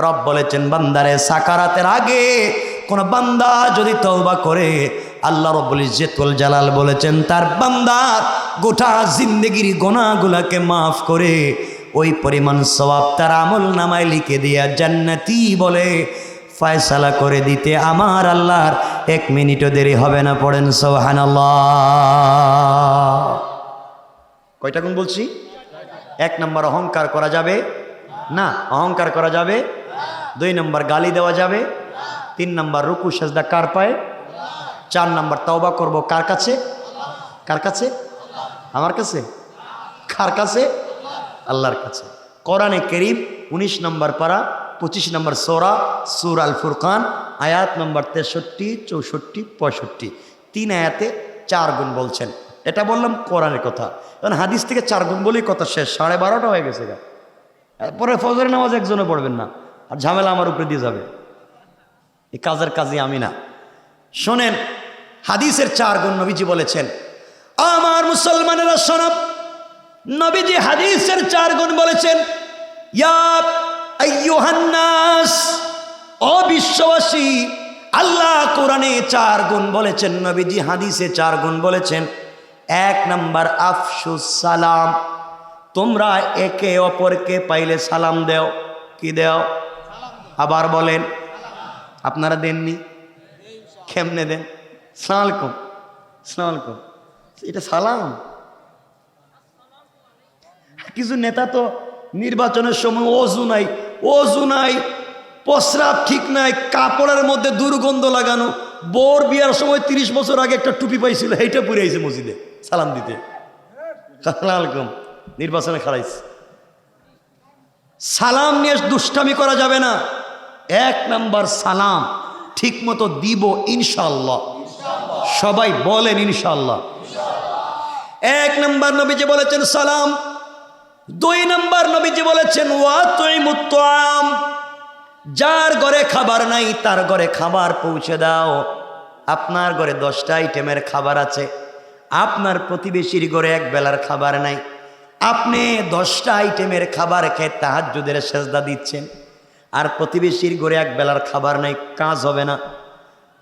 রব বলেছেন বান্দারে সাকারাতের আগে কোন বান্দা যদি তওবা করে আল্লাহ রাব্বুল ইজ্জত ওয়াল জালাল বলেছেন তার বান্দার গোটা জিন্দেগির গুনাহগুলোকে মাফ করে ওই পরিমাণ সওয়াব তার আমল নামায় লিখে দিয়া জান্নাতি বলে ফয়সালা করে দিতে আমার আল্লাহর 1 মিনিটও দেরি হবে না পড়েন সুবহানাল্লাহ কয়টা গুণ বলছি 1 নাম্বার অহংকার করা যাবে না অহংকার করা যাবে 2 নাম্বার গালি দেওয়া যাবে 3 নাম্বার রুকু সিজদা কার পায় 4 নাম্বার তওবা করব কার কাছে আমার কাছে কার কাছে আল্লাহর কাছে কোরআনে কারীম 19 নম্বর পারা 25 নম্বর সূরা আল ফুরকান আয়াত নম্বর 63 64 65 3 আয়াতে 4 গুণ বলছেন এটা বললাম কোরআনের কথা কারণ হাদিস থেকে 4 গুণ বলেই কথা শেষ 12:30টা হয়ে গেছে পরে ফজরের নামাজ একজনে পড়বেন না আর ঝামেলা আমার উপরে দিয়ে যাবে এই কাজের কাজই আমি না শোনেন হাদিসের 4 গুণ নবীজি বলেছেন আমার মুসলমানেরা শোনো নবীজি হাদিসের 4 গুণ বলেছেন ইয়া আইয়ুহান নাস ও বিশ্ববাসী আল্লাহ কোরআনে 4 গুণ বলেছেন নবীজি হাদিসে 4 গুণ বলেছেন 1 নাম্বার আফসুস সালাম তোমরা একে অপরকে পাইলে সালাম দাও কি দাও আবার বলেন আপনারা দেননি কেমনে দেন আসসালামু আলাইকুম এটা সালাম কিছু নেতা তো নির্বাচনের সময় অজু নাই প্রস্রাব ঠিক নাই কাপড়ের মধ্যে দুর্গন্ধ লাগানো বোর বিয়ার সময় 30 বছর আগে একটা টুপি পাইছিল এইটা পরে আইছে মসজিদে সালাম দিতে আসসালামু আলাইকুম নির্বাচনে খাড়াইছে সালাম নিয়ে দুষ্টামি করা যাবে না 1 নাম্বার সালাম ঠিক মতো দিব ইনশাআল্লাহ সবাই বলেন ইনশাআল্লাহ 1 নাম্বার নবীজি বলেছেন সালাম 2 নাম্বার নবীজি বলেছেন ওয়াতুইমুত তাআম যার ঘরে খাবার নাই তার ঘরে খাবার পৌঁছে দাও আপনার ঘরে 10টা আইটেমের খাবার আছে আপনার প্রতিবেশীর ঘরে এক বেলার খাবার নাই আপনি 10টা আইটেমের খাবার খেয়ে তাহাজ্জুদের সেজদা দিচ্ছেন আর প্রতিবেশীর ঘরে এক বেলার খাবার নাই কাজ হবে না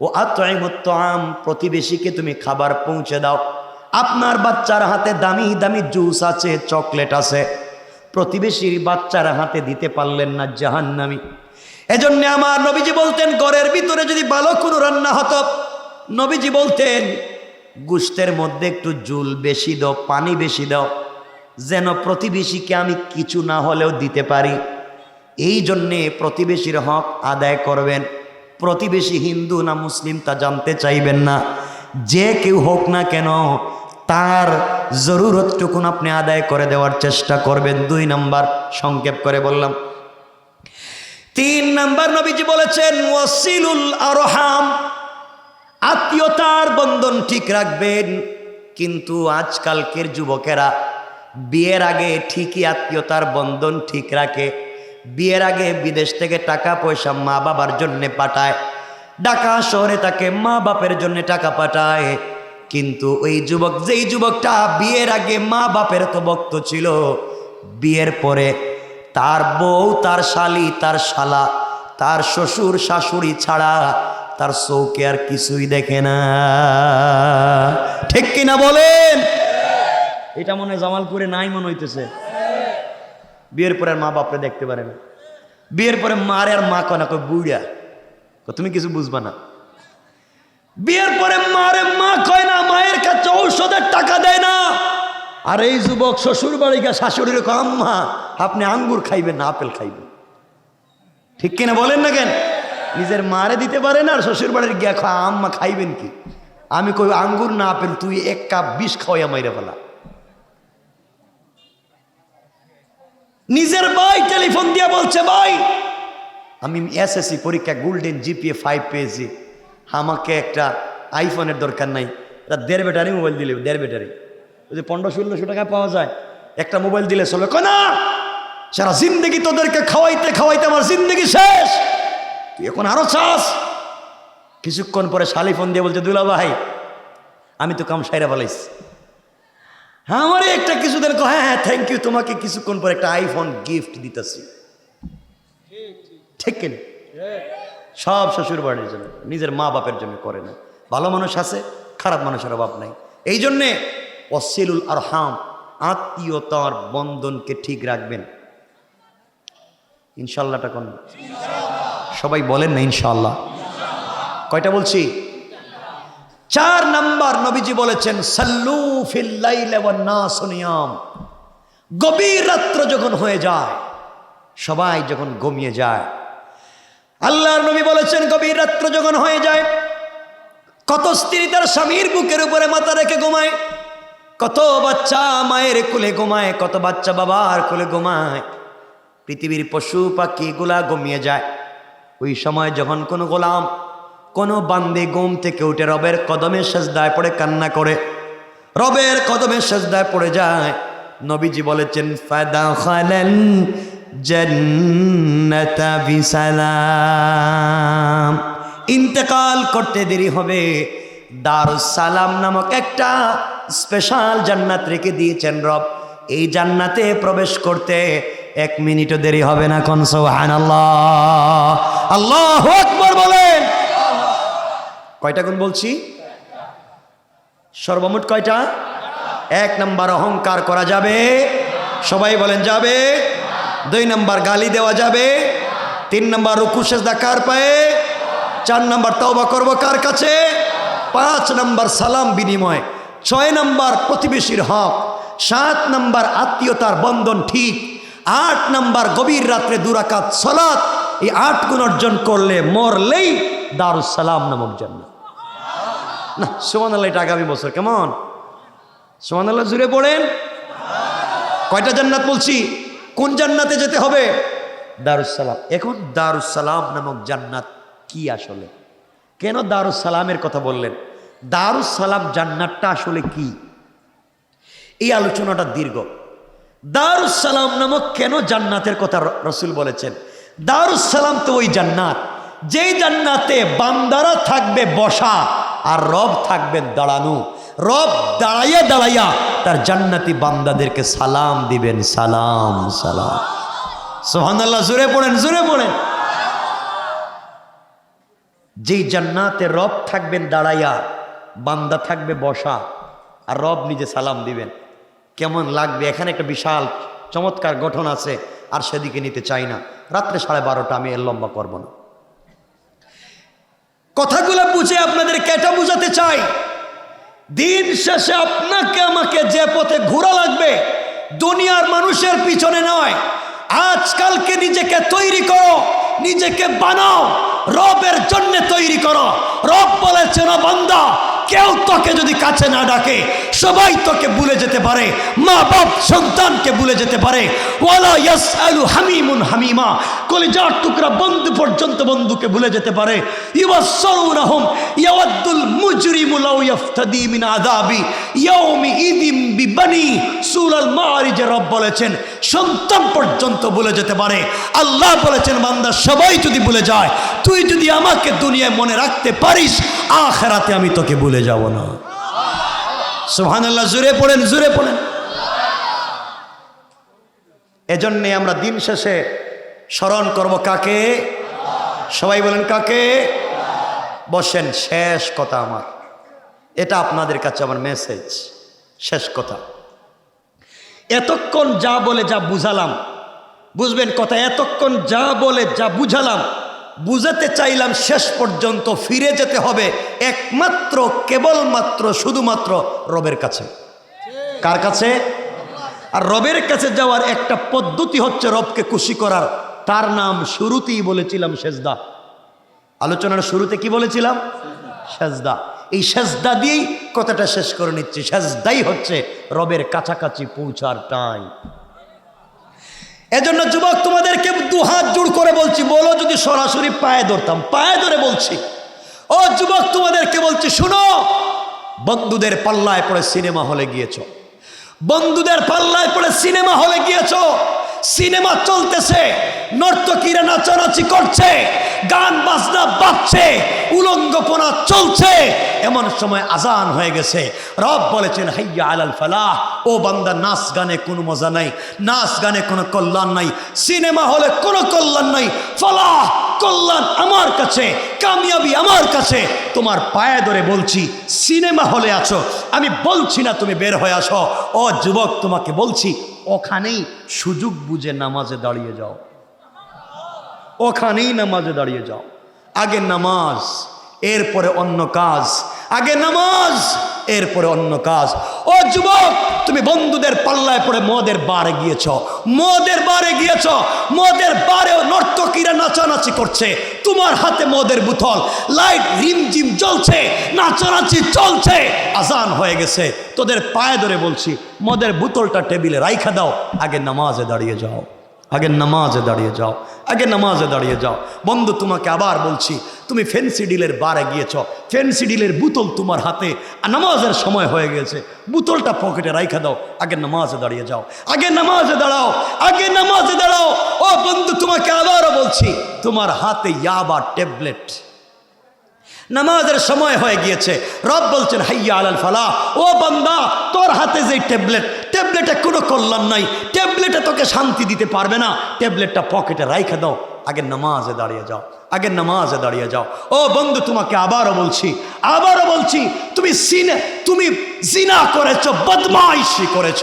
ও আতইমুত তাআম প্রতিবেশীকে তুমি খাবার পৌঁছে দাও আপনার বাচ্চার হাতে দামি দামি জুস আছে চকলেট আছে প্রতিবেশীর বাচ্চার হাতে দিতে পারলেন না জাহান্নামী এজন্য আমার নবীজি বলতেন ঘরের ভিতরে যদি ভালো কোনো রান্না হতো নবীজি বলতেন গোশতের মধ্যে একটু জুল বেশি দাও পানি বেশি দাও যেন প্রতিবেশীকে আমি কিছু না হলেও দিতে পারি এই জন্যে প্রতিবেশীর হক আদায় করবেন প্রতিবেশী হিন্দু না মুসলিম তা জানতে চাইবেন না যে কেউ হোক না কেন তার জরুরতটুকুন আপনি আদায় করে দেওয়ার চেষ্টা করবেন 2 নাম্বার সংক্ষেপ করে বললাম 3 নাম্বার নবীজি বলেছেন ওয়াসিলুল আরহাম আত্মীয়তার বন্ধন ঠিক রাখবেন কিন্তু আজকালকের যুবকেরা বিয়ের আগে ঠিকই আত্মীয়তার বন্ধন ঠিক রাখে বিয়ের আগে বিদেশ থেকে টাকা পয়সা মা বাবার জন্য পাঠায় ঢাকা শহরে তাকে মা বাপের জন্য টাকা পাঠায় কিন্তু ওই যুবক যেই যুবকটা বিয়ের আগে মা বাপের তো ভক্ত ছিল বিয়ের পরে তার বউ তার শালি তার শালা তার শ্বশুর শাশুড়ি ছাড়া তার চৌকে আর কিছুই দেখে না ঠিক কিনা বলেন এটা মনে জামালপুরে নাই মনে হইতেছে বিয়ের পরে আর মা বাপরে দেখতে পারে না বিয়ের পরে মারে আর মা কয় না কয় বুড়া তুমি কিছু বুঝবা না বিয়ের পরে মারে মা কয় না মায়ের কাছে ঔষধের টাকা দেয় না আর এই যুবক শ্বশুর বাড়ি গিয়ে শাশুড়ির কয় আম্মা আপনি আঙ্গুর খাইবেন না আপেল খাইবেন ঠিক কিনা বলেন না কেন নিজের মারে দিতে পারে না আর শ্বশুর বাড়ির গিয়া খায় আম্মা খাইবেন কি আমি কই আঙ্গুর না আপেল তুই 1 কাপ বিষ খাওয়াইয়া মাইরা ফেলা নিজের ভাই টেলিফোন দিয়ে বলছে ভাই আমি এসএসসি পরীক্ষা গোল্ডেন জিপিএ 5 পেয়েছি, আমাকে একটা আইফোনের দরকার নাই, এটা 1.5 ব্যাটারি মোবাইল দিলে 1.5 ব্যাটারি ওই যে 1500-1600 টাকায় পাওয়া যায়, একটা মোবাইল দিলে চলবে। কয় না, সারা জিন্দগি তোদেরকে খাওয়াইতে খাওয়াইতে আমার জিন্দগি শেষ, তুই এখন আরো চাস। কিছুক্ষণ পরে শালি ফোন দিয়ে বলছে, দুলা ভাই আমি তো কাম সাইরা ফেলাইছি। হ্যাঁ আমারে একটা কিছুদিন, হ্যাঁ হ্যাঁ থ্যাংক ইউ, তোমাকে কিছুক্ষণ পরে একটা আইফোন গিফট দিতেছি। ঠিক কিনা? সব শ্বশুর বাড়ির জন্য, নিজের মা বাপের জন্য করে না। ভালো মানুষ আছে, খারাপ মানুষের অভাব নাই। এই জন্যে ওয়াসিলুল আরহাম, আত্মীয়তার বন্ধনকে ঠিক রাখবেন। ইনশাল্লাহটা কোন সবাই বলেন না ইনশাল্লাহ? কয়টা বলছি? 4 নাম্বার নবীজি বলেছেন সাল্লু ফিল লাইলি ওয়ান নাসু নিয়াম। গভীর রাত্র যখন হয়ে যায়, সবাই যখন ঘুমিয়ে যায়, আল্লাহর নবী বলেছেন গভীর রাত্র যখন হয়ে যায়, কত স্ত্রী তার স্বামীর বুকের উপরে মাথা রেখে ঘুমায়, কত বাচ্চা মায়ের কোলে ঘুমায়, কত বাচ্চা বাবার কোলে ঘুমায়, পৃথিবীর পশু পাখিগুলা ঘুমিয়ে যায়। ওই সময় যখন কোনো গোলাম, কোনো বান্দে ঘুম থেকে উঠে রবের কদমে সেজদায় পড়ে কান্না করে, রবের কদমে সেজদায় পড়ে যায়, নবীজি বলেছেন ফাদাখালাল জান্নাতা বিসালাম। ইন্তেকাল করতে দেরি হবে, দারুস সালাম নামক একটা স্পেশাল জান্নাত রেখে দিয়েছেন রব। এই জান্নাতে প্রবেশ করতে 1 মিনিটও দেরি হবে না। কোন সুবহানাল্লাহ, আল্লাহু আকবার বলেন। কয়টা গুণ বলছি? সর্বমোট কয়টা? 1 নাম্বার অহংকার করা যাবে, সবাই বলেন যাবে। 2 নাম্বার গালি দেওয়া যাবে। 3 নাম্বার রুকু সেজদা কার পায়ে। 4 নাম্বার তওবা করব কার কাছে। 5 নাম্বার সালাম বিনিময়। 6 নাম্বার প্রতিবেশীর হক। 7 নাম্বার আত্মীয়তার বন্ধন ঠিক। 8 নাম্বার গভীর রাত্রে 2 রাকাত সালাত। এই 8 গুণ অর্জন করলে মরলেই দারুস সালাম নামক জান্নাত। না সুবহানাল্লাহ, এটা আগামী বছর কেমন? সুবহানাল্লাহ জুড়ে পড়েন। কয়টা জান্নাত বলছি? কোন জান্নাতে যেতে হবে? দারুস সালাম। এখন দারুস সালাম নামক জান্নাত কি আসলে? কেন দারুস সালামের কথা বললেন? দারুস সালাম জান্নাতটা আসলে কি? এই আলোচনাটা দীর্ঘ। দারুস সালাম নামক কেন জান্নাতের কথা রাসূল বলেছেন? দারুস সালাম তো ওই জান্নাত, যেই জান্নাতে বান্দারা থাকবে বসা আর রব থাকবেন দাঁড়ানো। রব দাঁড়াইয়া দাঁড়াইয়া তার জান্নাতি বান্দাদেরকে সালাম দিবেন। সালাম সালাম। সুবহানাল্লাহ জোরে পড়েন, জোরে পড়েন। যেই জান্নাতে রব থাকবেন দাঁড়াইয়া, বান্দা থাকবে বসা আর রব নিজে সালাম দিবেন, কেমন লাগবে? এখানে একটা বিশাল চমৎকার গঠন আছে, আর সেদিকে নিতে চাই না। রাত্রে 12:30 আমি এর লম্বা করব না। কথাগুলো বুঝে আপনাদেরকে এটা বুঝাতে চাই, দিন শেষে আপনাকে আমাকে যে পথে ঘোরা লাগবে, দুনিয়ার মানুষের পিছনে নয়। আজকালকে নিজেকে তৈরি করো, নিজেকে বানাও, রবের জন্য তৈরি করো। রব বলেছেন বান্দা, কেউ তোকে যদি কাছে না ডাকে, সবাই তোকে ভুলে যেতে পারে, মা বাপ সন্তানকে ভুলে যেতে পারে। ওয়ালা ইয়াসআলু হামিমুন হামিমা, কলিজার টুকরা বন্ধু পর্যন্ত বন্ধুকে ভুলে যেতে পারে। ইওয়াসসাউনাহুম ইয়াওয়াদ্দুল মুজরিমু লাউ ইফতাদি মিন আযাবি ইয়াউমি ইদিম বিবানি। সূরা আল মাআরিজে রব বলেছেন সন্তান পর্যন্ত ভুলে যেতে পারে। আল্লাহ বলেছেন বান্দা সবাই যদি ভুলে যায়, তুই যদি আমাকে দুনিয়ায় মনে রাখতে পারিস, আখিরাতে আমি তোকে ভুলে যাব না। সুবহানাল্লাহ জোরে পড়েন, জোরে পড়েন। এজন্যে আমরা দিন শেষে স্মরণ করব কাকে? সবাই বলেন কাকে? বসেন, শেষ কথা আমার, এটা আপনাদের কাছে আমার মেসেজ, শেষ কথা। এতক্ষণ যা বলে যা বুঝালাম, বুঝবেন কথা, এতক্ষণ যা বলে যা বুঝালাম, বুঝাতে চাইলাম শেষ পর্যন্ত ফিরে যেতে হবে একমাত্র, কেবলমাত্র, শুধুমাত্র রবের কাছে। কার কাছে? আর রবের কাছে যাওয়ার একটা পদ্ধতি হচ্ছে রবকে খুশি করার। তার নাম শুরুতেই বলেছিলাম সেজদা। আলোচনার শুরুতে কি বলেছিলাম? সেজদা। এই সেজদা দিয়েই কথাটা শেষ করে নিচ্ছি। সেজদাই হচ্ছে রবের কাছাকাছি পৌঁছার টাইম। এজন্য যুবক তোমাদেরকে দুহাত জোড় করে বলছি, বলো যদি সরাসরি পায়ে ধরতাম, পায়ে ধরে বলছি। ও যুবক তোমাদেরকে বলছি, শুনো, বন্ধুদের পাল্লায় পড়ে সিনেমা হলে গিয়েছ, বন্ধুদের পাল্লায় পড়ে সিনেমা হলে গিয়েছ, সিনেমা চলতেছে, নর্তকীরা নাচানাচি করছে, গান বাজনা বাজছে, উলঙ্গপনা চলছে, এমন সময় আজান হয়ে গেছে। রব বলেছেন হাইয়া আলাল ফালাহ, ও বান্দা নাচ গানে কোনো মজা নাই, নাচ গানে কোনো কল্যাণ নাই, সিনেমা হলে কোনো কল্যাণ নাই, ফালাহ কল্যাণ আমার কাছে, কামিয়াবি আমার কাছে। তোমার পায়ে ধরে বলছি, সিনেমা হলে আছো, আমি বলছি না তুমি বের হয়ে আসো। ও যুবক তোমাকে বলছি, ওখানেই সুযোগ বুঝে নামাজে দাঁড়িয়ে যাও, ওখানেই নামাজে দাঁড়িয়ে যাও। আগে নামাজ, এরপরে অন্য কাজ, আগে নামাজ এরপরে অন্য কাজ। ও যুবক, তুমি বন্ধুদের পাল্লায় পড়ে মদের বারে গিয়েছ, মদের বারে গিয়েছ, মদের বারেও নর্তকীরা নাচানাচি করছে, তোমার হাতে মদের বোতল, লাইট রিমঝিম জ্বলছে, নাচানাচি চলছে, আজান হয়ে গেছে। তোদের পায়ে ধরে বলছি, মদের বোতলটা টেবিলে রাইখা দাও, আগে নামাজে দাঁড়িয়ে যাও, আগে নামাজে দাঁড়িয়ে যাও, আগে নামাজে দাঁড়িয়ে যাও। বন্ধু তোমাকে আবার বলছি, তুমি ফেন্সি ডিলের বারে গিয়েছ, ফেন্সি ডিলের বোতল তোমার হাতে, নামাজের সময় হয়ে গেছে, বোতলটা পকেটে রাইখা দাও, আগে নামাজে দাঁড়িয়ে যাও, আগে নামাজে দাঁড়াও, আগে নামাজে দাঁড়াও। ও বন্ধু তোমাকে আবারও বলছি, তোমার হাতে ইয়াবা ট্যাবলেট, নামাজের সময় হয়ে গিয়েছে, রব বলছেন হাইয়া আলাল ফালাহ, ও বান্দা তোর হাতে যে ট্যাবলেট, ট্যাবলেটে কোনো কল্যাণ নাই, ট্যাবলেটে তোকে শান্তি দিতে পারবে না, ট্যাবলেটটা পকেটে রাইখা দাও, আগে নামাজে দাঁড়িয়ে যাও, আগে নামাজে দাঁড়িয়ে যাও। ও বন্ধু তোমাকে আবারও বলছি, আবারও বলছি, তুমি জিনা করেছ, বদমাইশি করেছ,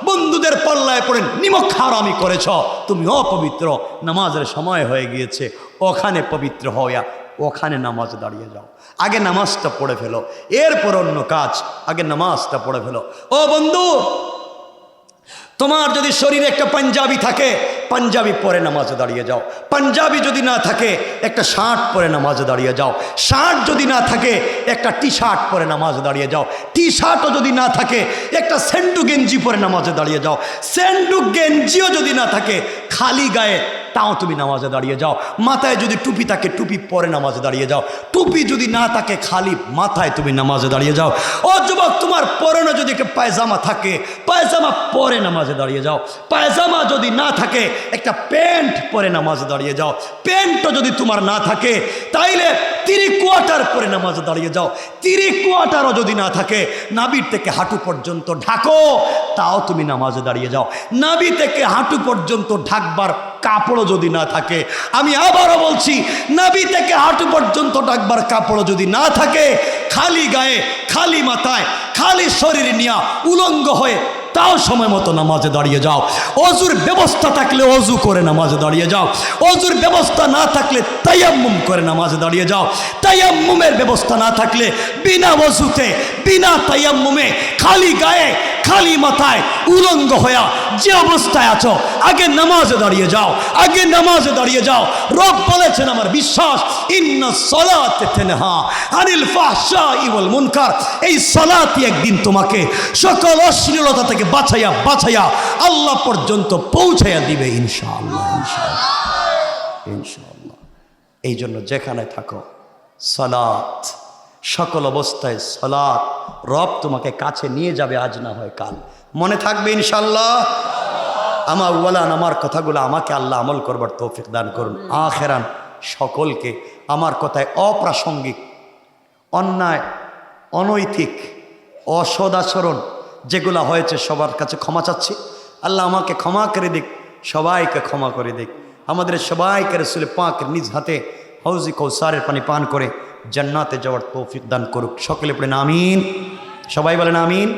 বন্ধুদের পাল্লায় পড়ে নিমক হারামি করেছ, তুমি অপবিত্র, নামাজের সময় হয়ে গিয়েছে, ওখানে পবিত্র হইয়া ওখানে নামাজে দাঁড়িয়ে যাও, আগে নামাজটা পড়ে ফেলো, এরপর অন্য কাজ, আগে নামাজটা পড়ে ফেলো। ও বন্ধু, তোমার যদি শরীরে একটা পাঞ্জাবি থাকে, পাঞ্জাবি পরে নামাজে দাঁড়িয়ে যাও, পাঞ্জাবি যদি না থাকে একটা শার্ট পরে নামাজে দাঁড়িয়ে যাও, শার্ট যদি না থাকে একটা টি শার্ট পরে নামাজে দাঁড়িয়ে যাও, টি শার্টও যদি না থাকে একটা স্যান্ডু গেঞ্জি পরে নামাজে দাঁড়িয়ে যাও, স্যান্ডু গেঞ্জিও যদি না থাকে খালি গায়ে, তাও তুমি নামাজে দাঁড়িয়ে যাও। মাথায় যদি টুপি থাকে টুপি পরে নামাজে দাঁড়িয়ে যাও, টুপি যদি না থাকে খালি মাথায় তুমি নামাজে দাঁড়িয়ে যাও। ও যুবক, তোমার পরনে যদি একটা পায়জামা থাকে, পায়জামা পরে নামাজে দাঁড়িয়ে যাও, পায়জামা যদি না থাকে একটা প্যান্ট পরে নামাজে দাঁড়িয়ে যাও, প্যান্টও যদি তোমার না থাকে তাইলে 3 কোয়ার্টার পরে নামাজে দাঁড়িয়ে যাও, 3 কোয়ার্টারও যদি না থাকে নাভির থেকে হাঁটু পর্যন্ত ঢাকো, তাও তুমি নামাজে দাঁড়িয়ে যাও। নাভি থেকে হাঁটু পর্যন্ত ঢাকবার কাপড়ও যদি না থাকে, আমি আবারও বলছি, নাভি থেকে হাঁটু পর্যন্ত ঢাকবার কাপড়ও যদি না থাকে, খালি গায়ে, খালি মাথায়, খালি শরীর নিয়ে উলঙ্গ হয়ে তাও সময় মতো নামাজে দাঁড়িয়ে যাও। অজুর ব্যবস্থা থাকলে অজু করে নামাজে দাঁড়িয়ে যাও, অজুর ব্যবস্থা না থাকলে তায়াম্মুম করে নামাজে দাঁড়িয়ে যাও, তায়াম্মুমের ব্যবস্থা না থাকলে বিনা অজুতে, বিনা তায়াম্মুমে, খালি গায়ে, খালি মাথায় উলঙ্গ হয়ে যে অবস্থায় আছো, আগে নামাজে দাঁড়িয়ে যাও, আগে নামাজে দাঁড়িয়ে যাও। রব বলেছেন, আমার বিশ্বাস, ইন্নাস সালাতা তানহা আনিল ফাহশাই ওয়াল মুনকার, এই সালাতই একদিন তোমাকে সকল অশ্লীলতা থেকে বাঁচাইয়া বাঁচাইয়া আল্লাহ পর্যন্ত পৌঁছাইয়া দিবে ইনশাআল্লাহ, ইনশাআল্লাহ, ইনশাআল্লাহ। এই জন্য যেখানে থাকো সালাত, সকল অবস্থায় সালাত, রব তোমাকে কাছে নিয়ে যাবে, আজ না হয় কাল, মনে থাকবে ইনশাআল্লাহ। আমার ওয়ালান, আমার কথাগুলো আমাকে আল্লাহ আমল করবার তৌফিক দান করুন। আখেরান সকলকে আমার কথায় অপ্রাসঙ্গিক, অন্যায়, অনৈতিক, অসদাচরণ যেগুলো হয়েছে সবার কাছে ক্ষমা চাচ্ছি। আল্লাহ আমাকে ক্ষমা করে দিক, সবাইকে ক্ষমা করে দিক, আমাদের সবাইকে রাসূল পাকের নিজ হাতে হাউজি কৌসারের পানি পান করে জান্নাতে যাওয়ার তৌফিক দান করুক। সকলে পড়েন আমিন, সবাই বলেন আমিন।